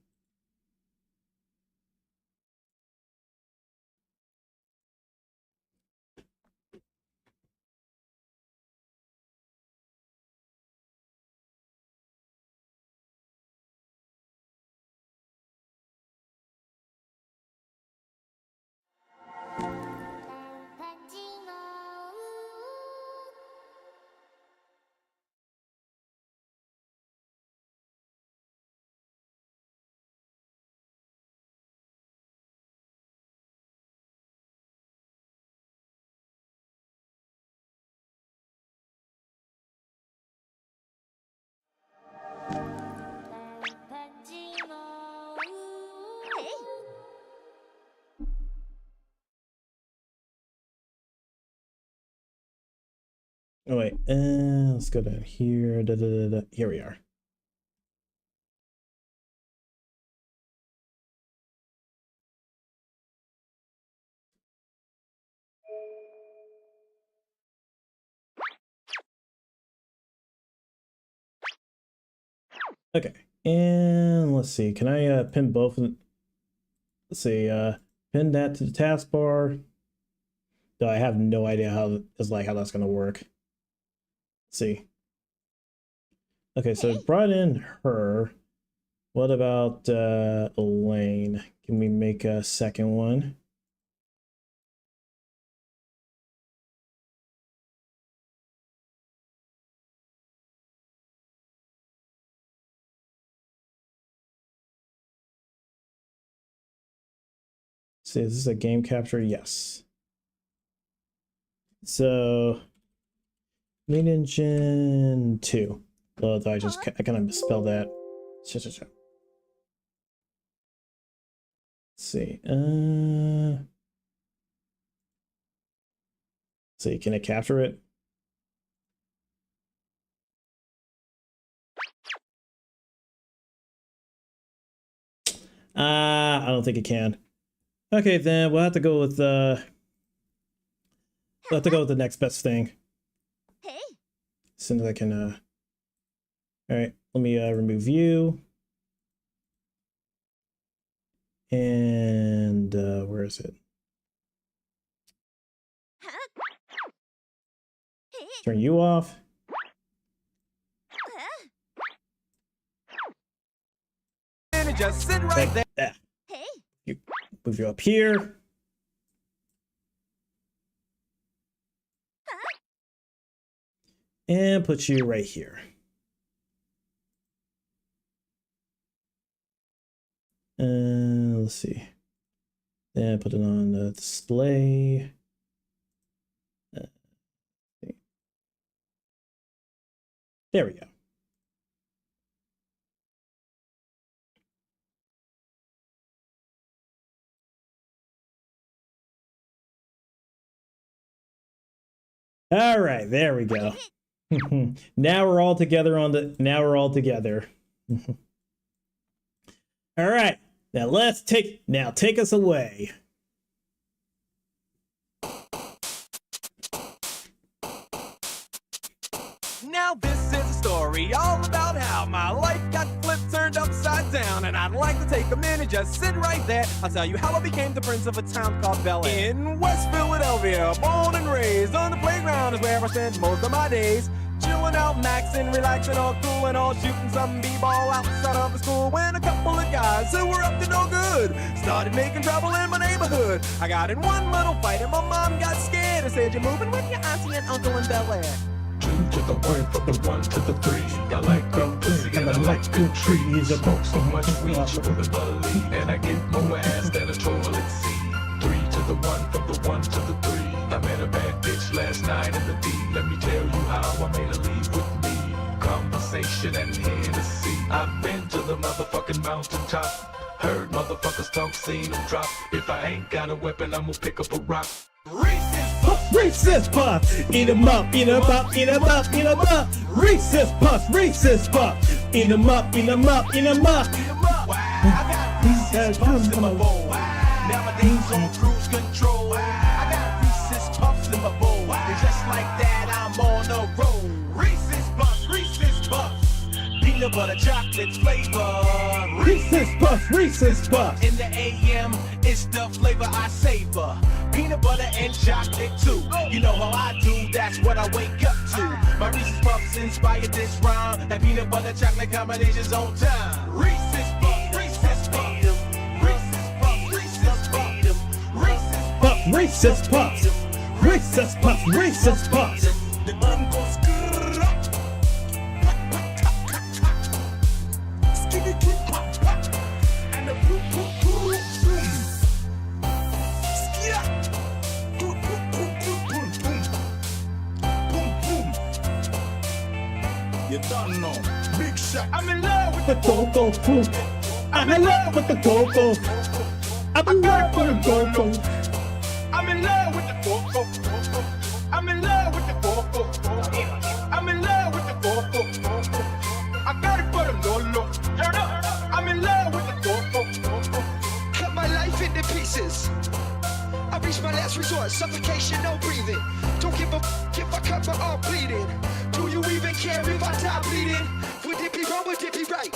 Oh wait, let's go down here. Here we are. Okay, And let's see, can I pin both of them? Let's see, pin that to the taskbar. Though I have no idea how that's gonna work. Let's see. Okay, so it brought in her. What about Elaine? Can we make a second one? See, is this a game capture? Yes. So, main engine 2. Oh, I kind of misspelled that. Let's see. See, can I capture it? I don't think it can. Okay, then we'll have to go with the next best thing. As soon as I can all right, let me remove view. And where is it? Turn you off. And just sit right there. You move you up here. And put you right here. Let's see. Then put it on the display. There we go. All right, there we go. Now we're all together on the. Now we're all together. All right, now take us away. Now this is a story all about how my life got flipped, turned upside down, and I'd like to take a minute, just sit right there. I'll tell you how I became the prince of a town called Bel Air. In West Philadelphia, born and raised, on the playground is where I spend most of my days. Chilling out, maxing, relaxing, all cool and all, shooting some b-ball outside of the school. When a couple of guys who were up to no good started making trouble in my neighborhood. I got in one little fight and my mom got scared and said, "You're moving with your auntie and uncle in Bel Air." 2 to the 1, from the 1 to the 3. I like good pussy and I like good trees. I smoke so much weed you wouldn't believe, and I get more ass than a toilet seat. 3 to the 1, from the 1 to the 3. I met a bad bitch last night in the D. Let me tell you how I made her leave with me. Conversation and Hennessy. I've been to the motherfucking mountaintop. Heard motherfuckers talk, seen them drop. If I ain't got a weapon, I'm gonna pick up a rock. Reese's Puffs, eat 'em up, eat 'em up, eat 'em up, eat 'em up. Reese's Puffs, Reese's Puffs, eat 'em up, eat 'em up, eat 'em up. I got Reese's Puffs in my bowl. Nowadays on cruise control. I got Reese's Puffs in my bowl. And just like that, I'm on a roll. Reese's Puffs, Reese's Puffs. Peanut butter chocolate flavor. Reese's Puffs, Reese's Puffs. In the AM, it's the flavor I savor. Peanut butter and chocolate too. You know how I do, that's what I wake up to. My Reese's Puffs inspired this rhyme. That peanut butter chocolate combination's on time. Reese's Puffs, Reese's Puffs. Reese's Puffs, Reese's Puffs. Reese's Puffs, Reese's Puffs, Reese's Puffs, Reese's Puffs. the bun goes good up. Skinny kid pop pop. And the boom boom boom boom. Skia. Boom boom boom boom boom boom. Boom boom. You don't know. Big shot. I'm in love with The go-go fruit. I'm in love with the go-go. I'm in love with the go-go. I'm in love with the go-go. I'm in love with the go-go. I'm in love with the go-go. I got it for the Lolo. Turn up. I'm in love with the go-go. Cut my life into pieces. I reached my last resort, suffocation, no breathing. Don't give a if I cut my arm bleeding. Do you even care if I die bleeding? Would it be wrong, would it be right?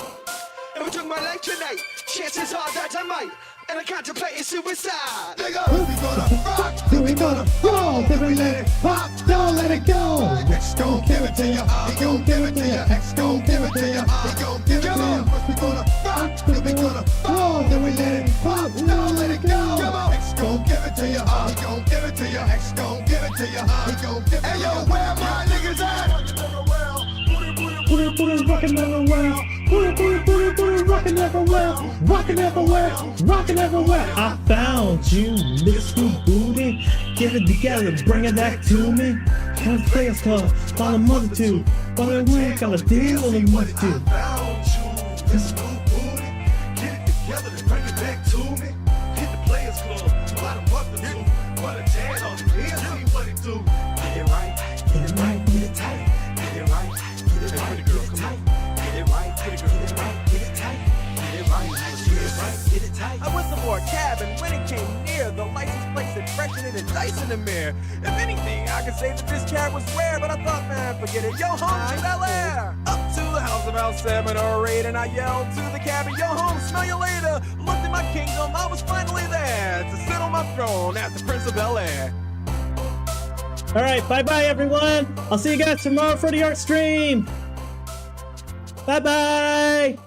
never took my life tonight. Chances are that I might, and I contemplating suicide. Nigga, We gonna rock, then we gonna roll, then we let it pop, don't let it go. X gon' give it to ya, he gon' give it to ya. X gon' give it to ya, he gon' give it to ya. We gonna rock, then we gonna roll, then we let it pop, don't let it go. X gon' give it to ya, he gon' give it to ya. X gon' give it to ya, he gon' give it to ya. Hey yo, where my niggas at? Put it rockin' everywhere. Put it rockin' everywhere. Rockin' everywhere. Rockin' everywhere. I found you, Mr. Booty. Get it together, bring it back to me. Kind of players club, on a multitude. But I went, got a deal on the multitude. Found you, this new booty. Get it together and bring it back to me. Hit the Players Club, about a month or two. But a dad on the kids, see what it do. Get it right, get it right, get it tight. Get it right, get it right, get it tight. Get it right, get it right, get it tight. Get it right, get it right, get it tight. I whistled for a cab, and when it came near, the license plate said freshen it and dice in the mirror. If anything, I could say that this cab was rare, but I thought, man, forget it. Yo, home to Bel Air. Up to the house about 7 or 8, and I yelled to the cabin, yo, home, smell you later. Looked at my kingdom, I was finally there to sit on my throne as the Prince of Bel Air. All right, bye-bye, everyone. I'll see you guys tomorrow for the art stream. Bye-bye.